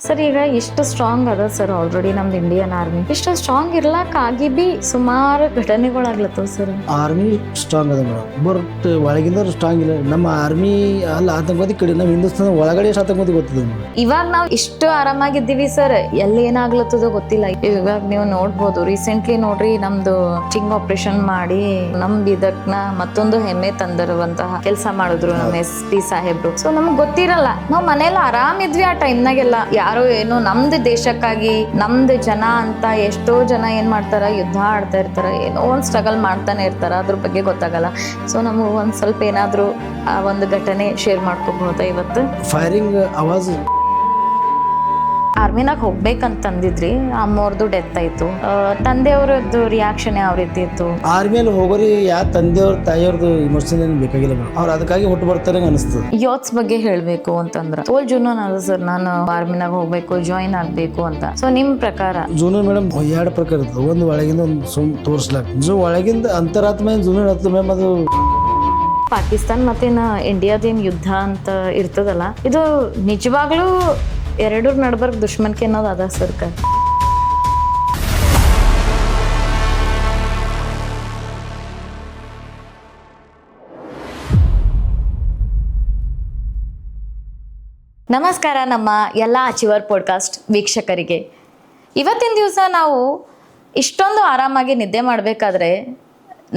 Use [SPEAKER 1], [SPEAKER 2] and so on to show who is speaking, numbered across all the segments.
[SPEAKER 1] Sir ಈಗ ಇಷ್ಟು strong ಅದ ಸರ್ ಆಲ್ರೆಡಿ ನಮ್ದು ಇಂಡಿಯನ್ ಆರ್ಮಿ ಇಷ್ಟು ಸ್ಟ್ರಾಂಗ್ ಇರ್ಲಾಕಾಗಿ ಬಿ ಸುಮಾರು ಘಟನೆಗಳಾಗ್ಲತ್ತವ ಸರ್.
[SPEAKER 2] ಆರ್ಮಿ ಸ್ಟ್ರಾಂಗ್ ಅದ ಮೇಡಮ್, ಬಟ್ ಒಳಗಿಂದ ಸ್ಟ್ರಾಂಗ್ ಇಲ್ಲ. ನಮ್ಮ ಆರ್ಮಿ ಅಲ್ಲ ಆತಂಕವಾದಿ ಕಡೆ, ನಮ್ಮ ಹಿಂದೂಸ್ತಾನ ಒಳಗಡೆ ಎಷ್ಟು ಆತಂಕವಾದಿ ಗೊತ್ತಿದೆ ಮೇಡಮ್.
[SPEAKER 1] ಇವಾಗ ನಾವು ಇಷ್ಟು ಆರಾಮಾಗಿದ್ದೀವಿ ಸರ್, ಎಲ್ಲಿ ಏನಾಗ್ಲತ್ತದೋ ಗೊತ್ತಿಲ್ಲ. ಇವಾಗ ನೀವು ನೋಡ್ಬೋದು, ರೀಸೆಂಟ್ಲಿ ನೋಡ್ರಿ ನಮ್ದು ಸ್ಟಿಂಗ್ ಆಪರೇಷನ್ ಮಾಡಿ ನಮ್ ಇದಕ್ನ ಮತ್ತೊಂದು ಹೆಮ್ಮೆ ತಂದಿರುವಂತಹ ಕೆಲಸ ಮಾಡಿದ್ರು ನಮ್ಮ SP ಸಾಹೇಬ್ರು. ಸೊ ನಮ್ಗೆ ಗೊತ್ತಿರಲ್ಲ, ನಾವು ಮನೇಲಿ ಆರಾಮಿದ್ವಿ ಆ ಟೈಮ್ನಾಗೆಲ್ಲ. ಯಾರೋ ಏನೋ ನಮ್ದು ದೇಶಕ್ಕಾಗಿ ನಮ್ದು ಜನ ಅಂತ ಎಷ್ಟೋ ಜನ ಏನ್ ಮಾಡ್ತಾರ, ಯುದ್ಧ ಆಡ್ತಾ ಇರ್ತಾರ, ಏನೋ ಒಂದ್ ಸ್ಟ್ರಗಲ್ ಮಾಡ್ತಾನೆ ಇರ್ತಾರ, ಅದ್ರ ಬಗ್ಗೆ ಗೊತ್ತಾಗಲ್ಲ. ಸೊ ನಮ್ಗೆ ಒಂದ್ ಸ್ವಲ್ಪ ಏನಾದ್ರು ಆ ಒಂದು ಘಟನೆ ಶೇರ್ ಮಾಡ್ಕೋಬಹುದಾ ಇವತ್ತು?
[SPEAKER 2] ಫೈರಿಂಗ್ ಆವಾಜ್
[SPEAKER 1] ಆರ್ಮಿನಾಗ ಹೋಗ್ಬೇಕಂತಂದಿದ್ರಿ, ಅಮ್ಮವ್ರದ್ದು ಡೆತ್ ಆಯ್ತು. ತಂದೆಯವ್ರದ್ದು ರಿಯಾಕ್ಷನ್ ಯಾವ ರೀತಿ ಇತ್ತು?
[SPEAKER 2] ಆರ್ಮಿಯಲ್ಲಿ ಹೋಗೋರಿ ಯಾ ತಂದೆಯವ್ರ ತಾಯಿಯವ್ರದ್ದು ಇಮೋಷನ್ ಏನು ಬೇಕಾಗಿಲ್ಲ ಮೇಡಮ್, ಅವ್ರು ಅದಕ್ಕಾಗಿ ಹುಟ್ಟು ಬರ್ತಾರೆ ಅನಿಸ್ತದೆ.
[SPEAKER 1] ಯೋತ್ಸ್ ಬಗ್ಗೆ ಹೇಳ್ಬೇಕು ಅಂತಂದ್ರ ತೋಲ್ ಜೂನೂನ್ ಅದ ಸರ್, ನಾನು ಆರ್ಮಿನಾಗ ಹೋಗ್ಬೇಕು, ಜಾಯಿನ್ ಆಗ್ಬೇಕು ಅಂತ. ಸೊ ನಿಮ್ ಪ್ರಕಾರ
[SPEAKER 2] ಜೂನೂನ್ ಮೇಡಮ್ ಎರಡು ಪ್ರಕಾರ ಇರ್ತದೆ. ಒಂದು ಒಳಗಿಂದ ಒಂದು ಸುಮ್ ತೋರಿಸ್ಲಾಕ, ಒಳಗಿಂದ ಅಂತರಾತ್ಮ ಜೂನೂನ್ ಇರ್ತದೆ ಮ್ಯಾಮ್. ಅದು
[SPEAKER 1] ಪಾಕಿಸ್ತಾನ್ ಮತ್ತೇನ ಇಂಡಿಯಾದೇನ್ ಯುದ್ಧ ಅಂತ ಇರ್ತದಲ್ಲ, ಇದು ನಿಜವಾಗ್ಲೂ ಎರಡರ ನಡ್ಬರ್ಗ್ ದುಶ್ಮನ್ಕೆ ಅನ್ನೋದು ಅದ ಸರ್ಕಾರ. ನಮಸ್ಕಾರ ನಮ್ಮ ಎಲ್ಲ ಅಚೀವರ್ ಪಾಡ್ಕಾಸ್ಟ್ ವೀಕ್ಷಕರಿಗೆ. ಇವತ್ತಿನ ದಿವಸ ನಾವು ಇಷ್ಟೊಂದು ಆರಾಮಾಗಿ ನಿದ್ದೆ ಮಾಡಬೇಕಾದ್ರೆ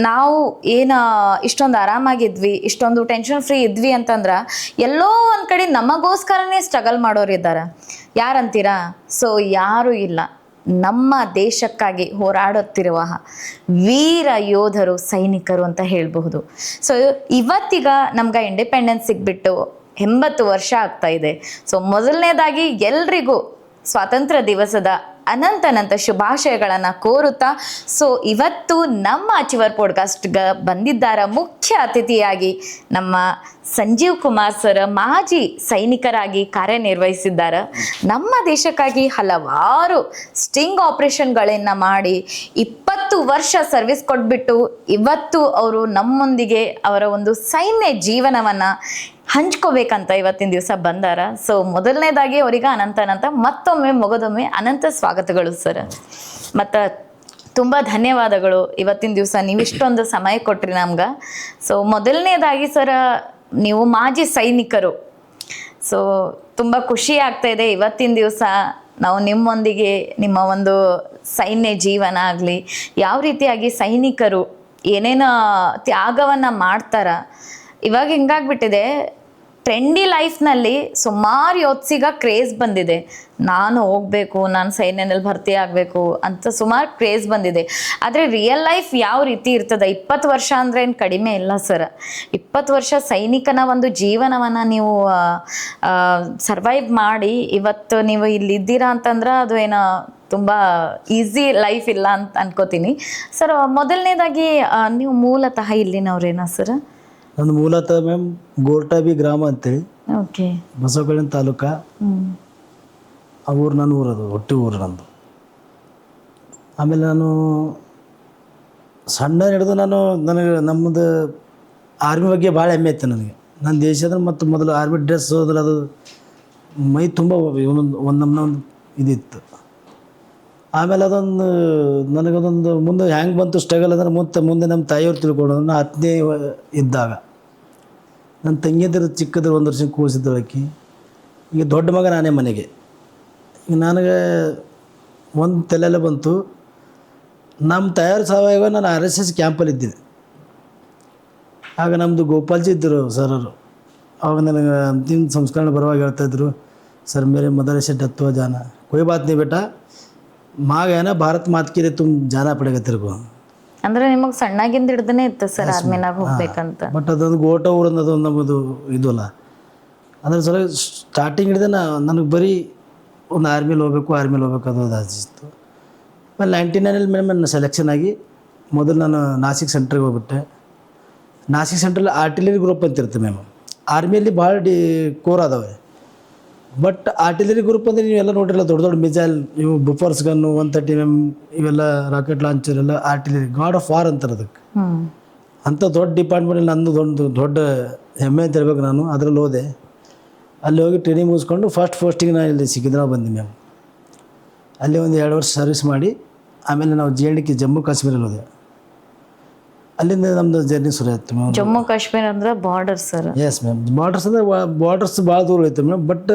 [SPEAKER 1] ನಾವು ಇಷ್ಟೊಂದು ಆರಾಮಾಗಿದ್ವಿ, ಇಷ್ಟೊಂದು ಟೆನ್ಷನ್ ಫ್ರೀ ಇದ್ವಿ ಅಂತಂದ್ರೆ ಎಲ್ಲೋ ಒಂದು ಕಡೆ ನಮಗೋಸ್ಕರನೇ ಸ್ಟ್ರಗಲ್ ಮಾಡೋರು ಇದ್ದಾರೆ. ಯಾರಂತೀರಾ? ಸೊ ಯಾರೂ ಇಲ್ಲ, ನಮ್ಮ ದೇಶಕ್ಕಾಗಿ ಹೋರಾಡುತ್ತಿರುವ ವೀರ ಯೋಧರು, ಸೈನಿಕರು ಅಂತ ಹೇಳಬಹುದು. ಸೊ ಇವತ್ತೀಗ ನಮ್ಗೆ ಇಂಡಿಪೆಂಡೆನ್ಸ್ ಸಿಗ್ಬಿಟ್ಟು 80 ವರ್ಷ ಆಗ್ತಾ ಇದೆ. ಸೊ ಮೊದಲನೇದಾಗಿ ಎಲ್ರಿಗೂ ಸ್ವಾತಂತ್ರ್ಯ ದಿವಸದ ಅನಂತ ಶುಭಾಶಯಗಳನ್ನು ಕೋರುತ್ತಾ, ಸೊ ಇವತ್ತು ನಮ್ಮ ಅಚೀವರ್ ಪಾಡ್ಕಾಸ್ಟ್ಗೆ ಬಂದಿದ್ದಾರ ಮುಖ್ಯ ಅತಿಥಿಯಾಗಿ ನಮ್ಮ ಸಂಜೀವ್ ಕುಮಾರ್ ಸರ್, ಮಾಜಿ ಸೈನಿಕರಾಗಿ ಕಾರ್ಯನಿರ್ವಹಿಸಿದ್ದಾರೆ. ನಮ್ಮ ದೇಶಕ್ಕಾಗಿ ಹಲವಾರು ಸ್ಟಿಂಗ್ ಆಪರೇಷನ್ಗಳನ್ನು ಮಾಡಿ 20 ವರ್ಷ ಸರ್ವಿಸ್ ಕೊಟ್ಬಿಟ್ಟು ಇವತ್ತು ಅವರು ನಮ್ಮೊಂದಿಗೆ ಅವರ ಒಂದು ಸೈನ್ಯ ಜೀವನವನ್ನು ಹಂಚ್ಕೋಬೇಕಂತ ಇವತ್ತಿನ ದಿವಸ ಬಂದಾರ. ಸೊ ಮೊದಲನೇದಾಗಿ ಅವರಿಗೆ ಅನಂತ ಮತ್ತೊಮ್ಮೆ ಮೊಗದೊಮ್ಮೆ ಅನಂತ ಸ್ವಾಗತಗಳು ಸರ್. ಮತ್ತು ತುಂಬ ಧನ್ಯವಾದಗಳು ಇವತ್ತಿನ ದಿವಸ ನೀವಿಷ್ಟೊಂದು ಸಮಯ ಕೊಟ್ರಿ ನಮ್ಗೆ. ಸೊ ಮೊದಲನೇದಾಗಿ ಸರ್, ನೀವು ಮಾಜಿ ಸೈನಿಕರು. ಸೊ ತುಂಬ ಖುಷಿ ಆಗ್ತಾ ಇದೆ ಇವತ್ತಿನ ದಿವಸ ನಾವು ನಿಮ್ಮೊಂದಿಗೆ ನಿಮ್ಮ ಒಂದು ಸೈನ್ಯ ಜೀವನ ಆಗಲಿ, ಯಾವ ರೀತಿಯಾಗಿ ಸೈನಿಕರು ಏನೇನು ತ್ಯಾಗವನ್ನು ಮಾಡ್ತಾರ. ಇವಾಗ ಹಿಂಗಾಗ್ಬಿಟ್ಟಿದೆ, ಟ್ರೆಂಡಿ ಲೈಫ್ನಲ್ಲಿ ಸುಮಾರು ಯೋತ್ಸಿಗ ಕ್ರೇಜ್ ಬಂದಿದೆ, ನಾನು ಹೋಗಬೇಕು, ನಾನು ಸೈನ್ಯದಲ್ಲಿ ಭರ್ತಿ ಆಗಬೇಕು ಅಂತ ಸುಮಾರು ಕ್ರೇಜ್ ಬಂದಿದೆ. ಆದರೆ ರಿಯಲ್ ಲೈಫ್ ಯಾವ ರೀತಿ ಇರ್ತದೆ? 20 ವರ್ಷ ಅಂದರೆ ಏನು ಕಡಿಮೆ ಇಲ್ಲ ಸರ್. 20 ವರ್ಷ ಸೈನಿಕನ ಒಂದು ಜೀವನವನ್ನು ನೀವು ಸರ್ವೈವ್ ಮಾಡಿ ಇವತ್ತು ನೀವು ಇಲ್ಲಿದ್ದೀರಾ ಅಂತಂದ್ರೆ ಅದು ಏನೋ ತುಂಬ ಈಸಿ ಲೈಫ್ ಇಲ್ಲ ಅಂತ ಅನ್ಕೋತೀನಿ ಸರ್. ಮೊದಲನೇದಾಗಿ ನೀವು ಮೂಲತಃ ಇಲ್ಲಿನವ್ರೇನಾ ಸರ್?
[SPEAKER 2] ನನ್ನ ಮೂಲತಃ ಮ್ಯಾಮ್ ಗೋರ್ಟಾಬಿ ಗ್ರಾಮ ಅಂತೇಳಿ,
[SPEAKER 1] ಓಕೆ,
[SPEAKER 2] ಬಸವಕಲ್ಯಾಣ ತಾಲೂಕ. ಆ ಊರು ನನ್ನ ಊರದು, ಹೊಟ್ಟಿ ಊರು ನಂದು. ಆಮೇಲೆ ನಾನು ಸಣ್ಣ ಹಿಡಿದು ನನಗೆ ನಮ್ಮದು ಆರ್ಮಿ ಬಗ್ಗೆ ಭಾಳ ಹೆಮ್ಮೆ ಇತ್ತು ನನಗೆ. ನನ್ನ ದೇಶದ ಮತ್ತು ಮೊದಲು ಆರ್ಮಿ ಡ್ರೆಸ್ ಹೋದ್ರೆ ಅದು ಮೈ ತುಂಬ ಒಂದು ನಮ್ಮನ ಒಂದು ಇದಿತ್ತು. ಆಮೇಲೆ ನನಗದೊಂದು ಮುಂದೆ ಹ್ಯಾಂಗೆ ಬಂತು ಸ್ಟ್ರಗಲ್ ಅಂದ್ರೆ ಮುಂದೆ ನಮ್ಮ ತಾಯಿಯವ್ರು ತಿಳ್ಕೊಂಡು, ನಾನು 10ನೇ ಇದ್ದಾಗ ನನ್ನ ತಂಗಿಯದ್ರ ಚಿಕ್ಕದ್ರ 1 ವರ್ಷಕ್ಕೆ ಕೂಸಿದ್ದಳಕ್ಕಿ. ಈಗ ದೊಡ್ಡ ಮಗ ನಾನೇ ಮನೆಗೆ. ಈಗ ನನಗೆ ಒಂದು ತಲೆಯಲ್ಲೇ ಬಂತು, ನಮ್ಮ ತಾಯಿಯವ್ರ ಸಾವಯವ ನಾನು RSS ಕ್ಯಾಂಪಲ್ಲಿ ಇದ್ದೀನಿ. ಆಗ ನಮ್ಮದು ಗೋಪಾಲ್ಜಿ ಇದ್ದರು ಸರರು. ಆವಾಗ ನನಗೆ ಅಂತಿಮ ಸಂಸ್ಕರಣೆ ಬರುವಾಗ ಹೇಳ್ತಾಯಿದ್ರು, ಸರ್ ಮೇರೆ ಮದರ್ से डेथ हुआ जाना कोई बात नहीं बेटा, ಮಾಗ ಏನ ಭಾರತ್ ಮಾತ್ಕಿರಿ ತುಂಬ ಜಾನ ಪಡೆಗತ್ತಿರ್ಗೋ.
[SPEAKER 1] ಅಂದ್ರೆ ನಿಮಗೆ ಸಣ್ಣಾಗಿಂದ ಹಿಡ್ದನೇ ಇತ್ತು ಸರ್ ಆರ್ಮಿನಾಗ ಹೋಗ್ಬೇಕಂತ?
[SPEAKER 2] ಬಟ್ ಅದೊಂದು ಗೋಟ ಊರನ್ನ ಅದೊಂದು ನಮ್ಮದು ಇದಲ್ಲ. ಅದ್ರ ಸಲ ಸ್ಟಾರ್ಟಿಂಗ್ ಹಿಡಿದ ನನಗೆ ಬರೀ ಒಂದು ಆರ್ಮಿಲಿ ಹೋಗ್ಬೇಕು ಅದು ಆಸಿತ್ತು. ಆಮೇಲೆ 99ನಲ್ಲಿ ನನ್ನ ಸೆಲೆಕ್ಷನ್ ಆಗಿ ಮೊದಲು ನಾನು ನಾಸಿಕ್ ಸೆಂಟ್ರಿಗೆ ಹೋಗ್ಬಿಟ್ಟೆ. ನಾಸಿಕ್ ಸೆಂಟ್ರಲ್ಲಿ ಆರ್ಟಿಲರಿ ಗ್ರೂಪ್ ಅಂತ ಇರುತ್ತೆ ಮ್ಯಾಮ್. ಆರ್ಮಿಯಲ್ಲಿ ಭಾಳ ಕೋರ್ ಅದಾವೆ. ಬಟ್ ಆರ್ಟಿಲರಿ ಗ್ರೂಪ್ ಅಂದರೆ ನೀವೆಲ್ಲ ನೋಡಿರಲ್ಲ, ದೊಡ್ಡ ಮಿಸೈಲ್, ಇವು ಬುಫರ್ಸ್ ಗನ್ನು, 130 mm ಇವೆಲ್ಲ ರಾಕೆಟ್ ಲಾಂಚರ್ ಎಲ್ಲ ಆರ್ಟಿಲರಿ, ಗಾಡ್ ಆಫ್ ವಾರ್ ಅಂತಾರೆ ಅದಕ್ಕೆ. ಅಂಥ ದೊಡ್ಡ ಡಿಪಾರ್ಟ್ಮೆಂಟಲ್ಲಿ ನಂದು ದೊಡ್ಡ ಹೆಮ್ಮೆ ಅಂತ ಹೇಳ್ಬೇಕು ನಾನು. ಅದರಲ್ಲಿ ಹೋದೆ. ಅಲ್ಲಿ ಹೋಗಿ ಟ್ರೈನಿಂಗ್ ಮುಗಿಸ್ಕೊಂಡು ಫಸ್ಟ್ ಪೋಸ್ಟಿಗೆ ನಾನು ಇಲ್ಲಿ ಸಿಕಿಂದ್ರಾಬಾದ್ ಬಂದೆ ಮ್ಯಾಮ್. ಅಲ್ಲಿ ಒಂದು 2 ವರ್ಷ ಸರ್ವಿಸ್ ಮಾಡಿ ಆಮೇಲೆ ನಾವು JNK ಜಮ್ಮು ಕಾಶ್ಮೀರಲ್ಲಿ ಹೋದೆ. ಅಲ್ಲಿಂದ ನಮ್ಮದು ಜರ್ನಿ ಶುರು ಆಯಿತು ಮ್ಯಾಮ್.
[SPEAKER 1] ಜಮ್ಮು ಕಾಶ್ಮೀರ ಅಂದ್ರೆ border sir.
[SPEAKER 2] Yes ma'am. Borders ಅಂದರೆ ಬಾರ್ಡರ್ಸ್ ಭಾಳ ದೂರ ಐತೆ ಮೇಡಮ್. ಬಟ್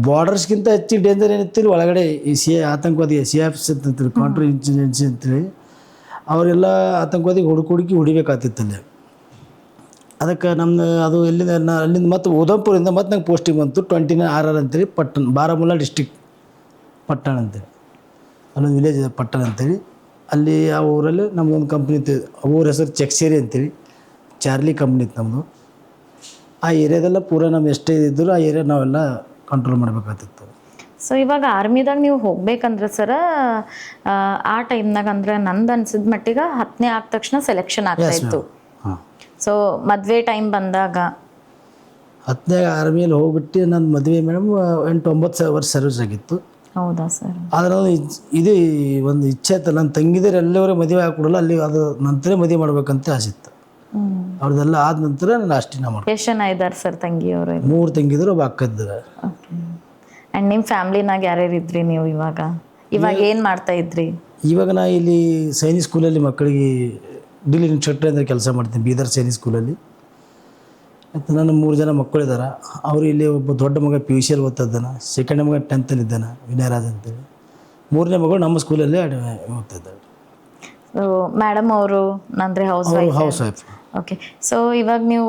[SPEAKER 2] ಬಾರ್ಡರ್ಸ್ಗಿಂತ ಹೆಚ್ಚು ಡೇಂಜರ್ ಏನಿತ್ತು ಒಳಗಡೆ ಈ ಆತಂಕವಾದಿ CIFs ಅಂತಂತೀವಿ, ಕೌಂಟ್ರ್ ಇಂಟೆಲಿಜೆನ್ಸಿ ಅಂತೇಳಿ, ಅವರೆಲ್ಲ ಆತಂಕವಾದಿ ಹುಡುಕಿ ಹೊಡಿಬೇಕಾಗ್ತಿತ್ತು ಅಲ್ಲಿ. ಅದಕ್ಕೆ ನಮ್ಮದು ಅದು ಎಲ್ಲಿಂದ ಅಲ್ಲಿಂದ ಮತ್ತು ಉಧಂಪುರಿಂದ ಮತ್ತು ನಂಗೆ ಪೋಸ್ಟಿಂಗ್ ಬಂತು 29 RR ಅಂತೇಳಿ ಬಾರಾಮುಲ್ಲಾ ಡಿಸ್ಟಿಕ್ ಪಟ್ಟಣ ಅಂತೇಳಿ, ಅಲ್ಲೊಂದು ವಿಲೇಜ್ ಇದೆ ಪಟ್ಟಣ ಅಂತೇಳಿ. ಅಲ್ಲಿ ಆ ಊರಲ್ಲಿ ನಮ್ಮದೊಂದು ಕಂಪ್ನಿ ಇತ್ತು, ಊರ ಹೆಸರು ಚೆಕ್ಸೇರಿ ಅಂತೇಳಿ, ಚಾರ್ಲಿ ಕಂಪ್ನಿ ಇತ್ತು ನಮ್ಮದು. ಆ ಏರಿಯಾದೆಲ್ಲ ಪೂರ ನಮ್ಮ ಎಷ್ಟೇ ಇದ್ದರೂ ಆ ಏರಿಯಾ ನಾವೆಲ್ಲ ಕಂಟ್ರೋಲ್ ಮಾಡಬೇಕಾಗ್ತಿತ್ತು.
[SPEAKER 1] ಸೊ ಇವಾಗ ಆರ್ಮಿದಾಗ ನೀವು ಹೋಗ್ಬೇಕಂದ್ರೆ ಸರ ಆ ಟೈಮ್ನಾಗ ಅಂದ್ರೆ ನಂದು ಅನ್ಸಿದ ಮಟ್ಟಿಗೆ 10ನೇ ಆದ ತಕ್ಷಣ ಸೆಲೆಕ್ಷನ್ ಆಗ್ತಾ ಇತ್ತು.
[SPEAKER 2] ಹಾಂ.
[SPEAKER 1] ಸೊ ಮದುವೆ ಟೈಮ್ ಬಂದಾಗ
[SPEAKER 2] 10ನೇ ಆರ್ಮಿಯಲ್ಲಿ ಹೋಗ್ಬಿಟ್ಟು ನನ್ನ ಮದುವೆ ಮೇಡಮ್ 8-9 ವರ್ಷ ಸರ್ವಿಸ್ ಆಗಿತ್ತು.
[SPEAKER 1] ಹೌದಾ ಸರ್?
[SPEAKER 2] ಆದರೆ ಇದು ಒಂದು ಇಚ್ಛೆ ಇತ್ತು, ನನ್ನ ತಂಗಿದ್ರೆ ಎಲ್ಲವರೇ ಮದುವೆ ಹಾಕ್ಕೊಡಲ್ಲ, ಅಲ್ಲಿ ಅದು ನಂತರ ಮದುವೆ ಮಾಡ್ಬೇಕಂತ ಆಸೆ ಇತ್ತು. ಅವ್ರದ್ದೆಲ್ಲ ಆದ ನಂತರ ನಾನು ಅಷ್ಟಿನ ಮಾಡಿ.
[SPEAKER 1] ಎಷ್ಟು ಜನ ಇದ್ದಾರೆ ಸರ್ ತಂಗಿಯವರು?
[SPEAKER 2] 3 ತಂಗಿದ್ರು, ಒಬ್ಬ ಅಕ್ಕ ಇದ್ದಾರೆ.
[SPEAKER 1] ಓಕೆ. ಆ್ಯಂಡ್ ನಿಮ್ಮ ಫ್ಯಾಮ್ಲಿನಾಗ ಯಾರ್ಯಾರು ಇದ್ರಿ ನೀವು ಇವಾಗ ಏನು ಮಾಡ್ತಾ ಇದ್ರಿ?
[SPEAKER 2] ಇವಾಗ ನಾ ಇಲ್ಲಿ ಸೈನಿಕ್ ಸ್ಕೂಲಲ್ಲಿ ಮಕ್ಕಳಿಗೆ ಡ್ರಿಲ್ ಇನ್ಸ್ಟ್ರಕ್ಟರ್ ಅಂದರೆ ಕೆಲಸ ಮಾಡ್ತೀನಿ, ಬೀದರ್ ಸೈನಿಕ್ ಸ್ಕೂಲಲ್ಲಿ. ಮತ್ತು ನನ್ನ 3 ಜನ ಮಕ್ಕಳಿದ್ದಾರೆ. ಅವರು ಇಲ್ಲಿ ಒಬ್ಬ ದೊಡ್ಡ ಮಗ PUC ಓದ್ತಿದ್ದಾನೆ, ಸೆಕೆಂಡ್ ಮಗ 10th ಇದ್ದಾನೆ, ವಿನಯರಾಜ್ ಅಂತೇಳಿ. 3ನೇ ಮಗಳು ನಮ್ಮ ಸ್ಕೂಲಲ್ಲೇ ಓದ್ತಿದ್ದಾಳೆ.
[SPEAKER 1] ಸೊ ಮೇಡಮ್ ಅವರು ಅಂದರೆ ಹೌಸ್
[SPEAKER 2] ವೈಫ್.
[SPEAKER 1] ಓಕೆ. ಸೊ ಇವಾಗ ನೀವು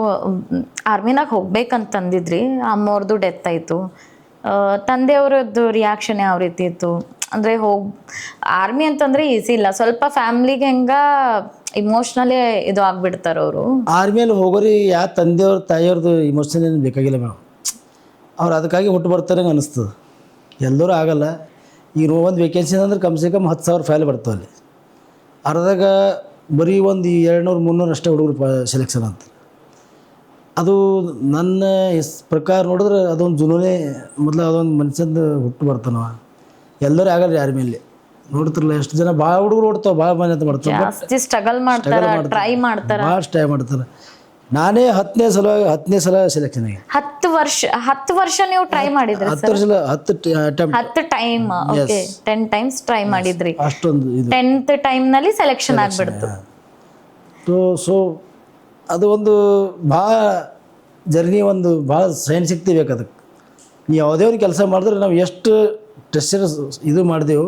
[SPEAKER 1] ಆರ್ಮಿನಾಗ ಹೋಗ್ಬೇಕಂತಂದಿದ್ರಿ, ಅಮ್ಮವ್ರದ್ದು ಡೆತ್ ಆಯಿತು. ತಂದೆಯವ್ರದ್ದು ರಿಯಾಕ್ಷನ್ ಯಾವ ರೀತಿ ಇತ್ತು? ಅಂದರೆ ಆರ್ಮಿ ಅಂತಂದರೆ ಈಸಿ ಇಲ್ಲ, ಸ್ವಲ್ಪ ಫ್ಯಾಮ್ಲಿಗೆ ಹೆಂಗೆ ಇಮೋಷ್ನಲಿ ಇದು ಆಗ್ಬಿಡ್ತಾರೆ ಅವರು.
[SPEAKER 2] ಆರ್ಮಿಯಲ್ಲಿ ಹೋಗೋರಿ ಯಾವ ತಂದೆಯವ್ರ ತಾಯಿಯವ್ರದ್ದು ಇಮೋಷನಲ್ ಏನು ಬೇಕಾಗಿಲ್ಲ ಮೇಡಮ್. ಅವ್ರು ಅದಕ್ಕಾಗಿ ಹುಟ್ಟು ಬರ್ತಾರೆ ಅನ್ನಿಸ್ತದೆ. ಎಲ್ಲರೂ ಆಗಲ್ಲ. ಈಗ ಒಂದು ವೇಕೆನ್ಸಿ ಅಂದ್ರೆ ಕಮ್ಸೆ ಕಮ್ 10,000 ಫೈಲ್ ಬರ್ತಾವೆ ಅಲ್ಲಿ. ಅರ್ಧಾಗ ಬರೀ ಒಂದು 200-300 ಅಷ್ಟೇ ಹುಡುಗರು ಸೆಲೆಕ್ಷನ್ ಅಂತ. ಅದು ನನ್ನ ಪ್ರಕಾರ ನೋಡಿದ್ರೆ ಅದೊಂದು ಜುನೂನೇ ಮೊದಲು ಅದೊಂದು ಮನುಷ್ಯಂದು ಹುಟ್ಟು ಬರ್ತಾನವ. ಎಲ್ಲರೂ ಆಗಲ್ಲ ರೀ ಆರ್ಮಿಯಲ್ಲಿ. ನೋಡ್ತಿರಲ್ಲ ಎಷ್ಟು ಜನ ಭಾಳ ಹುಡುಗರು ಓಡ್ತಾವೆ, ಭಾಳ ಮನೆ ಅಂತ ಮಾಡ್ತಾರೆ,
[SPEAKER 1] ಜಾಸ್ತಿ ಸ್ಟ್ರಗಲ್ ಮಾಡ್ತಾರೆ, ಟ್ರೈ ಮಾಡ್ತಾರೆ,
[SPEAKER 2] ಭಾಳ ಟ್ರೈ ಮಾಡ್ತಾರೆ. ನಾನೇ 10ನೇ ಸಲ ಸೆಲೆಕ್ಷನ್ ಆಗಿ
[SPEAKER 1] 10 ವರ್ಷ ನೀವು ಟ್ರೈ ಮಾಡಿದ್ರಿ? 10 ಟೈಮ್. ಓಕೆ, 10 ಟೈಮ್ಸ್ ಟ್ರೈ ಮಾಡಿದ್ರಿ.
[SPEAKER 2] ಅಷ್ಟೊಂದು
[SPEAKER 1] 10th ಟೈಮ್ನಲ್ಲಿ ಸೆಲೆಕ್ಷನ್ ಆಗಿಬಿಡ್ತು.
[SPEAKER 2] ಸೊ ಅದು ಒಂದು ಭಾಳ ಜರ್ನಿ, ಒಂದು ಭಾಳ ಸೈನ್ ಶಕ್ತಿ ಬೇಕು ಅದಕ್ಕೆ. ನೀವು ಯಾವುದೇ ಒಂದು ಕೆಲಸ ಮಾಡಿದ್ರೆ ನಾವು ಎಷ್ಟು ಟೆಸ್ಟರ್ ಇದು ಮಾಡಿದೆವು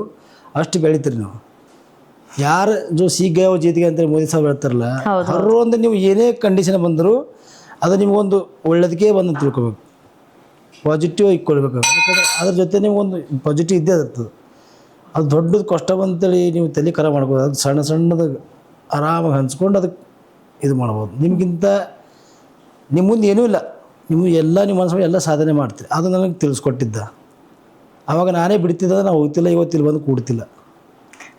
[SPEAKER 2] ಅಷ್ಟು ಬೆಳಿತೀರಿ ನಾವು. ಯಾರು ಸೀಗ್ ಗಯೋ ಜೀತಿಗೆ ಅಂತೇಳಿ ಮೋದಿ ಸಾಹೇಬ್ ಹೇಳ್ತಾರಲ್ಲ, ಅವರು ಒಂದು ನೀವು ಏನೇ ಕಂಡೀಷನ್ ಬಂದರೂ ಅದು ನಿಮಗೊಂದು ಒಳ್ಳೇದಕ್ಕೆ ಬಂದು ತಿಳ್ಕೊಬೇಕು, ಪಾಸಿಟಿವ್ ಇಟ್ಕೊಳ್ಬೇಕು. ಯಾಕಂದರೆ ಅದ್ರ ಜೊತೆ ನಿಮಗೊಂದು ಪಾಸಿಟಿವ್ ಇದ್ದೇ ಇರ್ತದೆ. ಅದು ದೊಡ್ಡದು ಕಷ್ಟ ಬಂತೇಳಿ ನೀವು ತಲೆ ಖರಾಬ್ ಮಾಡ್ಬೋದು. ಅದು ಸಣ್ಣದು ಆರಾಮಾಗಿ ಹಂಚ್ಕೊಂಡು ಅದಕ್ಕೆ ಇದು ಮಾಡ್ಬೋದು. ನಿಮಗಿಂತ ನಿಮ್ಮ ಮುಂದೆ ಏನೂ ಇಲ್ಲ, ನಿಮ್ಮ ಮನಸ್ಸು ಎಲ್ಲ ಸಾಧನೆ ಮಾಡ್ತೀರಿ. ಅದು ನನಗೆ ತಿಳಿಸ್ಕೊಟ್ಟಿದ್ದ. ಆವಾಗ ನಾನೇ ಬಿಡ್ತಿದ್ದ, ನಾವು ಹೋಗ್ತಿಲ್ಲ, ಇವತ್ತಿಲ್ಲಿ ಬಂದು ಕೂಡ್ತಿಲ್ಲ.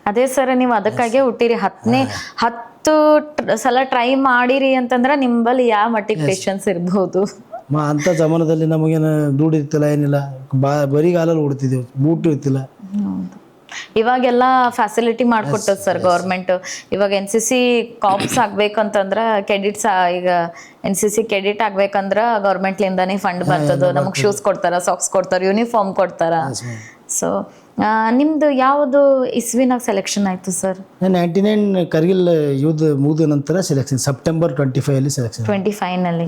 [SPEAKER 1] ಅದೇ ಸರ್, ನೀವು ಅದಕ್ಕಾಗೆ ಹುಟ್ಟಿರಿ. 10 ಸಲ ಟ್ರೈ ಮಾಡಿರಿ ಅಂತಂದ್ರೆ ನಿಮ್ಮಲ್ಲಿ ಯಾವ ಮಟ್ಟಿಗೆ ಪೇಷನ್ಸ್ ಇರ್ಬೋದು.
[SPEAKER 2] ಅಂಥ ಜಮಾನದಲ್ಲಿ ನಮಗೇನು ದುಡ್ಡು ಇರ್ತಿಲ್ಲ, ಏನಿಲ್ಲ, ಬರಿಗಾಲಲ್ಲಿ ಹುಡ್ತಿದ್ದೆವು, ಬೂಟು ಇರ್ತಿಲ್ಲ.
[SPEAKER 1] ಇವಾಗೆಲ್ಲ ಫೆಸಿಲಿಟಿ ಮಾಡಿಕೊಟ್ಟದ್ದು ಸರ್ ಗೌರ್ಮೆಂಟ್. ಇವಾಗ NCC ಕಾಪ್ಸ್ ಆಗ್ಬೇಕಂತಂದ್ರೆ ಕೆಡಿಟ್ಸ್, ಈಗ NCC ಕೆಡಿಟ್ ಆಗ್ಬೇಕಂದ್ರೆ ಗೌರ್ಮೆಂಟ್ಲಿಂದಾನೇ ಫಂಡ್ ಬರ್ತದೆ. ನಮಗೆ ಶೂಸ್ ಕೊಡ್ತಾರೆ, ಸಾಕ್ಸ್ ಕೊಡ್ತಾರೆ, ಯೂನಿಫಾರ್ಮ್ ಕೊಡ್ತಾರೆ. ಸೊ ನಿಮ್ಮದು ಯಾವುದು ಇಸ್ವಿನಾಗ ಸೆಲೆಕ್ಷನ್ ಆಯಿತು ಸರ್?
[SPEAKER 2] 99 ಕಾರ್ಗಿಲ್ ಯುದ್ಧ ಮುಗಿದ ನಂತರ ಸೆಲೆಕ್ಷನ್, ಸೆಪ್ಟೆಂಬರ್ 25 ಸೆಲೆಕ್ಷನ್.
[SPEAKER 1] 25ನಲ್ಲಿ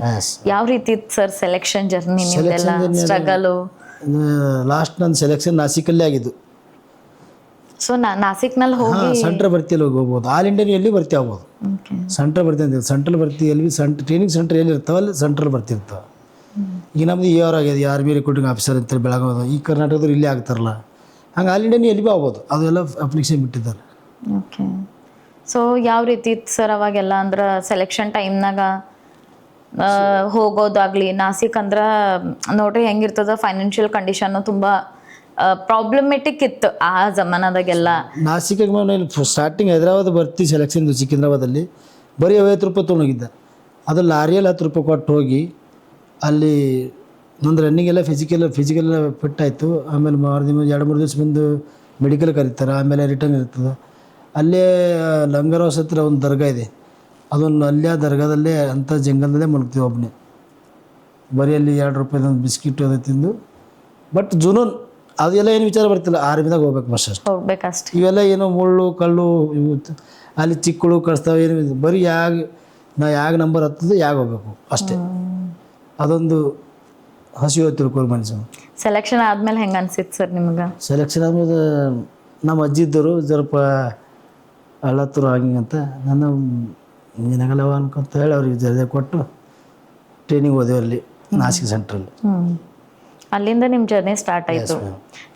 [SPEAKER 1] ಯಾವ ರೀತಿ ಇತ್ತು ಸರ್ ಸೆಲೆಕ್ಷನ್ ಜರ್ನಿ ನಿಮ್ಮದೆಲ್ಲ ಸ್ಟ್ರಗಲು?
[SPEAKER 2] ಲಾಸ್ಟ್ ನನ್ನ ಸೆಲೆಕ್ಷನ್ ನಾಸಿಕಲ್ಲೇ ಆಗಿದ್ದು.
[SPEAKER 1] ಸೊ ನಾಸಿಕ್ನಲ್ಲಿ ಹೋಗಿ
[SPEAKER 2] ಸೆಂಟ್ರಲ್ ಭರ್ತಿಯಲ್ಲಿ ಹೋಗ್ಬೋದು. ಆಲ್ ಇಂಡಿಯಾ ಎಲ್ಲಿ ಭರ್ತಿ ಆಗ್ಬೋದು. ಸೆಂಟ್ರಲ್ ಭರ್ತಿ ಅಂತ ಸೆಂಟ್ರಲ್ ಭರ್ತಿ ಎಲ್ಲಿ ಟ್ರೈನಿಂಗ್ ಸೆಂಟರ್ ಎಲ್ಲಿ ಇರ್ತಾವೆ ಅಲ್ಲಿ ಸೆಂಟ್ರಲ್ ಭರ್ತಿ ಇರ್ತಾವೆ. ಈಗ ನಮ್ದು AR ಆಗಿದೆ, ಆರ್ಮಿ ರಿಕ್ರೂಟಿಂಗ್ ಆಫೀಸರ್ ಅಂತೇಳಿ ಬೆಳಗಾವಿ. ಈ ಕರ್ನಾಟಕದವ್ರು ಇಲ್ಲಿ ಆಗ್ತಾರಲ್ಲ, ಹಂಗೆ ಆಲ್ ಇಂಡಿಯಾ ಎಲ್ಲಿ ಭೀ ಆಗ್ಬೋದು. ಅದೆಲ್ಲ ಅಪ್ಲಿಕೇಶನ್ ಬಿಟ್ಟಿದ್ದಾರೆ.
[SPEAKER 1] ಓಕೆ. ಸೊ ಯಾವ ರೀತಿ ಇತ್ತು ಸರ್ ಅವಾಗೆಲ್ಲ? ಅಂದ್ರೆ ಸೆಲೆಕ್ಷನ್ ಟೈಮ್ನಾಗ ಹೋಗೋದಾಗ್ಲಿ, ನಾಸಿಕ್ ಅಂದ್ರೆ ನೋಡ್ರಿ ಹೆಂಗಿರ್ತದ, ಫೈನಾನ್ಷಿಯಲ್ ಕಂಡೀಷನ್ನು ತುಂಬ ಪ್ರಾಬ್ಲಮೆಟಿಕ್ ಇತ್ತು ಆ ಜಮಾನದಾಗೆಲ್ಲ.
[SPEAKER 2] ನಾಸಿಕಾಗ ಸ್ಟಾರ್ಟಿಂಗ್ ಹೈದರಾಬಾದ್ ಭರ್ತಿ ಸೆಲೆಕ್ಷನ್ ಸಿಕಿಂದ್ರಾಬಾದಲ್ಲಿ ಬರೀ 50 ರೂಪಾಯಿ ತೊಗೊಂಡೋಗಿದ್ದೆ. ಅದು ಲಾರಿಯಲ್ಲಿ 10 ರೂಪಾಯಿ ಕೊಟ್ಟು ಹೋಗಿ ಅಲ್ಲಿ ನಂದು ರನ್ನಿಂಗ್ ಎಲ್ಲ ಫಿಸಿಕಲ್ ಫಿಟ್ ಆಯಿತು. ಆಮೇಲೆ 2-3 ದಿವಸ ಬಂದು ಮೆಡಿಕಲ್ ಕರೀತಾರೆ, ಆಮೇಲೆ ರಿಟರ್ನ್ ಇರ್ತದೆ. ಅಲ್ಲೇ ಲಂಗರ್ ಹೌಸ್ ಹತ್ರ ಒಂದು ದರ್ಗಾ ಇದೆ, ಅದೊಂದು ಅಲ್ಲೇ ಆ ದರ್ಗಾದಲ್ಲೇ ಅಂಥ ಜಂಗಲದಲ್ಲೇ ಮಲಗ್ತೀವಿ ಒಬ್ಬನೇ. ಬರೀ ಅಲ್ಲಿ 2 ರೂಪಾಯಿದೊಂದು ಬಿಸ್ಕಿಟ್ ಅದು ತಿಂದು ಬಟ್ ಜುನೂನ್ ಅದೆಲ್ಲ ಏನು ವಿಚಾರ ಬರ್ತಿಲ್ಲ ಆರ್ಮಿದಾಗ ಹೋಗ್ಬೇಕು ಬಸ್ ಅಷ್ಟು
[SPEAKER 1] ಹೋಗ್ಬೇಕಷ್ಟೆ.
[SPEAKER 2] ಇವೆಲ್ಲ ಏನೋ ಮುಳ್ಳು ಕಲ್ಲು ಇವು ಅಲ್ಲಿ ಚಿಕ್ಕಳು ಕಳಿಸ್ತಾವೆ ಏನು ಬರೀ ಯಾಗ ನಂಬರ್ ಹತ್ತದು ಹೋಗ್ಬೇಕು ಅಷ್ಟೇ. ಅದೊಂದು ಹಸಿವು ತಿಳ್ಕೊಂಡು ಮನುಷ್ಯ.
[SPEAKER 1] ಸೆಲೆಕ್ಷನ್ ಆದ್ಮೇಲೆ ಹೆಂಗೆ ಅನ್ಸಿತ್ತು ಸರ್ ನಿಮ್ಗೆ?
[SPEAKER 2] ಸೆಲೆಕ್ಷನ್ ಆದ್ಮೇಲೆ ನಮ್ಮ ಅಜ್ಜಿ ಇದ್ದರು ಸ್ವಲ್ಪ ಅಳತ್ತರು ಹಂಗೆ ಅಂತ ನನ್ನ ಏನಾಗಲ್ಲವ ಅನ್ಕೊಂತ ಹೇಳಿ ಅವ್ರಿಗೆ ಜಲ್ದಿ ಕೊಟ್ಟು ಟ್ರೈನಿಂಗ್ ಹೋದೆವು ಅಲ್ಲಿ ನಾಸಿಕ್ ಸೆಂಟ್ರಲ್ಲಿ.
[SPEAKER 1] ಅಲ್ಲಿಂದ ನಿಮ್ಮ ಜರ್ನಿ ಸ್ಟಾರ್ಟ್ ಆಯಿತು.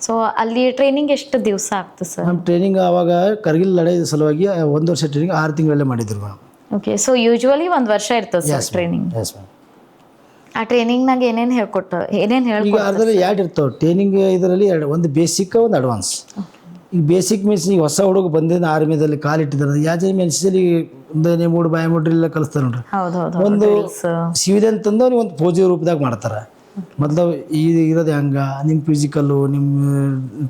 [SPEAKER 1] ಸೊ ಅಲ್ಲಿ ಟ್ರೈನಿಂಗ್ ಎಷ್ಟು ದಿವಸ ಆಗ್ತದೆ ಸರ್?
[SPEAKER 2] ನಮ್ಮ ಟ್ರೈನಿಂಗ್ ಆವಾಗ ಕಾರ್ಗಿಲ್ ಲಡಾಯಿ ಸಲುವಾಗಿ 1 ವರ್ಷ ಟ್ರೈನಿಂಗ್ 6 ತಿಂಗಳಲ್ಲೇ ಮಾಡಿದ್ರು ಮೇಡಮ್.
[SPEAKER 1] ಓಕೆ. ಸೊ ಯೂಶ್ವಲಿ 1 ವರ್ಷ ಇರ್ತದೆ ಸರ್ ಟ್ರೈನಿಂಗ್.
[SPEAKER 2] Yes ma'am.
[SPEAKER 1] ಆ ಟ್ರೈನಿಂಗ್ನಾಗ ಏನೇನು ಹೇಳ್ಕೊಟ್ಟು ಏನೇನು
[SPEAKER 2] ಈಗ
[SPEAKER 1] ಹೇಳ್ಕೊಡ್ತಾರೆ?
[SPEAKER 2] ಅದರಲ್ಲಿ 2 ಇರ್ತಾವೆ ಟ್ರೈನಿಂಗ್. ಇದರಲ್ಲಿ ಒಂದು ಬೇಸಿಕ್ ಒಂದು ಅಡ್ವಾನ್ಸ್. ಈಗ ಬೇಸಿಕ್ ಮೀನ್ಸ್ ಈಗ ಹೊಸ ಹುಡುಗ ಬಂದಿದ್ದು ಆರ್ಮಿದಲ್ಲಿ ಕಾಲಿಟ್ಟಿದ್ದಾರೆ ಯಾಜೆ ಮೆನ್ಸಲ್ಲಿ ಒಂದನೇ 3 ಬಾಯಿ ಮುಡ್ರಿಲ್ಲ ಕಲಿಸ್ತಾರೆ ನೋಡ್ರಿ.
[SPEAKER 1] ಹೌದೌದು.
[SPEAKER 2] ಒಂದು ಸಿವಿಲಿಯನ್ ತಂದು ಅವ್ನಿಗೆ ಒಂದು ಫೌಜಿ ರೂಪದಾಗ ಮಾಡ್ತಾರೆ. ಮೊದಲು ಇರೋದು ಹೆಂಗೆ ನಿಮ್ಮ ಫಿಸಿಕಲ್ಲು ನಿಮ್ಮ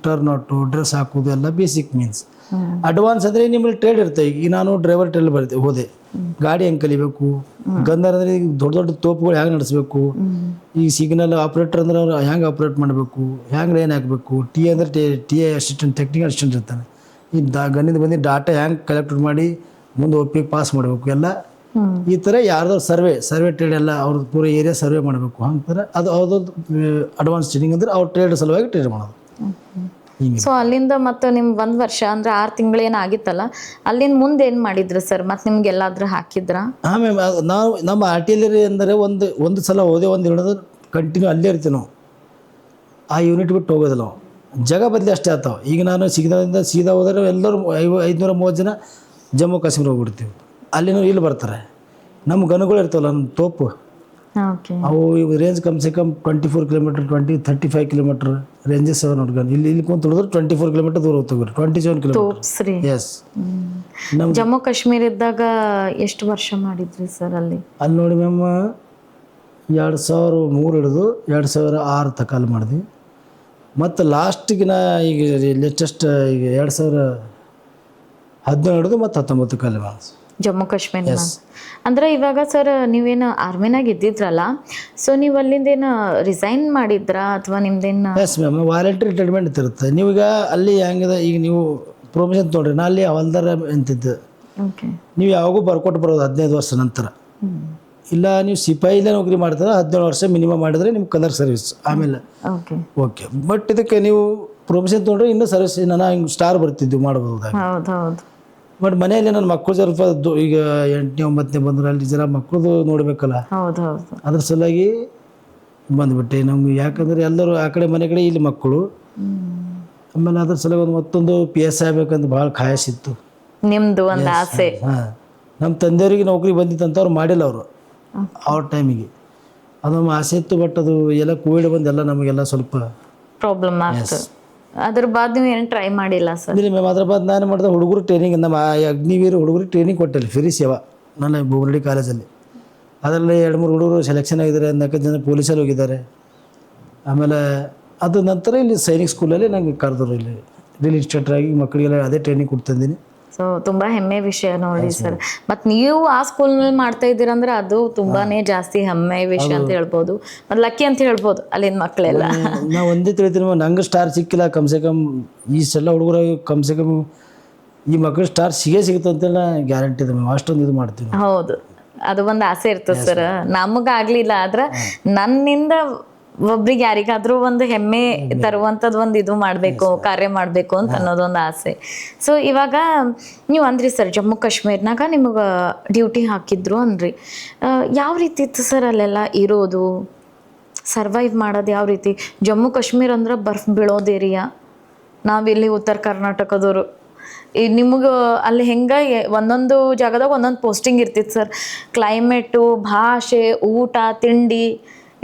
[SPEAKER 2] ಟರ್ನ್ಔಟು ಡ್ರೆಸ್ ಹಾಕೋದು ಎಲ್ಲ ಬೇಸಿಕ್ ಮೀನ್ಸ್. ಅಡ್ವಾನ್ಸ್ ಅಂದರೆ ನಿಮ್ಮಲ್ಲಿ ಟ್ರೇಡ್ ಇರ್ತವೆ. ಈಗ ನಾನು ಡ್ರೈವರ್ ಟ್ರೇಡ್ ಹೋದೆ, ಗಾಡಿ ಹೆಂಗೆ ಕಲಿಬೇಕು, ಗಂಧರ್ ಅಂದರೆ ಈಗ ದೊಡ್ಡ ದೊಡ್ಡ ತೋಪುಗಳು ಹೆಂಗೆ ನಡೆಸಬೇಕು, ಈ ಸಿಗ್ನಲ್ ಆಪ್ರೇಟರ್ ಅಂದ್ರೆ ಅವ್ರು ಹೆಂಗೆ ಆಪ್ರೇಟ್ ಮಾಡಬೇಕು, ಹೆಂಗೆ ಲೈನ್ ಹಾಕಬೇಕು, ಟಿ ಅಂದರೆ T A assistant technical assistant ಇರ್ತಾನೆ. ಈ ಗಣ್ಣಿಂದ ಬಂದು ಡಾಟಾ ಹೆಂಗೆ ಕಲೆಕ್ಟ್ ಮಾಡಿ ಮುಂದೆ ಒಪ್ಪಿಗೆ ಪಾಸ್ ಮಾಡಬೇಕು ಎಲ್ಲ ಈ ಥರ ಯಾರ್ದೋ ಸರ್ವೆ ಟ್ರೇಡ್ ಎಲ್ಲ ಅವ್ರದ್ದು ಪೂರ ಏರಿಯಾ ಸರ್ವೆ ಮಾಡಬೇಕು ಅಂತಾರೆ. ಅದು ಅವ್ರದ್ದು ಅಡ್ವಾನ್ಸ್ ಟ್ರೈನಿಂಗ್ ಅಂದ್ರೆ ಅವ್ರ ಟ್ರೇಡ್ ಸಲುವಾಗಿ ಟ್ರೇಡ್ ಮಾಡೋದು.
[SPEAKER 1] ಸೊ ಅಲ್ಲಿಂದ ಮತ್ತೆ ನಿಮ್ಗೆ 1 ವರ್ಷ ಅಂದ್ರೆ 6 ತಿಂಗಳು ಏನಾಗಿತ್ತಲ್ಲ, ಅಲ್ಲಿಂದ ಮುಂದೆ ಏನು ಮಾಡಿದ್ರು ಸರ್? ಮತ್ತೆ ನಿಮ್ಗೆ ಎಲ್ಲಾದ್ರೂ ಹಾಕಿದ್ರಾ?
[SPEAKER 2] ಹಾಂ ಮ್ಯಾಮ್. ನಾವು ನಮ್ಮ ಆರ್ಟಿಲರಿ ಅಂದರೆ ಒಂದು ಸಲ ಹೋದೆ, ಒಂದು ಹಿಡಿದು ಕಂಟಿನ್ಯೂ ಅಲ್ಲೇ ಇರ್ತೀವಿ ನಾವು. ಆ ಯೂನಿಟ್ ಬಿಟ್ಟು ಹೋಗೋದಿಲ್ಲ ನಾವು. ಜಾಗ ಬದಲಿ ಅಷ್ಟೇ ಆಗ್ತಾವೆ. ಈಗ ನಾನು ಸಿಗದಿಂದ ಸೀದಾ ಹೋದರೆ ಎಲ್ಲರೂ 530 ಜನ ಜಮ್ಮು ಕಾಶ್ಮೀರ ಹೋಗ್ಬಿಡ್ತೀವಿ. ಅಲ್ಲಿನೂ ಇಲ್ಲಿ ಬರ್ತಾರೆ. ನಮ್ಮ ಗನ್ಗಳು ಇರ್ತಾವಲ್ಲ, ನಮ್ಮ ತೋಪು,
[SPEAKER 1] ಓಕೆ,
[SPEAKER 2] ಅವು ರೇಂಜ್ ಕಮ್ಸೆ ಕಮ್ 24 ಕಿಲೋಮೀಟರ್ 35 ಕಿಲೋಮೀಟರ್ ರೇಂಜಸ್ ಅವ ನೋಡ್ಕೊಂಡು ಇಲ್ಲಿ ಕುಂತು ಹಿಡಿದ್ರೆ 24 ಕಿಲೋಮೀಟರ್ ದೂರ ಹೋಗ್ತೀವಿ. 27 ಕಿಲೋಮೀಟರ್. ಎಸ್. ನಮ್ಮ
[SPEAKER 1] ಜಮ್ಮು ಕಾಶ್ಮೀರ ಇದ್ದಾಗ ಎಷ್ಟು ವರ್ಷ ಮಾಡಿದ್ರಿ ಸರ್ ಅಲ್ಲಿ?
[SPEAKER 2] ಅಲ್ಲಿ ನೋಡಿ ಮ್ಯಾಮ್ 2003 ಹಿಡಿದು 2006 ತನಕ ಅಲ್ಲಿ ಮಾಡಿದ್ವಿ. ಮತ್ತು ಲಾಸ್ಟಿಗೆ ಈಗ ಲೇಟೆಸ್ಟ್ ಈಗ 2017 ಹಿಡಿದು ಮತ್ತು 19 ಅಲ್ಲಿ ಮಾಡಿ
[SPEAKER 1] ಜಮ್ಮು ಕಾಶ್ಮೀರ. ಅಂದ್ರೆ ಇವಾಗ ಸರ್ ನೀವೇನು ಆರ್ಮಿನಾಗ ಇದ್ದಿದ್ರಲ್ಲ, ಸೊ ನೀವು ಅಲ್ಲಿಂದ ಏನು ರಿಸೈನ್ ಮಾಡಿದ್ರಾ ಅಥವಾ ನಿಮ್ದೇನು?
[SPEAKER 2] Yes ma'am. ವಾಲಂಟ್ರಿ ರಿಟೈರ್ಮೆಂಟ್ ಇರುತ್ತೆ. ನೀವೀಗ ಅಲ್ಲಿ ಹೆಂಗಿದೆ, ಈಗ ನೀವು ಪ್ರೊಮೋಷನ್ ತೊಗೊಳ್ರಿ. ನಾ ಅಲ್ಲಿ ಹವಲ್ದಾರ ಅಂತಿದ್ದು,
[SPEAKER 1] ಓಕೆ,
[SPEAKER 2] ನೀವು ಯಾವಾಗೂ ಬರ್ಕೊಟ್ಟು ಬರೋದು 15 ವರ್ಷ ನಂತರ. ಇಲ್ಲ ನೀವು ಸಿಪಾಯಿಲೇ ನೌಕರಿ ಮಾಡ್ತಾರೆ 17 ವರ್ಷ ಮಿನಿಮಮ್ ಮಾಡಿದ್ರೆ ನಿಮ್ಗೆ ಕಲರ್ ಸರ್ವಿಸ್ ಆಮೇಲೆ ಓಕೆ. ಬಟ್ ಇದಕ್ಕೆ ನೀವು ಪ್ರೊಮೋಷನ್ ತೊಗೊಂಡ್ರೆ ಇನ್ನೂ ಸರ್ವಿಸ್ ನಾನು ಹಿಂಗೆ ಸ್ಟಾರ್ ಬರ್ತಿದ್ವಿ ಮಾಡ್ಬೋದು.
[SPEAKER 1] ಹೌದು.
[SPEAKER 2] ಬಟ್ ಮನೆಯಲ್ಲಿ ನನ್ನ ಮಕ್ಕಳು ಸ್ವಲ್ಪ ಈಗ 8ನೇ 9ನೇ ಬಂದ್ರೆ ಅಲ್ಲಿ ಜರ ಮಕ್ಕಳದು ನೋಡ್ಬೇಕಲ್ಲ, ಅದ್ರ ಸಲುವಾಗಿ ಬಂದ್ಬಿಟ್ಟೆ ನಮ್ಗೆ. ಯಾಕಂದ್ರೆ ಎಲ್ಲರೂ ಆ ಕಡೆ ಮನೆ ಕಡೆ ಇಲ್ಲಿ ಮಕ್ಕಳು. ಆಮೇಲೆ ಅದ್ರ ಸಲುವಾಗಿ ಮತ್ತೊಂದು PS ಆಗ್ಬೇಕಂತ ಭಾಳ ಖಾಯಸಿತ್ತು.
[SPEAKER 1] ನಿಮ್ದು ಒಂದು ಆಸೆ?
[SPEAKER 2] ಹಾಂ. ನಮ್ಮ ತಂದೆಯವರಿಗೆ ನೌಕರಿ ಬಂದಿತ್ತಂತ ಅವ್ರು ಮಾಡಿಲ್ಲ ಅವರು ಅವ್ರ ಟೈಮಿಗೆ. ಅದು ನಮ್ಮ ಆಸೆ ಇತ್ತು. ಬಟ್ ಅದು ಎಲ್ಲ ಕೋವಿಡ್ ಬಂದೆಲ್ಲ ನಮಗೆಲ್ಲ ಸ್ವಲ್ಪ
[SPEAKER 1] ಪ್ರಾಬ್ಲಮ್ ಆಗ್ತದೆ. ಅದ್ರ ಬಾದ್ ನೀವು ಏನು ಟ್ರೈ ಮಾಡಿಲ್ಲ ಸರ್?
[SPEAKER 2] ಇಲ್ಲ ಮ್ಯಾಮ್. ಅದ್ರ ಬಾದ್ ನಾನು ಮಾಡಿದೆ ಹುಡುಗರು ಟ್ರೈನಿಂಗ್, ನಮ್ಮ ಅಗ್ನಿವೀರ ಹುಡುಗರಿಗೆ ಟ್ರೈನಿಂಗ್ ಕೊಟ್ಟಿಲ್ಲ, ಫ್ರೀ ಸೇವಾ ನನ್ನ ಭುವನಹಳ್ಳಿ ಕಾಲೇಜಲ್ಲಿ. ಅದರಲ್ಲಿ 2-3 ಹುಡುಗರು ಸೆಲೆಕ್ಷನ್ ಆಗಿದ್ದಾರೆ, 4 ಜನ ಪೊಲೀಸಲ್ಲಿ ಹೋಗಿದ್ದಾರೆ. ಆಮೇಲೆ ಅದು ನಂತರ ಇಲ್ಲಿ ಸೈನಿಕ್ ಸ್ಕೂಲಲ್ಲಿ ನಂಗೆ ಕರೆದ್ರು, ಇಲ್ಲಿ ರಿಲ್ ಇನ್ಸ್ಟ್ರಕ್ಟರ್ ಆಗಿ ಮಕ್ಕಳಿಗೆಲ್ಲ ಅದೇ ಟ್ರೈನಿಂಗ್ ಕೊಡ್ತಿದ್ದೀನಿ.
[SPEAKER 1] ಸೊ ತುಂಬಾ ಹೆಮ್ಮೆ ವಿಷಯ ನೋಡಿ ಸರ್. ಮತ್ತು ನೀವು ಆ ಸ್ಕೂಲ್ನಲ್ಲಿ ಮಾಡ್ತಾ ಇದ್ದೀರಂದ್ರೆ ಅದು ತುಂಬಾನೇ ಜಾಸ್ತಿ ಹೆಮ್ಮೆ ವಿಷಯ ಅಂತ ಹೇಳ್ಬೋದು, ಮತ್ತು ಲಕ್ಕಿ ಅಂತ ಹೇಳ್ಬೋದು ಅಲ್ಲಿನ ಮಕ್ಕಳೆಲ್ಲ.
[SPEAKER 2] ನಾವು ಒಂದೇ ತಿಳಿತೀನಿ, ನಂಗೆ ಸ್ಟಾರ್ ಸಿಕ್ಕಿಲ್ಲ ಕಮ್ಸೆ ಕಮ್ ಇಷ್ಟೆಲ್ಲ ಹುಡುಗರು ಕಮ್ಸೆ ಕಮ್ ಈ ಮಕ್ಕಳು ಸ್ಟಾರ್ ಸಿಗುತ್ತೆ ಅಂತೇಳಿ ಗ್ಯಾರಂಟಿ ಇದೆ ಮ್ಯಾಮ್. ಅಷ್ಟೊಂದು ಇದು ಮಾಡ್ತೀನಿ.
[SPEAKER 1] ಹೌದು, ಅದು ಒಂದು ಆಸೆ ಇರ್ತದೆ ಸರ್. ನಮಗಾಗ್ಲಿಲ್ಲ ಆದ್ರೆ ನನ್ನಿಂದ ಒಬ್ರಿಗೆ ಯಾರಿಗಾದ್ರೂ ಒಂದು ಹೆಮ್ಮೆ ತರುವಂಥದ್ದು ಒಂದು ಇದು ಮಾಡಬೇಕು, ಕಾರ್ಯ ಮಾಡಬೇಕು ಅಂತ ಅನ್ನೋದೊಂದು ಆಸೆ. ಸೊ ಇವಾಗ ನೀವು ಅಂದ್ರಿ ಸರ್ ಜಮ್ಮು ಕಾಶ್ಮೀರ್ನಾಗ ನಿಮಗೆ ಡ್ಯೂಟಿ ಹಾಕಿದ್ರು ಅಂದ್ರಿ, ಯಾವ ರೀತಿ ಇತ್ತು ಸರ್ ಅಲ್ಲೆಲ್ಲ ಇರೋದು, ಸರ್ವೈವ್ ಮಾಡೋದು ಯಾವ ರೀತಿ? ಜಮ್ಮು ಕಾಶ್ಮೀರ ಅಂದ್ರೆ ಬರ್ಫ್ ಬೀಳೋದು ಏರಿಯಾ, ನಾವಿಲ್ಲಿ ಉತ್ತರ ಕರ್ನಾಟಕದವರು. ಈ ನಿಮಗೆ ಅಲ್ಲಿ ಹೆಂಗೆ ಒಂದೊಂದು ಜಾಗದಾಗ ಒಂದೊಂದು ಪೋಸ್ಟಿಂಗ್ ಇರ್ತಿತ್ತು ಸರ್. ಕ್ಲೈಮೇಟು, ಭಾಷೆ, ಊಟ, ತಿಂಡಿ.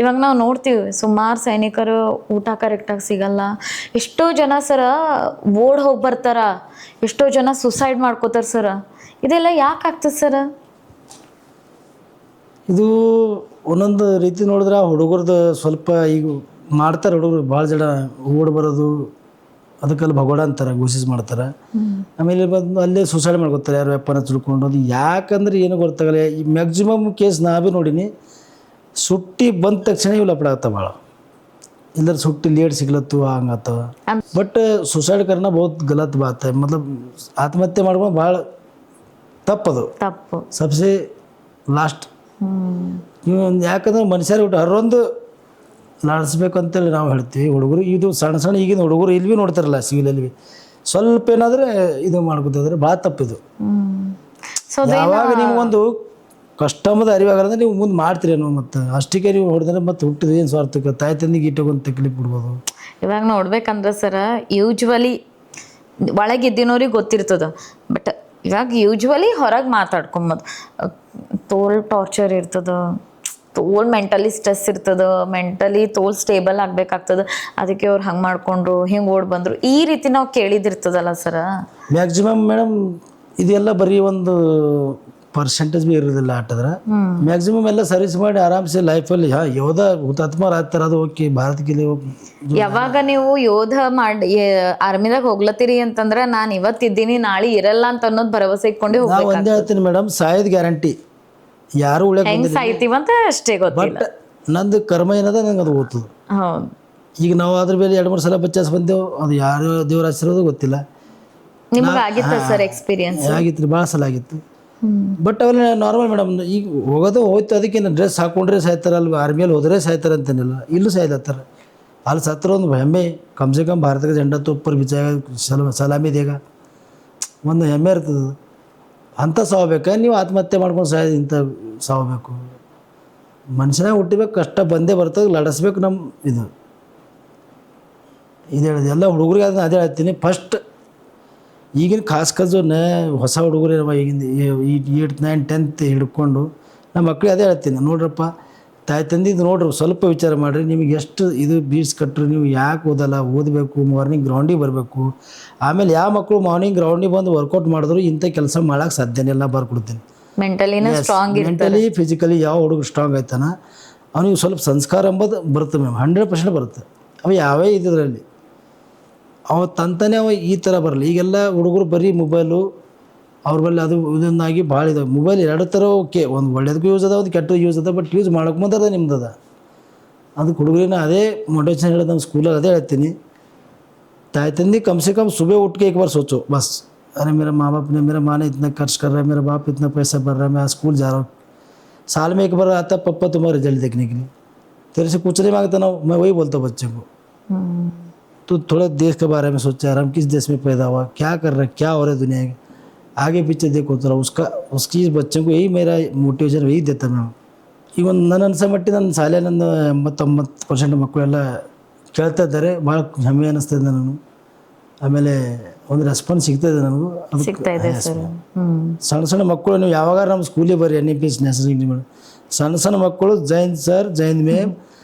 [SPEAKER 1] ಇವಾಗ ನಾವು ನೋಡ್ತೀವಿ ಸುಮಾರು ಸೈನಿಕರು ಊಟ ಕರೆಕ್ಟಾಗಿ ಸಿಗಲ್ಲ. ಎಷ್ಟೋ ಜನ ಸರ ಓಡ್ ಹೋಗಿ ಬರ್ತಾರ, ಎಷ್ಟೋ ಜನ ಸುಸೈಡ್ ಮಾಡ್ಕೋತಾರೆ ಸರ. ಇದೆಲ್ಲ ಯಾಕೆ ಆಗ್ತದೆ ಸರ?
[SPEAKER 2] ಇದು ಒಂದೊಂದು ರೀತಿ ನೋಡಿದ್ರೆ ಹುಡುಗರದ್ದು ಸ್ವಲ್ಪ ಈಗ ಮಾಡ್ತಾರೆ. ಹುಡುಗರು ಭಾಳ ಜನ ಓಡ್ ಬರೋದು, ಅದಕ್ಕೆಲ್ಲ ಭಗೋಡ ಅಂತಾರೆ, ಘೋಷಿಸ್ ಮಾಡ್ತಾರೆ. ಆಮೇಲೆ ಬಂದು ಅಲ್ಲೇ ಸುಸೈಡ್ ಮಾಡ್ಕೋತಾರೆ, ಯಾರು ವೆಪ್ಪನ ತಿಳ್ಕೊಂಡು. ಅದು ಯಾಕಂದ್ರೆ ಏನು ಗೊತ್ತಾಗಲ್ಲ. ಈ ಮ್ಯಾಕ್ಸಿಮಮ್ ಕೇಸ್ ನಾ ಭೀ ನೋಡೀನಿ. ಸುಟ್ಟಿ ಬಂದ ತಕ್ಷಣ ಇವು ಲಪಡ ಆಗ್ತಾವ ಭಾಳ ಇಲ್ಲರ ಸುಟ್ಟಿ ಲೇಟ್ ಸಿಗ್ಲತ್ತು ಹಂಗಾತವ ಬಟ್ ಸುಸೈಡ್ करना बहुत गलत बात है मतलब ಆತ್ಮಹತ್ಯೆ ಮಾಡ್ಕೊಂಡು ಭಾಳ ತಪ್ಪದು
[SPEAKER 1] ತಪ್ಪು.
[SPEAKER 2] ಸಬ್ಸೆ ಲಾಸ್ಟ್ ನೀವು ಯಾಕಂದ್ರೆ ಮನುಷ್ಯರು ಬಿಟ್ಟು ಹರೊಂದು ನಡೆಸ್ಬೇಕು ಅಂತೇಳಿ ನಾವು ಹೇಳ್ತೀವಿ ಹುಡುಗರು ಇದು ಸಣ್ಣ ಸಣ್ಣ ಈಗಿನ ಹುಡುಗರು ಇಲ್ಲಿ ಭೀ ನೋಡ್ತಾರಲ್ಲ ಸಿವಿಲಲ್ಲಿ ಭೀ ಸ್ವಲ್ಪ ಏನಾದರೆ ಇದು ಮಾಡ್ಕೊತಿದ್ರೆ ಭಾಳ ತಪ್ಪಿದು.
[SPEAKER 1] ಸೊ
[SPEAKER 2] ಯಾವಾಗ ನಿಮ್ಗೊಂದು ಕಷ್ಟಮದ ಅರಿವಾಗಂದ್ರೆ ನೀವು ಮುಂದೆ ಮಾಡ್ತೀರಿ ಅನ್ನೋ ಮತ್ತು ಅಷ್ಟಕ್ಕೆ ನೀವು ಹೊಡೆದ್ರೆ ಮತ್ತೆ ಹುಟ್ಟಿದ ಏನು ಸ್ವಾರ್ಥಕ್ಕೆ ತಾಯಿ ತಂದಿಗೆ ಇಟ್ಟೋಗೊಂದು ತಕ್ಲಿಪ್ ಬಿಡ್ಬೋದು.
[SPEAKER 1] ಇವಾಗ ನೋಡ್ಬೇಕಂದ್ರೆ ಸರ ಯೂಜ್ವಲಿ ಒಳಗಿದ್ದಿನವ್ರಿಗೆ ಗೊತ್ತಿರ್ತದ ಬಟ್ ಇವಾಗ ಯೂಜ್ವಲಿ ಹೊರಗೆ ಮಾತಾಡ್ಕೊಂಬೋದು ತೋಲ್ ಟಾರ್ಚರ್ ಇರ್ತದ ತೋಲ್ ಮೆಂಟಲಿ ಸ್ಟ್ರೆಸ್ ಇರ್ತದ ಮೆಂಟಲಿ ತೋಲ್ ಸ್ಟೇಬಲ್ ಆಗ್ಬೇಕಾಗ್ತದ ಅದಕ್ಕೆ ಅವ್ರು ಹಂಗೆ ಮಾಡ್ಕೊಂಡ್ರು ಹಿಂಗೆ ಓಡ್ ಬಂದರು ಈ ರೀತಿ ನಾವು ಕೇಳಿದಿರ್ತದಲ್ಲ ಸರ.
[SPEAKER 2] ಮ್ಯಾಕ್ಸಿಮಮ್ ಮೇಡಮ್ ಇದೆಲ್ಲ ಬರೀ ಒಂದು ಪರ್ಸೆಂಟೇಜ್ ಭೀ ಇರೋದಿಲ್ಲ ಆಟದ್ರ ಮ್ಯಾಕ್ಸಿಮಮ್ ಎಲ್ಲ ಸರ್ವಿಸ್ ಮಾಡಿ ಆರಾಮ್ಸೆ ಲೈಫಲ್ಲಿ ಯೋಧ ಹುತಾತ್ಮರು ಆಗ್ತಾರೆ ಅದು ಓಕೆ ಭಾರತಕ್ಕೆ
[SPEAKER 1] ಯಾವಾಗ ನೀವು ಯೋಧ ಮಾಡಿ ಆರ್ಮಿದಾಗ ಹೋಗ್ಲತ್ತೀರಿ ಅಂತಂದ್ರೆ ನಾನು ಇವತ್ತಿದ್ದೀನಿ ನಾಳೆ ಇರಲ್ಲ ಅಂತ ಅನ್ನೋದು ಭರವಸೆ ಇಟ್ಕೊಂಡೆ
[SPEAKER 2] ನಾವು
[SPEAKER 1] ಹೋಗ್ಬೇಕು.
[SPEAKER 2] ಒಂದೇ ಹೇಳ್ತೀನಿ ಮೇಡಮ್ ಸಾಯೋದು ಗ್ಯಾರಂಟಿ ಯಾರು ಉಳಿಯಕ್ಕೆ
[SPEAKER 1] ಹೆಂಗ್ ಸಾಯ್ತೀವಂತ ಅಷ್ಟೇ ಗೊತ್ತಿಲ್ಲ.
[SPEAKER 2] ಬಟ್ ನಂದು ಕರ್ಮ ಏನದ ನಂಗೆ ಅದು ಗೊತ್ತದು.
[SPEAKER 1] ಹೌದು
[SPEAKER 2] ಈಗ ನಾವು ಅದ್ರ ಮೇಲೆ 2-3 ಸಲ ಬಚ್ಚಾಸ್ ಬಂದೆವು ಅದು ಯಾರು ದೇವ್ರ ಆಶೀರ್ವಾದ ಗೊತ್ತಿಲ್ಲ.
[SPEAKER 1] ನಿಮ್ಗೆ ಆಗಿತ್ತ ಸರ್ ಎಕ್ಸ್ಪೀರಿಯನ್ಸ್?
[SPEAKER 2] ಆಗಿತ್ತು ರೀ ಭಾಳ ಸಲ ಆಗಿತ್ತು. ಬಟ್ ಅವೆಲ್ಲ ನಾರ್ಮಲ್ ಮೇಡಮ್ ಈಗ ಹೋಗೋದು ಹೋಯ್ತು ಅದಕ್ಕೆ ಡ್ರೆಸ್ ಹಾಕೊಂಡ್ರೆ ಸಾಯ್ತಾರಲ್ವ ಆರ್ಮಿಯಲ್ಲಿ ಹೋದ್ರೆ ಸಾಯ್ತಾರೆ ಅಂತೇನಿಲ್ಲ ಇಲ್ಲೂ ಸಾಯ್ಲತ್ತಾರ ಅಲ್ಲಿ ಸತ್ರ ಒಂದು ಹೆಮ್ಮೆ ಕಮ್ಸೆ ಕಮ್ ಭಾರತಕ್ಕೆ ಜೆಂಡಾ ತೊಪ್ಪರ್ ಬಿಚ್ಚಾಗ ಸಲಾಮಿ ದೇಗ ಒಂದು ಹೆಮ್ಮೆ ಇರ್ತದೆ ಅಂಥ ಸಾವಬೇಕಾ ನೀವು ಆತ್ಮಹತ್ಯೆ ಮಾಡ್ಕೊಂಡು ಸಾಯೋದು ಇಂಥ ಸಾವಬೇಕು ಮನುಷ್ಯನಾಗ ಹುಟ್ಟಿಬೇಕು ಕಷ್ಟ ಬಂದೇ ಬರ್ತದೆ ಲಡಿಸ್ಬೇಕು ನಮ್ಮ ಇದು ಹೇಳಿದೆ ಎಲ್ಲ ಹುಡುಗರಿಗೆ ಅದನ್ನ ಅದೇ ಹೇಳ್ತೀನಿ ಫಸ್ಟ್ ಈಗಿನ ಖಾಸ್ ಕಜೋನೆ ಹೊಸ ಹುಡುಗರು ಈಗಿನ 8th 9th 10th ಹಿಡ್ಕೊಂಡು ನಮ್ಮ ಮಕ್ಕಳಿಗೆ ಅದೇ ಹೇಳ್ತೀನಿ ನೋಡ್ರಪ್ಪ ತಾಯಿ ತಂದಿದ್ದು ನೋಡ್ರಿ ಸ್ವಲ್ಪ ವಿಚಾರ ಮಾಡಿರಿ ನಿಮಗೆ ಎಷ್ಟು ಇದು ಬೀಡ್ಸ್ ಕಟ್ಟರು ನೀವು ಯಾಕೆ ಓದಲ್ಲ ಓದಬೇಕು ಮಾರ್ನಿಂಗ್ ಗ್ರೌಂಡಿಗೆ ಬರಬೇಕು ಆಮೇಲೆ ಯಾವ ಮಕ್ಕಳು ಮಾರ್ನಿಂಗ್ ಗ್ರೌಂಡಿಗೆ ಬಂದು ವರ್ಕೌಟ್ ಮಾಡಿದ್ರು ಇಂಥ ಕೆಲಸ ಮಾಡೋಕ್ಕೆ ಸಾಧ್ಯನೇ ಇಲ್ಲ ಬರ್ಕೊಡ್ತೀನಿ. ಮೆಂಟಲಿ ಫಿಸಿಕಲಿ ಯಾವ ಹುಡುಗ ಸ್ಟ್ರಾಂಗ್ ಆಯ್ತಾನ ಅವನಿಗೆ ಸ್ವಲ್ಪ ಸಂಸ್ಕಾರ ಎಂಬುದು ಬರುತ್ತೆ ಮ್ಯಾಮ್ 100% ಬರುತ್ತೆ. ಅವ ಯಾವೇ ಇದರಲ್ಲಿ ಅವತ್ತಂತಾನೆ ಅವ ಈ ಥರ ಬರಲ್ಲ. ಈಗೆಲ್ಲ ಹುಡುಗರು ಬರೀ ಮೊಬೈಲು ಅವ್ರ ಬಳಿ ಅದು ಇದನ್ನಾಗಿ ಭಾಳ ಇದಾವೆ ಮೊಬೈಲ್ 2 ಥರ ಓಕೆ ಒಂದು ಒಳ್ಳೇದಕ್ಕೂ ಯೂಸ್ ಅದ ಒಂದು ಕೆಟ್ಟದ್ದು ಯೂಸ್ ಅದ ಬಟ್ ಯೂಸ್ ಮಾಡೋಕೆ ಮುಂದೆ ನಿಮ್ದದ ಅದಕ್ಕೆ ಹುಡುಗರಿನ ಅದೇ ಮೋಟಿವೇಶನ್ ಹೇಳೋದು ನಮ್ಮ ಸ್ಕೂಲಲ್ಲಿ ಅದೇ ಹೇಳ್ತೀನಿ ताई तंदी कम से कम सुबह उठ के एक बार सोचो बस अरे मेरा माँ बाप ने मेरा माँ ने इतना खर्च कर रहा है मेरा बाप इतना पैसा भर रहा है मैं आज स्कूल जा रहा हूँ साल में एक बार आता पप्पा तुम्हारा रिजल्ट देखने के लिए तेरे से कुछ नहीं मांगता ना मैं वही बोलता हूँ बच्चे को तो थोड़ा देश के बारे में सोचा यार हम किस देश में पैदा हुआ क्या कर रहे हैं क्या हो रहा है दुनिया के आगे पीछे देखो थोड़ा उसकी बच्चों को यही मेरा मोटिवेशन वही देता मैं ಈಗ ಒಂದು ನನ್ನ ಅನ್ಸೋ ಮಟ್ಟಿಗೆ ನನ್ನ ಶಾಲೆ ನನ್ನ 89% ಮಕ್ಕಳೆಲ್ಲ ಕೇಳ್ತಾ ಇದ್ದಾರೆ ಭಾಳ ಹೆಮ್ಮೆ ಅನ್ನಿಸ್ತದೆ ನನಗೂ ಆಮೇಲೆ ಒಂದು ರೆಸ್ಪಾನ್ಸ್ ಸಿಗ್ತಾಯಿದೆ ನನಗೂ ಸಣ್ಣ ಸಣ್ಣ ಮಕ್ಕಳು ನೀವು ಯಾವಾಗ ನಮ್ಮ ಸ್ಕೂಲಿಗೆ ಬರ್ರಿ NEPS ನ್ಯಾಷನಲ್ ಮಾಡಿ ಸಣ್ಣ ಸಣ್ಣ ಮಕ್ಕಳು ಜೈನ್ ಸರ್ ಜೈನ್ ಮೇಮ್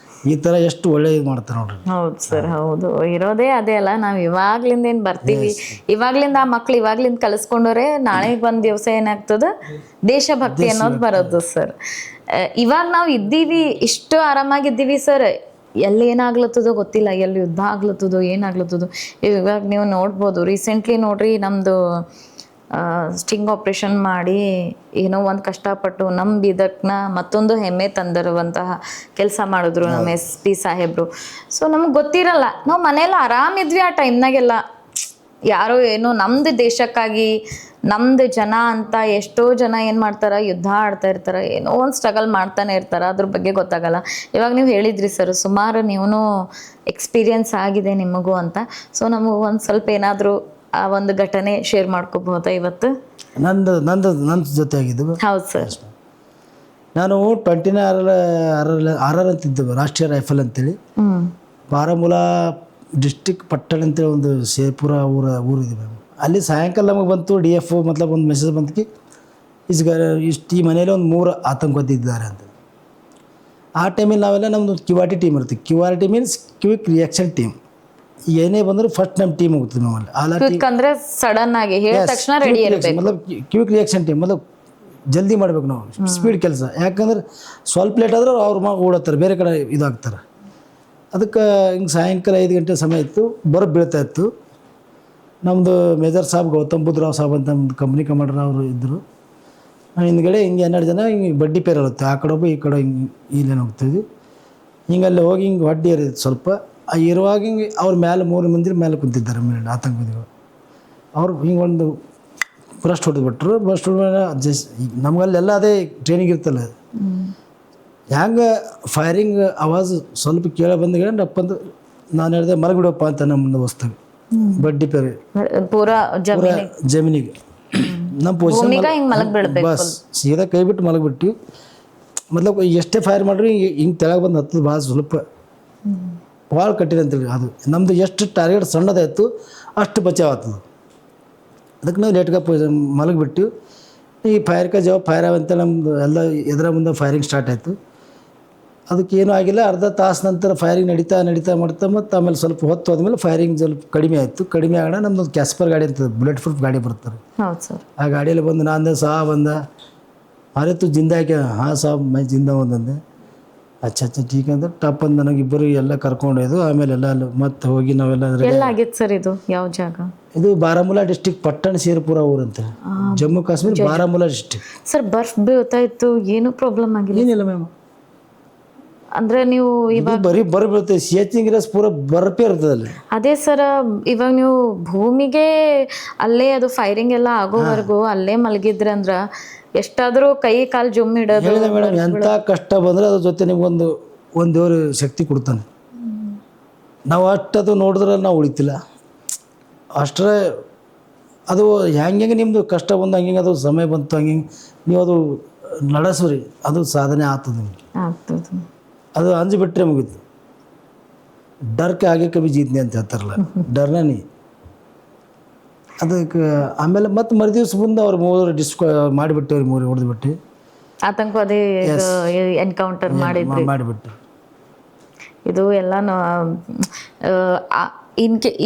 [SPEAKER 2] ಈ ಥರ ಎಷ್ಟು ಒಳ್ಳೆ ಇದು ಮಾಡ್ತಾರೆ ನೋಡ್ರಿ.
[SPEAKER 1] ಹೌದು ಸರ್ ಹೌದು ಇರೋದೇ ಅದೇ ಅಲ್ಲ ನಾವು ಇವಾಗ್ಲಿಂದ ಏನು ಬರ್ತೀವಿ ಇವಾಗ್ಲಿಂದ ಆ ಮಕ್ಳು ಇವಾಗ್ಲಿಂದ ಕಲಿಸ್ಕೊಂಡವ್ರೆ ನಾಳೆಗೆ ಒಂದು ದಿವಸ ಏನಾಗ್ತದೆ ದೇಶಭಕ್ತಿ ಅನ್ನೋದು ಬರೋದು ಸರ್. ಇವಾಗ ನಾವು ಇದ್ದೀವಿ ಇಷ್ಟು ಆರಾಮಾಗಿದ್ದೀವಿ ಸರ್ ಎಲ್ಲಿ ಏನಾಗ್ಲತ್ತದೋ ಗೊತ್ತಿಲ್ಲ ಎಲ್ಲಿ ಯುದ್ಧ ಆಗ್ಲತ್ತದೋ ಏನಾಗ್ಲತ್ತದೋ ಇವಾಗ ನೀವು ನೋಡ್ಬೋದು ರೀಸೆಂಟ್ಲಿ ನೋಡ್ರಿ ನಮ್ಮದು ಸ್ಟಿಂಗ್ ಆಪ್ರೇಷನ್ ಮಾಡಿ ಏನೋ ಒಂದು ಕಷ್ಟಪಟ್ಟು ನಮ್ಮ ಬೀದಕ್ನ ಮತ್ತೊಂದು ಹೆಮ್ಮೆ ತಂದಿರುವಂತಹ ಕೆಲಸ ಮಾಡಿದ್ರು ನಮ್ಮ SP ಸಾಹೇಬರು. ಸೊ ನಮ್ಗೆ ಗೊತ್ತಿರಲ್ಲ ನಾವು ಮನೇಲಿ ಆರಾಮಿದ್ವಿ ಆ ಟೈಮ್ನಾಗೆಲ್ಲ ಯಾರೋ ಏನೋ ನಮ್ಮದು ದೇಶಕ್ಕಾಗಿ ನಮ್ಮದು ಜನ ಅಂತ ಎಷ್ಟೋ ಜನ ಏನು ಮಾಡ್ತಾರೆ ಯುದ್ಧ ಆಡ್ತಾ ಇರ್ತಾರೆ ಏನೋ ಒಂದು ಸ್ಟ್ರಗಲ್ ಮಾಡ್ತಾನೆ ಇರ್ತಾರೆ ಅದ್ರ ಬಗ್ಗೆ ಗೊತ್ತಾಗಲ್ಲ. ಇವಾಗ ನೀವು ಹೇಳಿದ್ರಿ ಸರ್ ಸುಮಾರು ನೀವು ಎಕ್ಸ್ಪೀರಿಯನ್ಸ್ ಆಗಿದೆ ನಿಮಗೂ ಅಂತ. ಸೊ ನಮಗೆ ಒಂದು ಸ್ವಲ್ಪ ಏನಾದರೂ ಆ ಒಂದು ಘಟನೆ ಶೇರ್ ಮಾಡ್ಕೋಬಹುದಾ ಇವತ್ತು?
[SPEAKER 2] ನನ್ನ ಜೊತೆ ಆಗಿದ್ದು
[SPEAKER 1] ಹೌದು ಸರ್.
[SPEAKER 2] ನಾನು 29 RR ಅಂತಿದ್ದೆ ರಾಷ್ಟ್ರೀಯ ರೈಫಲ್ ಅಂತೇಳಿ ಬಾರಾಮುಲಾ ಡಿಸ್ಟಿಕ್ ಪಟ್ಟಣ ಅಂತೇಳಿ ಒಂದು ಶೇಪುರ ಊರಿದೆ ಮ್ಯಾಮ್. ಅಲ್ಲಿ ಸಾಯಂಕಾಲ ನಮಗೆ ಬಂತು DF ಮತ್ಲಬ್ ಒಂದು ಮೆಸೇಜ್ ಬಂತು ಈ ಮನೇಲಿ ಒಂದು 3 ಆತಂಕವಾದಿ ಇದ್ದಾರೆ ಅಂತ. ಆ ಟೈಮಲ್ಲಿ ನಾವೆಲ್ಲ ನಮ್ಮದು QRT ಟೀಮ್ ಇರ್ತೀವಿ. QRT means quick reaction team. ಏನೇ ಬಂದರೂ ಫಸ್ಟ್ ನಮ್ಮ ಟೀಮ್ ಹೋಗ್ತೀವಿ ನಮ್ಮಲ್ಲಿ
[SPEAKER 1] ಅಂದ್ರೆ ಸಡನ್ ಆಗಿ ಹೇಳಿದ ತಕ್ಷಣ ರೆಡಿ ಇರಬೇಕು
[SPEAKER 2] ಮತ್ಲಬ್ ಕ್ವಿಕ್ ರಿಯಾಕ್ಷನ್ ಟೀಮ್ ಮತ್ಲಬ್ ಜಲ್ದಿ ಮಾಡಬೇಕು ನಾವು ಸ್ಪೀಡ್ ಕೆಲಸ. ಯಾಕಂದ್ರೆ ಸ್ವಲ್ಪ ಲೇಟ್ ಆದ್ರೆ ಅವ್ರು ಓಡತ್ತಾರೆ ಬೇರೆ ಕಡೆ ಇದಾಗ್ತಾರೆ. ಅದಕ್ಕೆ ಹಿಂಗೆ ಸಾಯಂಕಾಲ 5 ಗಂಟೆ ಸಮಯ ಇತ್ತು ಬೀಳ್ತಾ ಇತ್ತು. ನಮ್ಮದು ಮೇಜರ್ ಸಾಬ್ ಗೌತಮ್ ಬುದ್ಧರಾವ್ ಸಾಬ್ ಅಂತ ನಮ್ಮದು ಕಂಪ್ನಿ ಕಮಾಂಡರ್ ಅವರು ಇದ್ದರು. ಹಿಂದ್ಗಡೆ ಹಿಂಗೆ 12 ಜನ ಹಿಂಗೆ ಬಡ್ಡಿ ಪೇರ್ ಇರುತ್ತೆ, ಆ ಕಡೆ ಒಬ್ಬ ಈ ಕಡೆ ಹಿಂಗೆ ಇಲ್ಲೇನು ಹೋಗ್ತಿದ್ವಿ. ಹಿಂಗೆ ಅಲ್ಲಿ ಹೋಗಿ ಹಿಂಗೆ ಹೊಡ್ಡಿ ಇರುತ್ತೆ ಸ್ವಲ್ಪ. ಆ ಇರುವಾಗ ಹಿಂಗೆ ಅವ್ರ ಮೇಲೆ 3 ಮಂದಿ ಮೇಲೆ ಕುಂತಿದ್ದಾರೆ ಮೇಲೆ ಆತಂಕವಾದಿಗಳು. ಅವ್ರು ಹಿಂಗೆ ಒಂದು ಬ್ರಸ್ಟ್ ಹೊಡೆದ್ಬಿಟ್ರು. ಬ್ರಸ್ಟ್ ಹೊಡೆದ ನಮಗಲ್ಲೆಲ್ಲ ಅದೇ ಟ್ರೈನಿಂಗ್ ಇರ್ತಲ್ಲ, ಹ್ಯಾಂಗೆ ಫೈರಿಂಗ್ ಆವಾಜ್ ಸ್ವಲ್ಪ ಕೇಳ ಬಂದ ನಪ್ಪಂದು ನಾನು ಹೇಳಿದೆ ಮಲಗಿಡಪ್ಪ ಅಂತ ನಮ್ಮ ಮುಂದೆ ಹೊಸ್ತಾಗ ಬಡ್ಡಿ ಪೇರೆ
[SPEAKER 1] ಪೂರಾ
[SPEAKER 2] ಜಮೀನಿಗೆ ನಮ್ಮ ಪೊಸಿಷನ್ ಬಸ್ ಸೀದಾ ಕೈ ಬಿಟ್ಟು ಮಲಗಿಬಿಟ್ಟು ಮತ್ಲಬ್ ಎಷ್ಟೇ ಫೈರ್ ಮಾಡ್ರಿ ಹಿಂಗೆ ತೆಳಗೆ ಬಂದು ಹತ್ತದ ಭಾಳ ಸ್ವಲ್ಪ ಭಾಳ ಕಟ್ಟಿದೆ ಅಂತೇಳಿ. ಅದು ನಮ್ಮದು ಎಷ್ಟು ಟಾರ್ಗೆಟ್ ಸಣ್ಣದಾಯಿತು ಅಷ್ಟು ಬಚಾವ್ ಆಗ್ತದೆ. ಅದಕ್ಕೆ ನಾವು ಲೇಟ್ಗೆ ಮಲಗಿಬಿಟ್ಟು ಈ ಫೈರ್ಗೆ ಫೈರ್ ಅಂತ ನಮ್ಮದು ಎಲ್ಲ ಎದುರ ಮುಂದೆ ಫೈರಿಂಗ್ ಸ್ಟಾರ್ಟ್ ಆಯಿತು. ಅದಕ್ಕೇನೂ ಆಗಿಲ್ಲ. ಅರ್ಧ ತಾಸು ನಂತರ ಫೈರಿಂಗ್ ನಡೀತಾ ಮಾಡ್ತಾ ಮತ್ತು ಆಮೇಲೆ ಸ್ವಲ್ಪ ಹೊತ್ತು ಹೋದ್ಮೇಲೆ ಫೈರಿಂಗ್ ಸ್ವಲ್ಪ ಕಡಿಮೆ ಆಯಿತು. ಕಡಿಮೆ ಆಗೋಣ ನಮ್ಮದು ಕ್ಯಾಸ್ಪರ್ ಗಾಡಿ ಅಂತ ಬುಲೆಟ್ ಪ್ರೂಫ್ ಗಾಡಿ ಬರ್ತಾರೆ.
[SPEAKER 1] ಹೌದು ಸರ್.
[SPEAKER 2] ಆ ಗಾಡಿಯಲ್ಲಿ ಬಂದು ನಾನು ಸಹ ಬಂದ ಅರೆ ತು ಜಿಂದ ಹಾಕಿ ಹಾಂ ಸಾಬ್ ಮೈ ಜಿಂದ ಒಂದಂದೆ ಅಚ್ಚ ಟೀಕ್ ಅಂತ ಟಪ್ ಅಂತ ನನಗಿಬ್ಬರು ಎಲ್ಲ ಕರ್ಕೊಂಡೋಯ್ದು. ಆಮೇಲೆ ಎಲ್ಲ ಮತ್ತೆ ಹೋಗಿ ನಾವೆಲ್ಲ
[SPEAKER 1] ಆಗಿತ್ತು ಸರ್ ಇದು ಯಾವ ಜಾಗ?
[SPEAKER 2] ಇದು ಬಾರಾಮುಲ್ಲಾ ಡಿಸ್ಟಿಕ್ ಪಟ್ಟಣ ಶೇರ್ಪುರ ಊರಂತ, ಜಮ್ಮು ಕಾಶ್ಮೀರ ಬಾರಾಮುಲ್ಲಾ ಡಿಸ್ಟಿಕ್.
[SPEAKER 1] ಸರ್ ಬರ್ಫ್ ಬೀಳ್ತಾ ಇತ್ತು, ಏನು ಪ್ರಾಬ್ಲಮ್ ಆಗಿಲ್ಲ?
[SPEAKER 2] ಏನಿಲ್ಲ ಮ್ಯಾಮ್.
[SPEAKER 1] ಅಂದ್ರೆ ನೀವು ಇವಾಗ
[SPEAKER 2] ಬರೀ ಬೀಳುತ್ತೆ, ಸಿಎಚ್ನಿಂಗ್ ಪೂರ ಬರ್ಪೇ ಇರ್ತದಲ್ಲಿ.
[SPEAKER 1] ಅದೇ ಸರ್, ಇವಾಗ ನೀವು ಭೂಮಿಗೆ ಅಲ್ಲೇ ಅದು ಫೈರಿಂಗ್ ಎಲ್ಲ ಆಗೋವರೆಗೂ ಅಲ್ಲೇ ಮಲಗಿದ್ರಿ ಅಂದ್ರ ಎಷ್ಟಾದ್ರೂ ಕೈ ಕಾಲು ಜುಮ್ ಇಡೋದು.
[SPEAKER 2] ಹೇಳಿದೆ ಮೇಡಮ್, ಎಂಥ ಕಷ್ಟ ಬಂದರೆ ಅದ್ರ ಜೊತೆ ನಿಮ್ಗೊಂದು ದೇವ್ರ ಶಕ್ತಿ ಕೊಡ್ತಾನೆ. ನಾವು ಅಷ್ಟದು ನೋಡಿದ್ರೆ ನಾವು ಉಳಿತಿಲ್ಲ. ಅಷ್ಟರೇ ಅದು ಹೆಂಗೆ ನಿಮ್ಮದು ಕಷ್ಟ ಬಂದು ಹಂಗೆ ಅದು ಸಮಯ ಬಂತು ಹಂಗೆ ನೀವು ಅದು ನಡೆಸ್ರಿ, ಅದು ಸಾಧನೆ ಆಗ್ತದೆ ನಿಮ್ಗೆ.
[SPEAKER 1] ಆಗ್ತದೆ.
[SPEAKER 2] ಅದು ಅಂಜು ಬಿಟ್ಟರೆ ಮುಗಿತು. ಡರ್ಕೆ ಆगे ಕಬಿ ಜೀತ್ನೆ ಅಂತ ಹೇಳ್ತಾರಲ್ಲ, ಡರ್ನ ನೀ ಅದಕ್ಕೆ. ಆಮೇಲೆ ಮತ್ತೆ ಮರುದಿವ್ಸ ಮುಂದೆ ಅವ್ರು 3 ಡಿಸ್ಕ್ ಮಾಡಿಬಿಟ್ಟು ಅವ್ರಿಗೆ 3 ಹೊಡೆದ್ಬಿಟ್ಟು
[SPEAKER 1] ಆತಂಕವಾದಿ ಎನ್ಕೌಂಟರ್
[SPEAKER 2] ಮಾಡಿಬಿಟ್ಟು
[SPEAKER 1] ಇದು ಎಲ್ಲ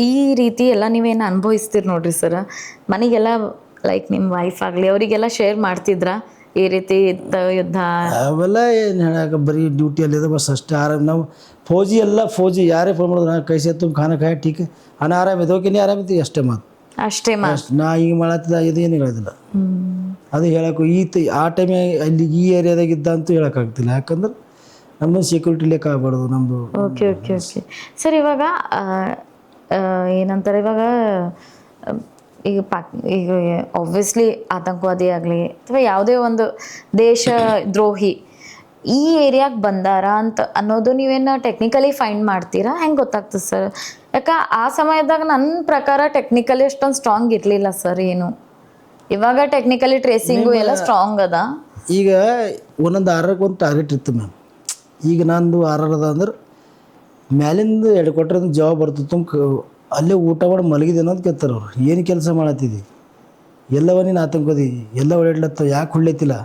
[SPEAKER 1] ಈ ರೀತಿ ಎಲ್ಲ ನೀವೇನು ಅನುಭವಿಸ್ತೀರಿ ನೋಡ್ರಿ ಸರ್. ಮನೆಗೆಲ್ಲ ಲೈಕ್ ನಿಮ್ಮ ವೈಫ್ ಆಗಲಿ ಅವರಿಗೆಲ್ಲ ಶೇರ್ ಮಾಡ್ತಿದ್ರಾ ಈ ರೀತಿ ಯುದ್ಧ?
[SPEAKER 2] ಅವೆಲ್ಲ ಏನು ಹೇಳಕ್ಕೆ ಬರೀ ಡ್ಯೂಟಿಯಲ್ಲಿದೆ ಬಸ್ ಅಷ್ಟೇ. ಆರಾಮ್ ನಾವು ಫೌಜಿ ಯಾರೇ ಫೋನ್ ಮಾಡಿದ್ರು ನಾ ಕೈಸೆ ತುಂಬ ಖಾನ ಖಾಯ ಟೀಕ್ ಹಣ ಆರಾಮಿದ್ದೋಕೆ ನೀ ಆರಾಮಿದ್ದೀವಿ ಅಷ್ಟೇ ಮಾತು.
[SPEAKER 1] ಅಷ್ಟೇ ಮಾತು.
[SPEAKER 2] ನಾ ಹಿಂಗೆ ಮಾಡತ್ತಿದ್ದ ಇದು ಏನು ಹೇಳೋದಿಲ್ಲ. ಅದು ಹೇಳೋಕೆ ಆ ಟೈಮೇ ಅಲ್ಲಿ ಈ ಏರಿಯಾದಾಗ ಇದ್ದ ಅಂತೂ ಹೇಳೋಕ್ಕಾಗ್ತಿಲ್ಲ. ಯಾಕಂದ್ರೆ ನಮ್ಮದು ಸೆಕ್ಯೂರಿಟಿ ಲೆಕ್ಕ ಆಗ್ಬಾರ್ದು ನಮ್ಮದು.
[SPEAKER 1] Okay okay okay sir. ಇವಾಗ ಏನಂತಾರೆ, ಇವಾಗ ಈಗ ಆಬ್ವಿಯಸ್ಲಿ ಆತಂಕವಾದಿ ಆಗಲಿ ಅಥವಾ ಯಾವುದೇ ಒಂದು ದೇಶ ದ್ರೋಹಿ ಈ ಏರಿಯಾಗೆ ಬಂದಾರ ಅಂತ ಅನ್ನೋದು ನೀವೇನು ಟೆಕ್ನಿಕಲಿ ಫೈಂಡ್ ಮಾಡ್ತೀರಾ? ಹೆಂಗೆ ಗೊತ್ತಾಗ್ತದೆ ಸರ್? ಯಾಕೆ ಆ ಸಮಯದಾಗ ನನ್ನ ಪ್ರಕಾರ ಟೆಕ್ನಿಕಲಿ ಅಷ್ಟೊಂದು ಸ್ಟ್ರಾಂಗ್ ಇರಲಿಲ್ಲ ಸರ್. ಏನು ಇವಾಗ ಟೆಕ್ನಿಕಲಿ ಟ್ರೇಸಿಂಗು ಎಲ್ಲ ಸ್ಟ್ರಾಂಗ್ ಅದ.
[SPEAKER 2] ಈಗ ಒಂದೊಂದು ಆರಕ್ಕೆ ಒಂದು ಟಾರ್ಗೆಟ್ ಇತ್ತು ಮ್ಯಾಮ್. ಈಗ ನಂದು ಅದ ಅಂದ್ರೆ ಮ್ಯಾಲಿಂದ ಎಡ್ಕೊಟ್ರಿಂದ ಜವಾಬ್ ಬರ್ತಿತ್ತು. ಅಲ್ಲೇ ಊಟ ಮಾಡಿ ಮಲಗಿದೆ ಅನ್ನೋದು ಕೇಳ್ತಾರೆ ಅವ್ರು. ಏನು ಕೆಲಸ ಮಾಡತ್ತಿದ್ದಿ, ಎಲ್ಲವ ನೀನು ಆತಂಕದಿ, ಎಲ್ಲ ಓಡಾಡ್ಲತ್ತ, ಯಾಕೆ ಹೊಳ್ಳೈತಿಲ್ಲ?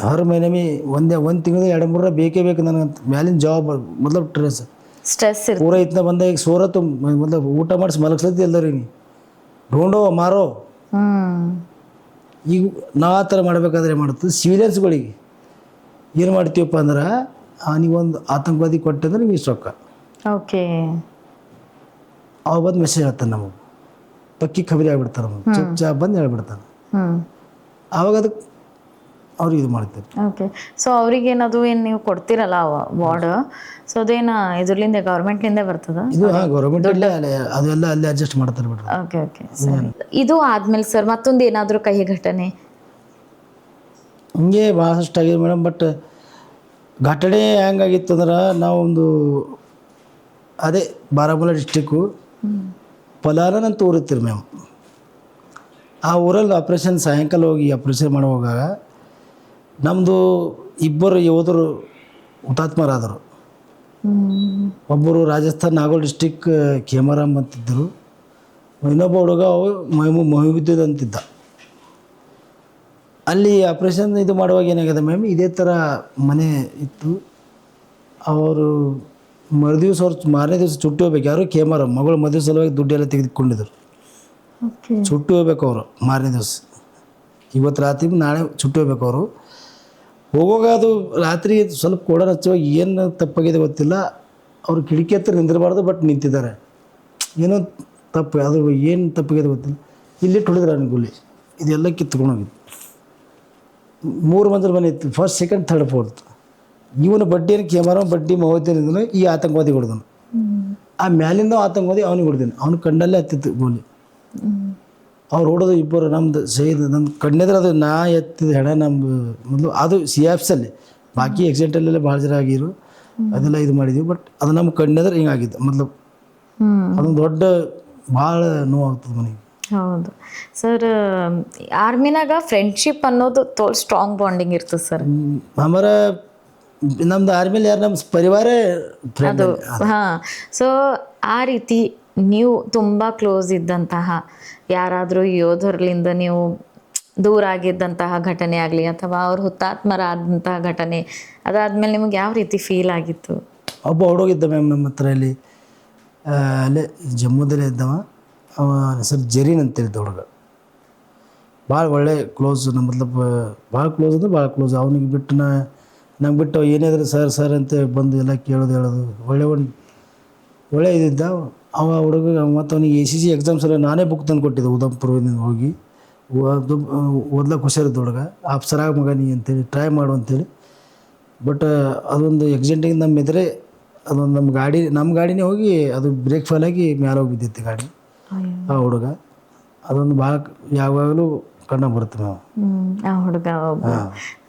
[SPEAKER 2] ಹರ್ ಮೈನಮಿ ಒಂದು ತಿಂಗಳು 2-3 ಬೇಕೇ ಬೇಕು ನನಗಂತ ಮ್ಯಾಲಿನ ಜವಾಬ್ ಮೊದಲು
[SPEAKER 1] ಸ್ಟ್ರೆಸ್
[SPEAKER 2] ಪೂರ ಇತ್ತನ ಬಂದ. ಈಗ ಸೋರತ್ತು ಮೊದಲು ಊಟ ಮಾಡಿಸಿ ಮಲಗ್ಸತಿ ಎಲ್ಲರಿಗೆ ಢೋಂಡೋ ಮಾರೋ. ಈಗ ನಾವು ಆ ಥರ ಮಾಡಬೇಕಾದ್ರೆ ಮಾಡುತ್ತೆ. ಸಿವಿಲಿಯನ್ಸ್ಗಳಿಗೆ ಏನು ಮಾಡ್ತೀವಪ್ಪ ಅಂದ್ರೆ ನೀವೊಂದು ಆತಂಕವಾದಿ ಕೊಟ್ಟಂದ್ರೆ ನೀವು ಇಷ್ಟು ರೊಕ್ಕ.
[SPEAKER 1] ಓಕೆ.
[SPEAKER 2] ಅವ ಬಂದು ಮೆಸೇಜ್ ಹೇಳ್ತಾನೆ ನಮಗೆ, ಪಕ್ಕಿ ಖಬರಿ ಆಗಿಬಿಡ್ತಾರೆ ನಮಗೆ, ಚುಪ್ ಚಾಪ್ ಬಂದು ಹೇಳ್ಬಿಡ್ತಾನೆ. ಆವಾಗ ಅದಕ್ಕೆ ಅವ್ರು ಇದು ಮಾಡ್ತಾರೆ.
[SPEAKER 1] ಓಕೆ. ಸೊ ಅವ್ರಿಗೇನದು ಏನು ನೀವು ಕೊಡ್ತೀರಲ್ಲ ವಾರ್ಡ್, ಸೊ ಅದೇನು ಇದ್ರಲಿಂದ ಗೌರ್ಮೆಂಟ್ಲಿಂದ ಬರ್ತದ?
[SPEAKER 2] ಇದು ಗೌರ್ಮೆಂಟಲ್ಲೇ ಅದೆಲ್ಲ ಅಲ್ಲೇ ಅಡ್ಜಸ್ಟ್ ಮಾಡ್ತಾರೆ ಬಿಡ್ರಿ.
[SPEAKER 1] ಓಕೆ ಓಕೆ ಸರಿ. ಇದು ಆದ್ಮೇಲೆ ಸರ್ ಮತ್ತೊಂದು ಏನಾದರೂ ಕಹಿ ಘಟನೆ?
[SPEAKER 2] ಹಿಂಗೆ ಭಾಳಷ್ಟು ಆಗಿದೆ ಮೇಡಮ್. ಬಟ್ ಘಟನೆ ಹೆಂಗಾಗಿತ್ತು ಅಂದ್ರೆ ನಾವೊಂದು ಅದೇ ಬಾರಾಮುಲ್ಲಾ ಡಿಸ್ಟಿಕ್ಕು ಪಲಾರನ್ ಅಂತ ಊರಿರ್ತೀರಿ ಮ್ಯಾಮ್. ಆ ಊರಲ್ಲಿ ಆಪ್ರೇಷನ್ ಸಾಯಂಕಾಲ ಹೋಗಿ ಆಪ್ರೇಷನ್ ಮಾಡುವಾಗ ನಮ್ಮದು 2 ಯೋಧರು ಹುತಾತ್ಮರಾದರು. ಒಬ್ಬರು ರಾಜಸ್ಥಾನ್ ನಾಗೋಲ್ ಡಿಸ್ಟಿಕ್ ಖೇಮಾರಾಮ್ ಅಂತಿದ್ದರು. ಇನ್ನೊಬ್ಬ ಹುಡುಗ ಮೊಹಿಬುದ್ದೀನ್ ಅಂತಿದ್ದ. ಅಲ್ಲಿ ಆಪ್ರೇಷನ್ ಇದು ಮಾಡುವಾಗ ಏನಾಗಿದೆ ಮ್ಯಾಮ್, ಇದೇ ಥರ ಮನೆ ಇತ್ತು. ಅವರು ಮರುದಿವ್ಸ ಮಾರನೇ ದಿವಸ ಚುಟ್ಟಿ ಹೋಗ್ಬೇಕು. ಯಾರು ಖೇಮಾರಾಮ್ ಮಗಳು ಮದುವೆ ಸಲುವಾಗಿ ದುಡ್ಡೆಲ್ಲ ತೆಗೆದುಕೊಂಡಿದ್ರು. ಚುಟ್ಟಿ ಹೋಗ್ಬೇಕು ಅವರು ಮಾರನೇ ದಿವಸ. ಇವತ್ತು ರಾತ್ರಿ ನಾಳೆ ಚುಟ್ಟಿ ಹೋಗ್ಬೇಕು ಅವರು. ಹೋಗುವಾಗ ಅದು ರಾತ್ರಿ ಸ್ವಲ್ಪ ಕೋಡ ಹಚ್ಚುವಾಗ ಏನು ತಪ್ಪಾಗಿದೆ ಗೊತ್ತಿಲ್ಲ. ಅವರು ಕಿಟಕಿ ಹತ್ರ ನಿಂದಿರಬಾರ್ದು, ಬಟ್ ನಿಂತಿದ್ದಾರೆ. ಏನೋ ತಪ್ಪು, ಅದು ಏನು ತಪ್ಪಾಗಿದೆ ಗೊತ್ತಿಲ್ಲ. ಇಲ್ಲಿ ಹೊಡೆದ್ರು ನನಗೆ ಗುಲಿ. ಇದೆಲ್ಲ ಕಿತ್ಕೊಂಡು ಹೋಗಿತ್ತು. 3 ಮಂದಿರ ಮನೆ ಇತ್ತು, ಫಸ್ಟ್ ಸೆಕೆಂಡ್ ಥರ್ಡ್ ಫೋರ್ತ್. ಇವನು ಬಡ್ಡಿಯನ್ನು ಕ್ಯಾಮರಾ ಬಡ್ಡಿ ಮಹೋದ್ಯನಿಂದನು ಈ ಆತಂಕವಾದಿ ಹೊಡೆದನು. ಆ ಮ್ಯಾಲಿಂದ ಆತಂಕವಾದಿ ಅವನಿಗೆ ಹೊಡೆದನು. ಅವನು ಕಣ್ಣಲ್ಲೇ ಹತ್ತಿತ್ತು ಗೋಲಿ. ಅವ್ರು ಹೊಡೆದು ಇಬ್ಬರು ನಮ್ದು ಶಹೀದ್ ನಮ್ಮ ಕಣ್ಣೆದ್ರೆ ಅದು ನಾ ಎತ್ತಿದ ಹೆಣ ನಮ್ಮದು ಮೊದಲು ಅದು CFSಲ್ಲಿ, ಬಾಕಿ ಎಕ್ಸಿಡೆಂಟಲ್ಲೆಲ್ಲ ಭಾಳ ಜನ ಆಗಿರು ಅದೆಲ್ಲ ಇದು ಮಾಡಿದ್ವಿ. ಬಟ್ ಅದು ನಮ್ಮ ಕಣ್ಣೆದ್ರೆ ಹಿಂಗಾಗಿದ್ದು ಮೊದಲು. ಅದೊಂದು ದೊಡ್ಡ ಭಾಳ ನೋವಾಗ್ತದೆ ಮನೆಗೆ.
[SPEAKER 1] ಹೌದು ಸರ್. ಆರ್ಮಿನಾಗ ಫ್ರೆಂಡ್ಶಿಪ್ ಅನ್ನೋದು ತೋಲ್ ಸ್ಟ್ರಾಂಗ್ ಬಾಂಡಿಂಗ್ ಇರ್ತದೆ ಸರ್.
[SPEAKER 2] ಹಮಾರ ನಮ್ದು ಆರ್ಮಿಲಿ ಯಾರು ನಮ್ಮ ಪರಿವಾರ ಫ್ರೆಂಡ್.
[SPEAKER 1] ಹಾಂ. ಸೊ ಆ ರೀತಿ ನೀವು ತುಂಬ ಕ್ಲೋಸ್ ಇದ್ದಂತಹ ಯಾರಾದರೂ ಯೋಧರ್ಲಿಂದ ನೀವು ದೂರ ಆಗಿದ್ದಂತಹ ಘಟನೆ ಆಗಲಿ ಅಥವಾ ಅವ್ರು ಹುತಾತ್ಮರಾದಂತಹ ಘಟನೆ ಅದಾದ್ಮೇಲೆ ನಿಮಗೆ ಯಾವ ರೀತಿ ಫೀಲ್ ಆಗಿತ್ತು?
[SPEAKER 2] ಒಬ್ಬ ಹುಡುಗಿದ್ದ ಮ್ಯಾಮ್ ನಮ್ಮ ಹತ್ರ ಇಲ್ಲಿ ಅಲ್ಲೇ ಜಮ್ಮುದಲ್ಲೇ ಇದ್ದವ. ಅವ ಹೆಸರು ಜರೀನ್ ಅಂತೇಳಿದ್ದ ಹುಡುಗ. ಭಾಳ ಒಳ್ಳೆ ಕ್ಲೋಸ್, ನಮ್ಮ ಮತ್ಲಬ್ ಭಾಳ ಕ್ಲೋಸ್ ಅಂದ್ರೆ ಭಾಳ ಕ್ಲೋಸ್. ಅವನಿಗೆ ಬಿಟ್ಟು ನಂಗೆ ಬಿಟ್ಟು ಏನಾದರೂ ಸರ್ ಅಂತ ಬಂದು ಎಲ್ಲ ಕೇಳೋದು ಹೇಳೋದು ಒಳ್ಳೆ ಇದಿದ್ದ ಅವ ಹುಡುಗ. ಮತ್ತು ಅವನಿಗೆ ACC ಎಕ್ಸಾಮ್ಸ್ ಎಲ್ಲ ನಾನೇ ಬುಕ್ ತಂದು ಕೊಟ್ಟಿದ್ದೆ ಉದಂಪುರದಿಂದ ಹೋಗಿ. ಓದ್ಲಕ್ಕೆ ಹುಷಾರಿದ್ದ ಹುಡುಗ. ಆಫ್ಸರಾಗ ಮಗ ನೀ ಅಂತೇಳಿ ಟ್ರೈ ಮಾಡು ಅಂತೇಳಿ. ಬಟ್ ಅದೊಂದು ಎಕ್ಸಿಡೆಂಟಿಗೆ ನಮ್ಮ ಎದುರೇ ಅದೊಂದು ನಮ್ಮ ಗಾಡಿನೇ ಹೋಗಿ ಅದು ಬ್ರೇಕ್ ಫೇಲ್ ಆಗಿ ಮ್ಯಾಲೆ ಹೋಗಿ ಬಿದ್ದಿತ್ತು ಗಾಡಿ. ಆ ಹುಡುಗ ಅದೊಂದು ಭಾಳ ಯಾವಾಗಲೂ ಕಣ್ಣಾಗ ಬರುತ್ತೆ ನಾವು.
[SPEAKER 1] ಆ ಹುಡುಗ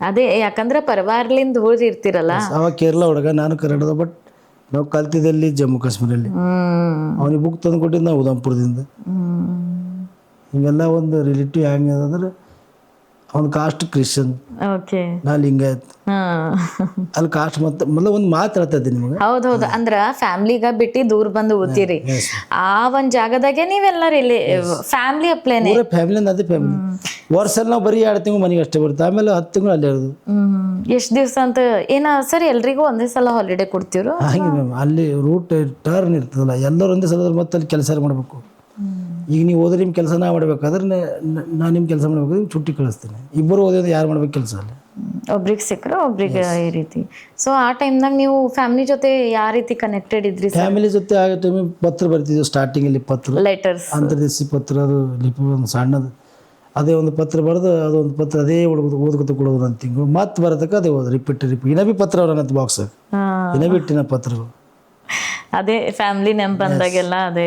[SPEAKER 1] ಅದೇ ಯಾಕಂದ್ರೆ ಪರಿವಾರಲಿಂದ ದೂರ ಇರ್ತಿರಲ್ಲ.
[SPEAKER 2] ಅವ ಕೇರಳ ಹುಡುಗ, ನಾನು ಕನ್ನಡದ. ಬಟ್ ನಾವು ಕಲ್ತಿದ್ದಲ್ಲಿ ಜಮ್ಮು ಕಾಶ್ಮೀರಲ್ಲಿ. ಅವನಿಗೆ ಬುಕ್ ತಂದು ಕೊಟ್ಟಿದ್ದು ನಾವು ಉದಂಪುರದಿಂದ. ಹಿಂಗೆಲ್ಲ ಒಂದು ರಿಲೇಟಿವ್ ಹೆಂಗೆ ಅಂದ್ರೆ ಅವ್ನ ಕಾಸ್ಟ್ ಕ್ರಿಶ್ಚಿಯನ್,
[SPEAKER 1] ಓಕೆ,
[SPEAKER 2] ನಾ ಲಿಂಗಾಯತ್. ಅಲ್ಲಿ ಕಾಸ್ಟ್ ಮತ್ತೆ ಮೊದಲು ಒಂದು ಮಾತು ಹೇಳ್ತಾ ಇದ್ದೆ ನಿಮಗೆ.
[SPEAKER 1] ಹೌದೌದು. ಅಂದ್ರ ಫ್ಯಾಮ್ಲಿಗ ಬಿಟ್ಟು ದೂರ ಬಂದು ಓದ್ತೀರಿ. ಆ ಒಂದ್ ಜಾಗದಾಗೆ ನೀವೆಲ್ಲ ಫ್ಯಾಮಿಲಿ ಅಪ್ಲೇನೆ.
[SPEAKER 2] ಫ್ಯಾಮಿಲಿ ಅದೇ ಫ್ಯಾಮಿಲಿ. ವರ್ಷಲ್ಲಿ ನಾವು ಬರೀ 2 ತಿಂಗಳು ಮನೆಗೆ ಅಷ್ಟೇ ಬರುತ್ತೆ. ಆಮೇಲೆ 10 ತಿಂಗಳು ಅಲ್ಲೇ ಇರೋದು.
[SPEAKER 1] ಎಷ್ಟ್ ದಿವ್ಸ ಅಂತ ಏನ ಸರ್ ಎಲ್ರಿಗೂ ಒಂದೇ ಸಲ ಹಾಲಿಡೇ ಕೊಡ್ತೀರೋ?
[SPEAKER 2] ಹಾಗೆ ಮ್ಯಾಮ್. ಅಲ್ಲಿ ರೂಟ್ ಟರ್ನ್ ಇರ್ತದಲ್ಲ, ಎಲ್ಲರೂ ಒಂದೇ ಸಲ ಮತ್ತೆ ಅಲ್ಲಿ ಕೆಲಸ ಮಾಡಬೇಕು. ಈಗ ನೀವು ಹೋದ್ರೆ ನಿಮ್ಮ ಕೆಲಸ ನಾ ಮಾಡ್ಬೇಕಾದ್ರೆ ನಾನು ನಿಮ್ಮ ಕೆಲಸ ಮಾಡ್ಬೇಕು, ನಿಮ್ಗೆ ಚುಟ್ಟಿ ಕಳಿಸ್ತೀನಿ. ಇಬ್ಬರು ಓದೋದು ಯಾರು ಮಾಡ್ಬೇಕು ಕೆಲಸ ಅಲ್ಲಿ?
[SPEAKER 1] ಒಬ್ರಿಗೆ ಸಿಕ್ಕರೆ ಒಬ್ರಿಗೆ ಈ ರೀತಿ. ಸೊ ಆ ಟೈಮ್ನಾಗ ನೀವು ಫ್ಯಾಮಿಲಿ ಜೊತೆ ಯಾವ ರೀತಿ ಕನೆಕ್ಟೆಡ್ ಇದ್ರಿ?
[SPEAKER 2] ಫ್ಯಾಮಿಲಿ ಜೊತೆ ಆಗ ಟೈಮಿಗೆ ಪತ್ರ ಬರ್ತಿದ್ವು. ಸ್ಟಾರ್ಟಿಂಗಲ್ಲಿ ಪತ್ರ,
[SPEAKER 1] ಲೆಟರ್ಸ್,
[SPEAKER 2] ಅಂತರ್ದೇಶಿ ಪತ್ರ. ಅದು ಲಿಪಿ ಒಂದು ಸಣ್ಣದು, ಅದೇ ಒಂದು ಪತ್ರ ಬರೆದು ಅದೊಂದು ಪತ್ರ ಅದೇ ಓದ್ಕೊತ ಕೊಡೋದು. ಒಂದು ತಿಂಗಳು ಮತ್ತೆ ಬರೋದಕ್ಕೆ ಅದೇ ಓದು ರಿಪೀಟ್ ಇನ್ನ ಭೀ ಪತ್ರ ಅವ್ರ ಅನ್ನೋದು ಬಾಕ್ಸ್ ಇನ್ನ ಬಿಟ್ಟಿನ ಪತ್ರಗಳು.
[SPEAKER 1] ಅದೇ ಫ್ಯಾಮಿಲಿ ನೆನಪು ಬಂದಾಗೆಲ್ಲ ಅದೇ.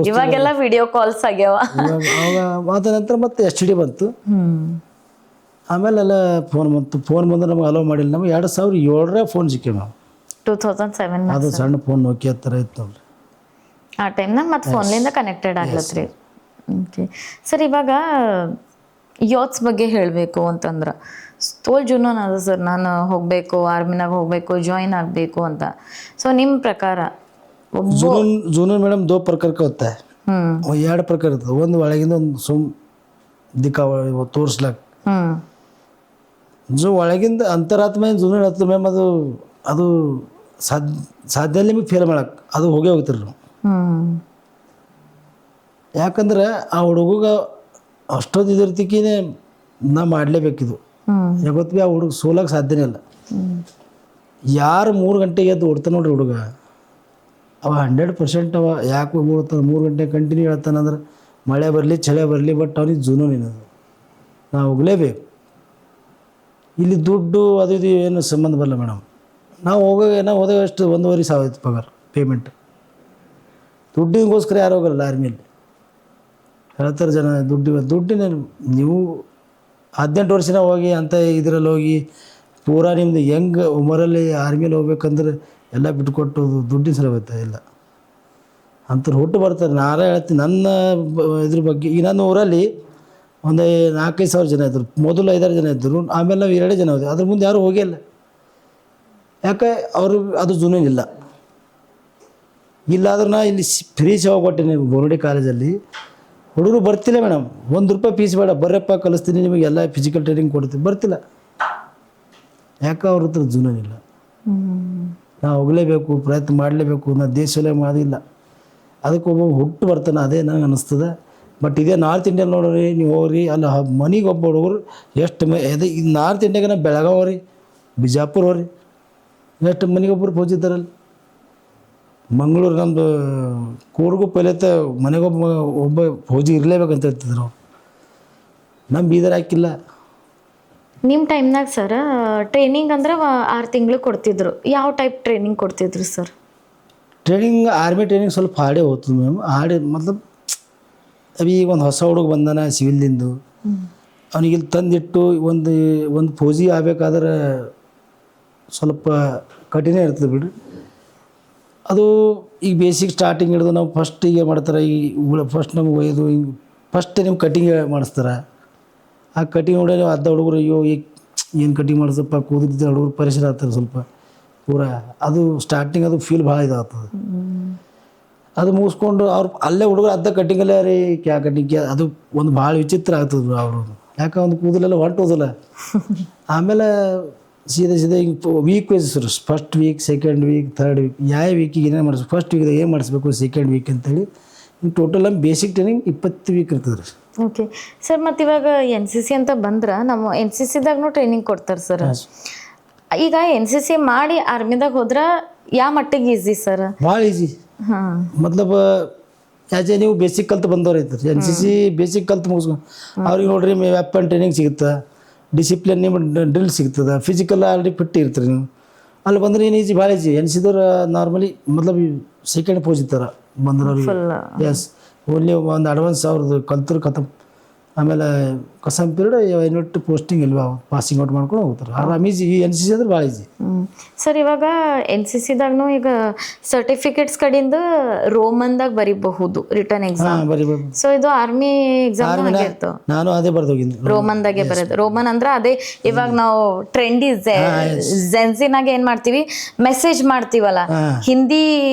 [SPEAKER 1] ಇವಾಗೆಲ್ಲ ವಿಡಿಯೋ ಕಾಲ್ಸ್ ಆಗ್ಯಾವ.
[SPEAKER 2] ಅದ ನಂತರ ಮತ್ತೆ STD ಬಂತು. ಆಮೇಲೆಲ್ಲ ಫೋನ್ ಬಂತು. ಫೋನ್ ಬಂದ್ರೆ ನಮ್ಗೆ ಅಲೋ ಮಾಡಿಲ್ಲ. ನಮ್ಗೆ 2007 ಫೋನ್ ಸಿಕ್ಕೇವೆ ನಾವು.
[SPEAKER 1] 2007
[SPEAKER 2] ಅದು ಸಣ್ಣ ಫೋನ್ ನೋಕಿಯಾ ಥರ ಇತ್ತು ನೋಡ್ರಿ.
[SPEAKER 1] ಆ ಟೈಮ್ನಾಗ ಮತ್ತೆ ಫೋನ್ಲಿಂದ ಕನೆಕ್ಟೆಡ್ ಆಗ್ಲತ್ರಿ. Okay sir. ಇವಾಗ ಯೋತ್ಸ್ ಬಗ್ಗೆ ಹೇಳಬೇಕು ಅಂತಂದ್ರೆ ತೋಲ್ ಜುನೂನ್ ಅದ ಸರ್, ನಾನು ಹೋಗಬೇಕು, ಆರ್ಮಿನಾಗ ಹೋಗಬೇಕು, ಜಾಯಿನ್ ಆಗಬೇಕು ಅಂತ. ಸೊ ನಿಮ್ಮ ಪ್ರಕಾರ
[SPEAKER 2] ಜೂನೂನ್ ಮೇಡಮ್ 2 ಪ್ರಕಾರ होता है. 2 ಪ್ರಕಾರ ಇರ್ತದೆ. ಒಂದು ಒಳಗಿಂದ ಒಂದು ಸುಮ್ ದಿಕ್ಕಾವ ತೋರಿಸ್ಲಾಕ. ಒಳಗಿಂದ ಅಂತರಾತ್ಮ ಜೂನೂನ್ ಹತ್ತು ಮ್ಯಾಮ್. ಅದು ಸಾಧ್ಯ ನಿಮಗೆ ಫೇಲ್ ಮಾಡಕ್ಕೆ ಅದು ಹೋಗ್ತಿರಿ ನಾವು. ಯಾಕಂದ್ರೆ ಆ ಹುಡುಗ ಅಷ್ಟೊಂದು ಇದಿರ್ತಿಕಿನೇ ನಾ ಮಾಡಲೇಬೇಕಿದು. ಯಾವತ್ತು ಭೀ ಆ ಹುಡುಗ ಸೋಲಕ್ಕೆ ಸಾಧ್ಯನೇ ಇಲ್ಲ. ಯಾರು 3 ಗಂಟೆಗೆ ಎದ್ದು ಓಡ್ತಾನೆ ನೋಡ್ರಿ ಹುಡುಗ, ಅವ 100% ಅವ ಯಾಕೆ ಓಡ್ತಾನೆ 3 ಗಂಟೆ ಕಂಟಿನ್ಯೂ ಹೇಳ್ತಾನಂದ್ರೆ ಮಳೆ ಬರಲಿ ಚಳಿ ಬರಲಿ. ಬಟ್ ಅವ್ನಿಗೆ ಜೂನೂನ್ ಏನದು, ನಾವು ಹೋಗಲೇಬೇಕು. ಇಲ್ಲಿ ದುಡ್ಡು ಅದು ಇದು ಏನು ಸಂಬಂಧ ಬರಲ್ಲ ಮೇಡಮ್. ನಾವು ಹೋದಾಗ ಎಷ್ಟು 1,500 ಪಗಾರ ಪೇಮೆಂಟ್. ದುಡ್ಡಿಗೋಸ್ಕರ ಯಾರು ಹೋಗಲ್ಲ ಆರ್ಮಿಯಲ್ಲಿ. ಹೇಳ್ತಾರೆ ಜನ ದುಡ್ಡಿನ ನೀವು 18 ವರ್ಷನ ಹೋಗಿ ಅಂತ ಇದರಲ್ಲಿ ಹೋಗಿ ಪೂರಾ ನಿಮ್ದು ಹೆಂಗೆ ಉಮರಲ್ಲಿ ಆರ್ಮಿಯಲ್ಲಿ ಹೋಗ್ಬೇಕಂದ್ರೆ ಎಲ್ಲ ಬಿಟ್ಕೊಟ್ಟೋದು ದುಡ್ಡಿನ ಸಲ ಹೋಗ್ತಾ ಇಲ್ಲ ಅಂತಾರೆ. ಹುಟ್ಟು ಬರ್ತಾರೆ. ನಾರೇ ಹೇಳ್ತೀನಿ ನನ್ನ ಇದ್ರ ಬಗ್ಗೆ. ಈ ನನ್ನ ಊರಲ್ಲಿ ಒಂದು 4-5 ಸಾವಿರ ಜನ ಇದ್ದರು. ಮೊದಲು 5-6 ಜನ ಇದ್ದರು. ಆಮೇಲೆ ನಾವು 2 ಜನ ಹೋದ್ವಿ. ಅದ್ರ ಮುಂದೆ ಯಾರೂ ಹೋಗಿಲ್ಲ. ಯಾಕೆ ಅವರು ಅದು ಜೂನೂನ್ ಇಲ್ಲ. ಇಲ್ಲಾದ್ರೂ ನಾ ಇಲ್ಲಿ ಫ್ರೀ ಸೇವೆ ಕೊಟ್ಟೆ ಬೋರ್ಡಿ ಕಾಲೇಜಲ್ಲಿ. ಹುಡುಗರು ಬರ್ತಿಲ್ಲ ಮೇಡಮ್. ₹1 ಫೀಸ್ ಬೇಡ, ಬರ್ರಪ್ಪ ಕಲಿಸ್ತೀನಿ ನಿಮಗೆ, ಎಲ್ಲ ಫಿಸಿಕಲ್ ಟ್ರೈನಿಂಗ್ ಕೊಡ್ತೀನಿ. ಬರ್ತಿಲ್ಲ. ಯಾಕೆ ಅವ್ರ ಹತ್ರ ಜೂನೂನ್ ಇಲ್ಲ. ನಾವು ಹೋಗಲೇಬೇಕು, ಪ್ರಯತ್ನ ಮಾಡಲೇಬೇಕು. ನಾ ದೇಶದಲ್ಲೇ ಮಾಡಿಲ್ಲ. ಅದಕ್ಕೆ ಒಬ್ಬ ಹುಟ್ಟು ಬರ್ತಾನೆ. ಅದೇ ನಂಗೆ ಅನ್ನಿಸ್ತದೆ. ಬಟ್ ಇದೇ ನಾರ್ತ್ ಇಂಡಿಯನ್ ನೋಡ್ರಿ, ನೀವು ಹೋಗ್ರಿ ಅಲ್ಲಿ ಮನೆಗೆ ಒಬ್ಬ ಹುಡುಗರು ಎಷ್ಟು ಅದೇ ಈ ನಾರ್ತ್ ಇಂಡಿಯಾಗೆ ನಾವು ಬೆಳಗಾವಿ ಹೋಗ್ರಿ, ಬಿಜಾಪುರ ಹೋಗ್ರಿ, ಎಷ್ಟು ಮನೆಗೆ ಒಬ್ಬರು ಫೌಜಿ ಇದ್ದಾರಲ್ಲಿ. ಮಂಗಳೂರು ನಮ್ಮದು ಕೂರ್ಗು ಪೈಲತ್ತ ಮನೆಗೊಬ್ಬ ಫೌಜಿ ಇರಲೇಬೇಕಂತ ಹೇಳ್ತಿದ್ರು. ನಮ್ಮ ಬೀದರ್ ಹಾಕಿಲ್ಲ.
[SPEAKER 1] ನಿಮ್ಮ ಟೈಮ್ನಾಗ ಸರ್ ಟ್ರೈನಿಂಗ್ ಅಂದ್ರೆ 6 ತಿಂಗಳು ಕೊಡ್ತಿದ್ರು. ಯಾವ ಟೈಪ್ ಟ್ರೈನಿಂಗ್ ಕೊಡ್ತಿದ್ರು ಸರ್?
[SPEAKER 2] ಟ್ರೈನಿಂಗ್ ಆರ್ಮಿ ಟ್ರೈನಿಂಗ್ ಸ್ವಲ್ಪ ಹಾಡೇ ಹೋಗ್ತದೆ ಮ್ಯಾಮ್. ಹಾಡೇ ಮತ್ಲಬ್ ಈಗ ಒಂದು ಹೊಸ ಹುಡುಗ ಬಂದಾನ ಸಿವಿಲ್ದಿಂದು, ಅವನಿಗೆ ಇಲ್ಲಿ ತಂದಿಟ್ಟು ಒಂದು ಫೌಜಿ ಆಗ್ಬೇಕಾದ್ರೆ ಸ್ವಲ್ಪ ಕಠಿಣ ಇರ್ತದೆ ಬಿಡ್ರಿ. ಅದು ಈಗ ಬೇಸಿಕ್ ಸ್ಟಾರ್ಟಿಂಗ್ ಹಿಡಿದು ನಾವು ಫಸ್ಟ್ ಈಗ ಮಾಡ್ತಾರೆ, ಈ ಫಸ್ಟ್ ನಮ್ಗೆ ಒಯ್ದು ಫಸ್ಟ್ ನಿಮ್ಗೆ ಕಟಿಂಗ್ ಮಾಡಿಸ್ತಾರೆ. ಆ ಕಟಿಂಗ್ ನೋಡಿ ನೀವು ಅರ್ಧ ಹುಡುಗರು ಅಯ್ಯೋ ಈಗ ಏನು ಕಟಿಂಗ್ ಮಾಡಿಸಪ್ಪ ಕೂದಿದ್ದ ಹುಡುಗರು ಪರಿಸರ ಆಗ್ತಾರೆ ಸ್ವಲ್ಪ ಪೂರ. ಅದು ಸ್ಟಾರ್ಟಿಂಗ್ ಅದು ಫೀಲ್ ಭಾಳ ಇದಾಗ್ತದೆ. ಅದು ಮುಗಿಸ್ಕೊಂಡು ಅವ್ರು ಅಲ್ಲೇ ಹುಡುಗರು ಅರ್ಧ ಕಟಿಂಗಲ್ಲೇ ರೀ ಕ್ಯಾ ಕಟಿಂಗ್ ಅದು ಒಂದು ಭಾಳ ವಿಚಿತ್ರ ಆಗ್ತದೆ ಅವರು. ಯಾಕೆ ಒಂದು ಕೂದಲೆಲ್ಲ ಹೊಂಟೋದಿಲ್ಲ. ಆಮೇಲೆ ಸೀದಾ ಈಗ ವೀಕ್ ವೈಸರು, first week, second week, third week, ಯಾವ ವೀಕಿಗೆ ಏನೇನು ಮಾಡಿಸ್ಬೇಕು, ಫಸ್ಟ್ ವೀಕ್ದಾಗ ಏನು ಮಾಡಿಸ್ಬೇಕು, ಸೆಕೆಂಡ್ ವೀಕ್ ಅಂತೇಳಿ ಟೋಟಲ್ ನಮ್ಮ ಬೇಸಿಕ್ ಟ್ರೈನಿಂಗ್ 20 ವೀಕ್ ಇರ್ತದೆ ರೀ.
[SPEAKER 1] Okay sir. ಮತ್ತು ಇವಾಗ NCC ಅಂತ ಬಂದ್ರೆ ನಮ್ಮ NCCದಾಗೂ ಟ್ರೈನಿಂಗ್ ಕೊಡ್ತಾರೆ ಸರ್. ಈಗ NCC ಮಾಡಿ ಆರ್ಮಿದಾಗ ಹೋದ್ರೆ ಯಾವ ಮಟ್ಟಿಗೆ ಈಸಿ ಸರ್?
[SPEAKER 2] ಭಾಳ ಈಸಿ.
[SPEAKER 1] ಹಾಂ,
[SPEAKER 2] ಮತ್ಲಬ ಯಾಚೆ ನೀವು ಬೇಸಿಕ್ ಕಲ್ತು ಬಂದವ್ರು ಐತ್ರಿ. NCC ಬೇಸಿಕ್ ಕಲ್ತು ಮುಗಿಸ್ಕೊಂಡು ಅವ್ರಿಗೆ ನೋಡ್ರಿ ವೆಪನ್ ಟ್ರೈನಿಂಗ್ ಸಿಗುತ್ತೆ, ಡಿಸಿಪ್ಲಿನ್ ನಿಮ್ಮ ಡ್ರಿಲ್ ಸಿಗ್ತದೆ, ಫಿಸಿಕಲ್ ಆಲ್ರೆಡಿ ಫಿಟ್ ಇರ್ತೀರಿ ನೀವು. ಅಲ್ಲಿ ಬಂದ್ರೆ ಏನು ಈಜಿ, ಭಾಳ ಈಜಿ. NCದವ್ರು ನಾರ್ಮಲಿ ಮತ್ಲಬ್ ಸೆಕೆಂಡ್ ಪೋಸ್ ಇರ್ತಾರೆ ಬಂದ್ರವ್ರಿಗೆ. ಎಸ್, ಓನ್ಲಿ ಒಂದು ಅಡ್ವಾನ್ಸ್ ಅವ್ರದ್ದು ಕಲ್ತರು ಖತಮ್. ಆಮೇಲೆ ಕಸಮ್ ಪೀರಿಯಡ್ ಇನ್ವಿಟ್ ಪೋಸ್ಟಿಂಗ್ ಇಲ್ವಾ ಪಾಸಿಂಗ್ ಔಟ್ ಮಾಡ್ಕೊಂಡು ಹೋಗ್ತಾರೆ ಆರಾಮ್. ಈಜಿ ಈ NCC ಅಂದ್ರೆ ಭಾಳ ಈಜಿ
[SPEAKER 1] ಸರ್. ಇವಾಗ NCCದಾಗೂ ಈಗ ಸರ್ಟಿಫಿಕೇಟ್ಸ್ ಕಡೆಯಿಂದ ರೋಮನ್ದಾಗ ಬರಿಬಹುದು ರಿಟರ್ನ್ ಎಕ್ಸಾಮ್.
[SPEAKER 2] ಬರಿಬೋದು.
[SPEAKER 1] ಸೊ ಇದು ಆರ್ಮಿ ಎಕ್ಸಾಮ್ ಆಗಿರ್ತಾವ.
[SPEAKER 2] ನಾನು ಅದೇ ಬರ್ದೋಗಿನಿ,
[SPEAKER 1] ರೋಮನ್ದಾಗೆ ಬರೋದು. ರೋಮನ್ ಅಂದ್ರೆ ಅದೇ ಇವಾಗ ನಾವು ಟ್ರೆಂಡಿ ಜೆನ್ಸಿನಾಗ ಏನ್ ಮಾಡ್ತೀವಿ, ಮೆಸೇಜ್ ಮಾಡ್ತೀವಲ್ಲ, ಹಿಂದಿ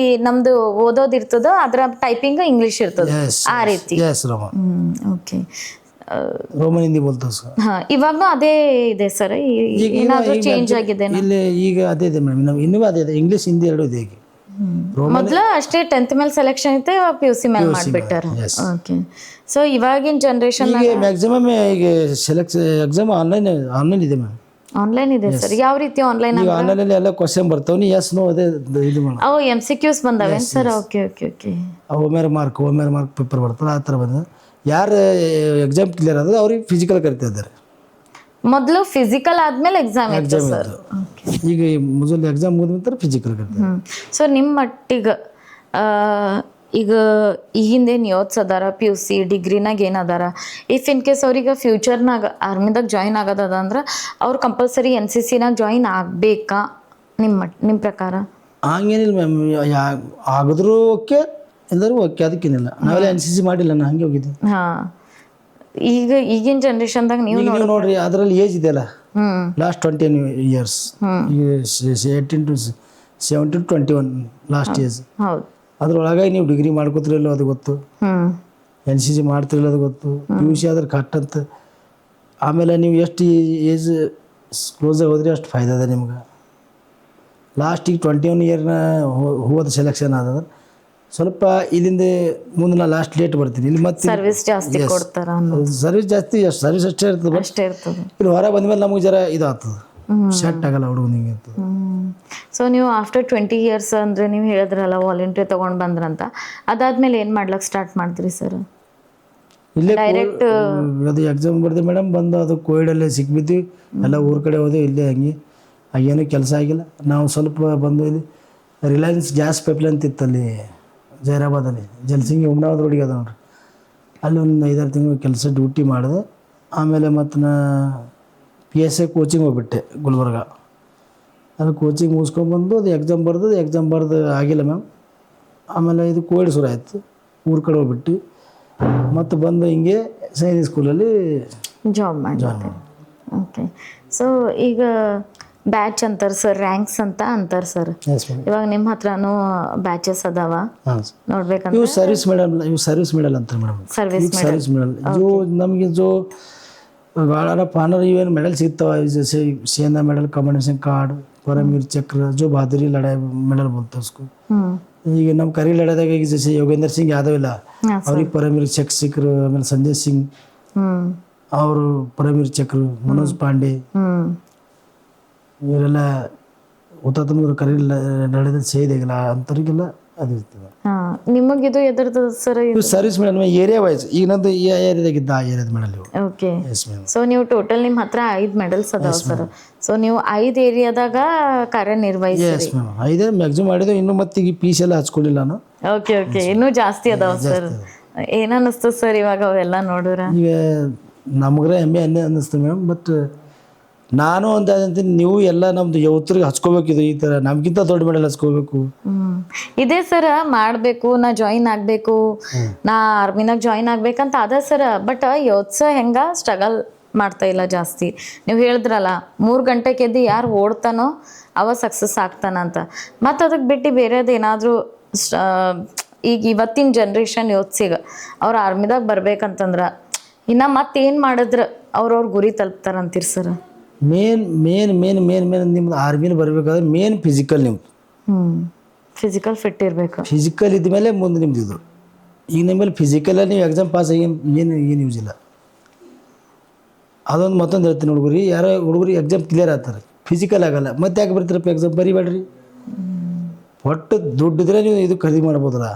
[SPEAKER 1] ನಮ್ದು ಓದೋದಿರ್ತದ, ಅದ್ರ ಟೈಪಿಂಗ್ ಇಂಗ್ಲಿಷ್ ಇರ್ತದ, ಆ ರೀತಿ. ಓಕೆ,
[SPEAKER 2] ರೋಮನ್ ಹಿಂದಿ ಬೋಲ್ತಾವ ಸರ್.
[SPEAKER 1] ಹಾ, ಇವಾಗೂ ಅದೇ ಇದೆ ಸರ್? ಏನಾದ್ರೂ ಚೇಂಜ್ ಆಗಿದೆ?
[SPEAKER 2] ಇಲ್ಲಿ ಈಗ ಅದೇ ಇದೆ ಮೇಡಮ್, ನಾವು ಇನ್ನೂ ಅದೇ ಇದೆ, ಇಂಗ್ಲೀಷ್ ಹಿಂದಿ ಎರಡು ಇದೆ. ಈಗ
[SPEAKER 1] ಮೊದ್ಲು ಅಷ್ಟೇ 10th ಮೇಲೆ ಸೆಲೆಕ್ಷನ್ ಇತ್ತು, ಇವಾಗ PUC ಮೇಲೆ ಮಾಡ್ಬಿಟ್ಟಾರ. ಓಕೆ, ಸೊ ಇವಾಗಿನ ಜನರೇಷನ್
[SPEAKER 2] ಮ್ಯಾಕ್ಸಿಮಮ್ ಈಗ ಎಕ್ಸಾಮ್ ಆನ್ಲೈನ್ ಇದೆ ಮ್ಯಾಮ್.
[SPEAKER 1] ಆನ್ಲೈನ್ ಇದೆ ಸರ್? ಯಾವ ರೀತಿ ಆನ್ಲೈನ್?
[SPEAKER 2] ಈಗ ಆನ್ಲೈನಲ್ಲಿ ಎಲ್ಲ ಕ್ವಶನ್ ಬರ್ತಾವ, ನೀ ಎಸ್ ನೋ ಅದೇ ಇದು ಮಾಡಿ.
[SPEAKER 1] ಅವು MCQs ಬಂದವೆ ಸರ್? Okay okay okay.
[SPEAKER 2] ಒಮ್ಮೆರ ಮಾರ್ಕ್ ಪೇಪರ್ ಬರ್ತದೆ, ಆ ಥರ ಬಂದ. ಯಾರು ಎಕ್ಸಾಮ್ ಕ್ಲಿಯರ್ ಆದ್ರೆ ಅವ್ರಿಗೆ ಫಿಸಿಕಲ್ ಕರಿತಾ ಇದ್ದಾರೆ.
[SPEAKER 1] ಮೊದಲು ಫಿಸಿಕಲ್ ಆದ್ಮೇಲೆ ಎಕ್ಸಾಮ್ ಇತ್ತು ಸರ್.
[SPEAKER 2] ಈಗ ಮೊದಲು ಎಕ್ಸಾಮ್ ಮುಗಿದ ನಂತರ ಫಿಸಿಕಲ್ ಕರಿತಾರೆ.
[SPEAKER 1] ಸೊ ನಿಮ್ಮ ಮಟ್ಟಿಗೆ ಈಗ ಈಗಿಂದೇನು ಯೋತ್ಸ್ ಅದಾರ, PUC ಡಿಗ್ರಿನಾಗ ಏನದಾರ, ಇಫ್ ಇನ್ ಕೇಸ್ ಅವ್ರಿಗೆ ಫ್ಯೂಚರ್ನಾಗ ಆರ್ಮಿದಾಗ ಜಾಯಿನ್ ಆಗೋದದ ಅಂದ್ರೆ ಅವ್ರು ಕಂಪಲ್ಸರಿ NCCನಾಗ ಜಾಯಿನ್ ಆಗಬೇಕಾ ನಿಮ್ಮ ಪ್ರಕಾರ?
[SPEAKER 2] ಹಂಗೇನಿಲ್ಲ ಮ್ಯಾಮ್, ಆಗಿದ್ರು ಓಕೆ, ಎಲ್ಲರೂ ಓಕೆ, ಅದಕ್ಕೇನಿಲ್ಲ. ನಾವೆಲ್ಲ NCC ಮಾಡಿಲ್ಲ, ನಾನು ಹಂಗೆ ಹೋಗಿದ್ದೆ.
[SPEAKER 1] ಹಾಂ, ಈಗಿನ ಜನ್ರೇಷನ್ದಾಗ ನೀವು
[SPEAKER 2] ನೋಡ್ರಿ, ಅದರಲ್ಲಿ ಏಜ್ ಇದೆಯಲ್ಲ, last 20 years, 18 to 17 to 21 last age.
[SPEAKER 1] ಹೌದು,
[SPEAKER 2] ಅದ್ರೊಳಗೆ ನೀವು ಡಿಗ್ರಿ ಮಾಡ್ಕೋತಿರಲ್ಲ ಅದು ಗೊತ್ತು, NCC ಮಾಡ್ತಿರಲ್ಲ ಅದು ಗೊತ್ತು, PUC ಆದ್ರೆ ಕಟ್ ಅಂತ. ಆಮೇಲೆ ನೀವು ಎಷ್ಟು ಏಜ್ ಕ್ಲೋಸಾಗಿ ಹೋದ್ರಿ ಅಷ್ಟು ಫಾಯ್ದ ಅದ ನಿಮ್ಗೆ. ಲಾಸ್ಟಿಗೆ 21 ಇಯರ್ನ ಹೋದ ಸೆಲೆಕ್ಷನ್ ಆದ್ರೆ ಸ್ವಲ್ಪ ಇಲ್ಲಿಂದ ಮುಂದೆ ನಾ ಲಾಸ್ಟ್ ಲೇಟ್ ಬರ್ತೀನಿ. ಇಲ್ಲಿ ಮತ್ತೆ
[SPEAKER 1] ಸರ್ವಿಸ್ ಜಾಸ್ತಿ ಕೊಡ್ತಾರ?
[SPEAKER 2] ಸರ್ವಿಸ್ ಜಾಸ್ತಿ, ಸರ್ವಿಸ್ ಅಷ್ಟೇ ಇರ್ತದೆ. ಇಲ್ಲಿ ಹೊರ ಬಂದ್ಮೇಲೆ ನಮಗೆ ಜರ ಇದಾಗ್ತದೆ, ಸೆಟ್ ಆಗಲ್ಲ ಹುಡುಗನಿಗೆ ಅಂತ.
[SPEAKER 1] ಸೊ ನೀವು ಆಫ್ಟರ್ 20 years ಅಂದರೆ ನೀವು ಹೇಳಿದ್ರಲ್ಲ ವಾಲಂಟ್ರಿ ತೊಗೊಂಡು ಬಂದ್ರಂತ, ಅದಾದ್ಮೇಲೆ ಏನು ಮಾಡ್ಲಿಕ್ಕೆ ಸ್ಟಾರ್ಟ್ ಮಾಡಿದ್ರಿ ಸರ್?
[SPEAKER 2] ಇಲ್ಲೇ ಡೈರೆಕ್ಟ್ ಅದು ಎಕ್ಸಾಮ್ ಬರ್ದೆ ಮೇಡಮ್, ಬಂದು ಅದು ಕೋವಿಡಲ್ಲೇ ಸಿಕ್ಬಿದ್ವಿ, ಎಲ್ಲ ಊರ ಕಡೆ ಹೋದೆ. ಇಲ್ಲೇ ಹಂಗೆ ಏನೂ ಕೆಲಸ ಆಗಿಲ್ಲ. ನಾವು ಸ್ವಲ್ಪ ಬಂದು ಇಲ್ಲಿ ರಿಲಯನ್ಸ್ ಗ್ಯಾಸ್ ಪೈಪ್ಲೈನ್ ಅಂತಿತ್ತಲ್ಲಿ ಜೈರಾಬಾದಲ್ಲಿ, ಜಲಸಿಂಗಿ ಉಮ್ನಾವದ ರೋಡಿಗೆ ಅದ ನೋಡ್ರಿ, ಅಲ್ಲಿ ಒಂದು 5-6 ತಿಂಗಳು ಕೆಲಸ ಡ್ಯೂಟಿ ಮಾಡಿದೆ. ಆಮೇಲೆ ಮತ್ತು ನಾ PSI ಕೋಚಿಂಗ್ ಹೋಗ್ಬಿಟ್ಟೆ ಗುಲ್ಬರ್ಗ. ಅದು ಕೋಚಿಂಗ್ ಮುಗಿಸ್ಕೊಂಡ್ಬಂದು ಅದು ಎಕ್ಸಾಮ್ ಬರ್ದು ಆಗಿಲ್ಲ ಮ್ಯಾಮ್. ಆಮೇಲೆ ಇದು ಕೋವಿಡ್ ಶುರು ಆಯಿತು, ಊರ ಕಡೆ ಹೋಗ್ಬಿಟ್ಟು ಮತ್ತು ಬಂದು ಹಿಂಗೆ ಸೈನಿಕ್ ಸ್ಕೂಲಲ್ಲಿ
[SPEAKER 1] ಜಾಬ್ ಮಾಡಿ. ಓಕೆ, ಸೊ ಈಗ ಬ್ಯಾಚ್ ಅಂತಾರೆ ಸರ್, ರ್ಯಾಂಕ್ಸ್ ಅಂತ ಅಂತಾರೆ ಸರ್. ಇವಾಗ ನಿಮ್ಮ ಹತ್ರನೂ ಬ್ಯಾಚಸ್ ಅದಾವ ನೋಡ್ಬೇಕಂತ?
[SPEAKER 2] ಇವು ಸರ್ವಿಸ್ ಮೆಡಲ್ ಅಂತ ಮೇಡಮ್. ಸರ್ವಿಸ್ ಮೆಡಲ್ जो ನಮಗೆ जो गाड़ा पानर इवन मेडल सीखता है, जैसे सेना मेडल, कमांडेशन कार्ड, परमवीर चक्र, जो बहादुरी लड़ाई मेडल बोलते हैं उसको. ಈಗ ನಮ್ಮ ಕರಿ ಲಡಾದಾಗ ಈಗ ಜैसे ಯೋಗೇಂದ್ರ ಸಿಂಗ್ ಯಾದವ್ ಇಲ್ಲ, ಅವ್ರಿಗೆ ಪರಮವೀರ್ ಚಕ್ರ ಸಿಕ್ಕರು. ಆಮೇಲೆ ಸಂಜಯ್ ಸಿಂಗ್ ಅವರು ಪರಮವೀರ್ ಚಕ್ರ, ಮನೋಜ್ ಪಾಂಡೆ, ಇವರೆಲ್ಲ ಹುತಾತ್ಮರು ಕರಿ ಲಡಾದಲ್ಲಿ ಶಹೀದ್ ಆಗಿಲ್ಲ. ಅಂಥವ್ರಿಗೆಲ್ಲ ಅದು ಇರ್ತದೆ.
[SPEAKER 1] ಹಾಂ ನಿಮಗಿದು ಎದ್ರದ್ದು ಸರ್?
[SPEAKER 2] ಇವು ಸರ್ವಿಸ್ ಮೇಡಮ್ ಏರಿಯಾ ವೈಸ್ ಈಗ ನಂದು ಈ ಏರಿಯಾದಾಗಿದ್ದ ಆ ಏರಿಯಾದ ಮೇಡಮ್ ಇವು.
[SPEAKER 1] ಓಕೆ.
[SPEAKER 2] Yes madam.
[SPEAKER 1] ಸೊ ನೀವು ಟೋಟಲ್ ನಿಮ್ಮ ಹತ್ರ 5 ಮೆಡಲ್ಸ್ ಅದಾವ ಸರ್. ಸೊ ನೀವು 5 ಏರಿಯಾದಾಗ ಕಾರ್ಯನಿರ್ವಹಿಸಿ.
[SPEAKER 2] ಎಸ್ ಮ್ಯಾಮ್ 5 ಮ್ಯಾಕ್ಸಿಮಮ್ ಮಾಡಿದ್ದು. ಇನ್ನು ಮತ್ತೆ ಈಗ ಪೀಸ್ ಎಲ್ಲ ಹಚ್ಕೊಂಡಿಲ್ಲ ನಾನು.
[SPEAKER 1] Okay okay. ಇನ್ನೂ ಜಾಸ್ತಿ ಅದಾವ ಸರ್. ಏನ್ ಅನ್ನಿಸ್ತದೆ ಸರ್ ಇವಾಗ ಅವೆಲ್ಲ ನೋಡಿದ್ರ?
[SPEAKER 2] ಈಗ ನಮಗ್ರೆ ಹೆಮ್ಮೆ ಅನ್ನಿಸ್ತದೆ ಮೇಡಮ್. ಬಟ್ ನಾನು ಅಂತೀನಿ ನೀವು ಎಲ್ಲ ನಮ್ದು ಯುವತರಿಗೆ ಹಚ್ಕೋಬೇಕಿದು ಈ ಥರ ನಮ್ಗಿಂತ ದೊಡ್ಡ ಮೆಡಲ್ ಹಚ್ಕೋಬೇಕು.
[SPEAKER 1] ಇದೇ ಸರ್ ಮಾಡಬೇಕು, ನಾ ಜಾಯಿನ್ ಆಗಬೇಕು, ನಾ ಆರ್ಮಿನಾಗ ಜಾಯಿನ್ ಆಗ್ಬೇಕಂತ ಅದ ಸರ್. ಬಟ್ ಯೋತ್ಸ ಹೆಂಗ ಸ್ಟ್ರಗಲ್ ಮಾಡ್ತಾ ಇಲ್ಲ ಜಾಸ್ತಿ. ನೀವು ಹೇಳಿದ್ರಲ್ಲ 3 ಗಂಟೆಗೆ ಎದ್ದು ಯಾರು ಓಡ್ತಾನೋ ಅವ ಸಕ್ಸಸ್ ಆಗ್ತಾನಂತ. ಮತ್ತು ಅದಕ್ಕೆ ಬಿಟ್ಟು ಬೇರೆದು ಏನಾದರೂ ಈಗ ಇವತ್ತಿನ ಜನ್ರೇಷನ್ ಯೋತ್ಸಿಗೆ ಅವ್ರು ಆರ್ಮಿದಾಗ ಬರ್ಬೇಕಂತಂದ್ರೆ ಇನ್ನು ಮತ್ತೇನು ಮಾಡಿದ್ರೆ ಅವ್ರವ್ರ ಗುರಿ ತಲುಪ್ತಾರಂತೀರಿ ಸರ್?
[SPEAKER 2] ಮೇನ್ ನಿಮ್ದು ಆರ್ಮಿಲಿ ಬರಬೇಕಾದ್ರೆ ಮೇನ್ ಫಿಸಿಕಲ್ ನಿಮ್ದು.
[SPEAKER 1] ಫಿಸಿಕಲ್ ಫಿಟ್ ಇರಬೇಕು.
[SPEAKER 2] ಫಿಸಿಕಲ್ ಇದ್ಮೇಲೆ ಮುಂದೆ ನಿಮ್ದು ಇದು. ಈಗ ನಿಮ್ಮಲ್ಲಿ ಫಿಸಿಕಲಲ್ಲಿ ನೀವು ಎಕ್ಸಾಮ್ ಪಾಸ್ ಆಗಿ ಏನು ಯೂಸ್ ಇಲ್ಲ. ಅದೊಂದು ಮತ್ತೊಂದು ಹೇಳ್ತೀನಿ ಹುಡುಗರು, ಯಾರೋ ಹುಡುಗರು ಎಕ್ಸಾಮ್ ಕ್ಲಿಯರ್ ಆಗ್ತಾರೆ, ಫಿಸಿಕಲ್ ಆಗಲ್ಲ, ಮತ್ತೆ ಯಾಕೆ ಬರ್ತೀರಪ್ಪ ಎಕ್ಸಾಮ್? ಬರಿಬೇಡ್ರಿ. ಒಟ್ಟು ದುಡ್ಡಿದ್ರೆ ನೀವು ಇದು ಖರೀದಿ ಮಾಡ್ಬೋದಲ್ಲ.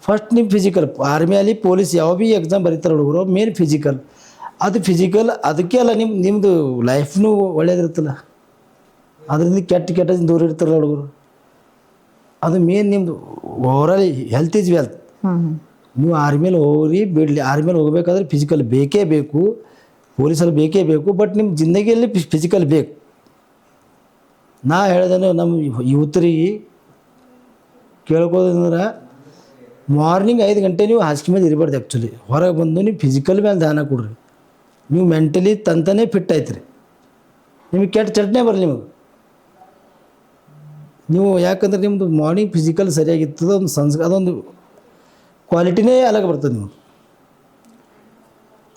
[SPEAKER 2] ಫಸ್ಟ್ ನಿಮ್ಮ ಫಿಸಿಕಲ್ ಆರ್ಮಿಯಲ್ಲಿ ಪೊಲೀಸ್ ಯಾವ ಭೀ ಎಕ್ಸಾಮ್ ಬರೀತಾರೆ ಹುಡುಗರು, ಮೇನ್ ಫಿಸಿಕಲ್. ಅದು ಫಿಸಿಕಲ್ ಅದಕ್ಕೆ ಅಲ್ಲ ನಿಮ್ಮದು ಲೈಫ್ನೂ ಒಳ್ಳೇದಿರುತ್ತಲ್ಲ, ಅದರಿಂದ ಕೆಟ್ಟ ದೂರ ಇರ್ತಾರಲ್ಲ ಹುಡುಗರು. ಅದು ಮೇನ್ ನಿಮ್ಮದು ಓವರಾಲ್ ಹೆಲ್ತ್ ಈಸ್ ವೆಲ್ತ್. ನೀವು ಆರ್ಮಿಯಲ್ಲಿ ಹೋಗ್ರಿ ಬಿಡಲಿ, ಆರ್ಮಿಯಲ್ಲಿ ಹೋಗ್ಬೇಕಾದ್ರೆ ಫಿಸಿಕಲ್ ಬೇಕೇ ಬೇಕು, ಪೊಲೀಸಲ್ಲಿ ಬೇಕೇ ಬೇಕು. ಬಟ್ ನಿಮ್ಮ ಜಿಂದಗಿಯಲ್ಲಿ ಫಿಸಿಕಲ್ ಬೇಕು. ನಾ ಹೇಳ್ದೇನು ನಮ್ಮ ಯುವತರಿಗೆ ಕೇಳ್ಕೋದಂದ್ರೆ ಮಾರ್ನಿಂಗ್ 5 ಗಂಟೆ ನೀವು ಹಾಸಿಗೆ ಮೇಲೆ ಇರಬಾರ್ದು. ಆ್ಯಕ್ಚುಲಿ ಹೊರಗೆ ಬಂದು ನೀವು ಫಿಸಿಕಲ್ ಮೇಲೆ ಧ್ಯಾನ ಕೊಡ್ರಿ. ನೀವು ಮೆಂಟಲಿ ತಂತಾನೆ ಫಿಟ್ ಆಯ್ತು ರೀ. ನಿಮಗೆ ಕೆಟ್ಟ ಚಟ್ನೆ ಬರಲಿ ನಿಮಗೆ. ನೀವು ಯಾಕಂದ್ರೆ ನಿಮ್ಮದು ಮಾರ್ನಿಂಗ್ ಫಿಸಿಕಲ್ ಸರಿಯಾಗಿರ್ತದೆ, ಒಂದು ಅದೊಂದು ಕ್ವಾಲಿಟಿನೇ ಅಲಗ ಬರ್ತದೆ ನಿಮ್ಗೆ.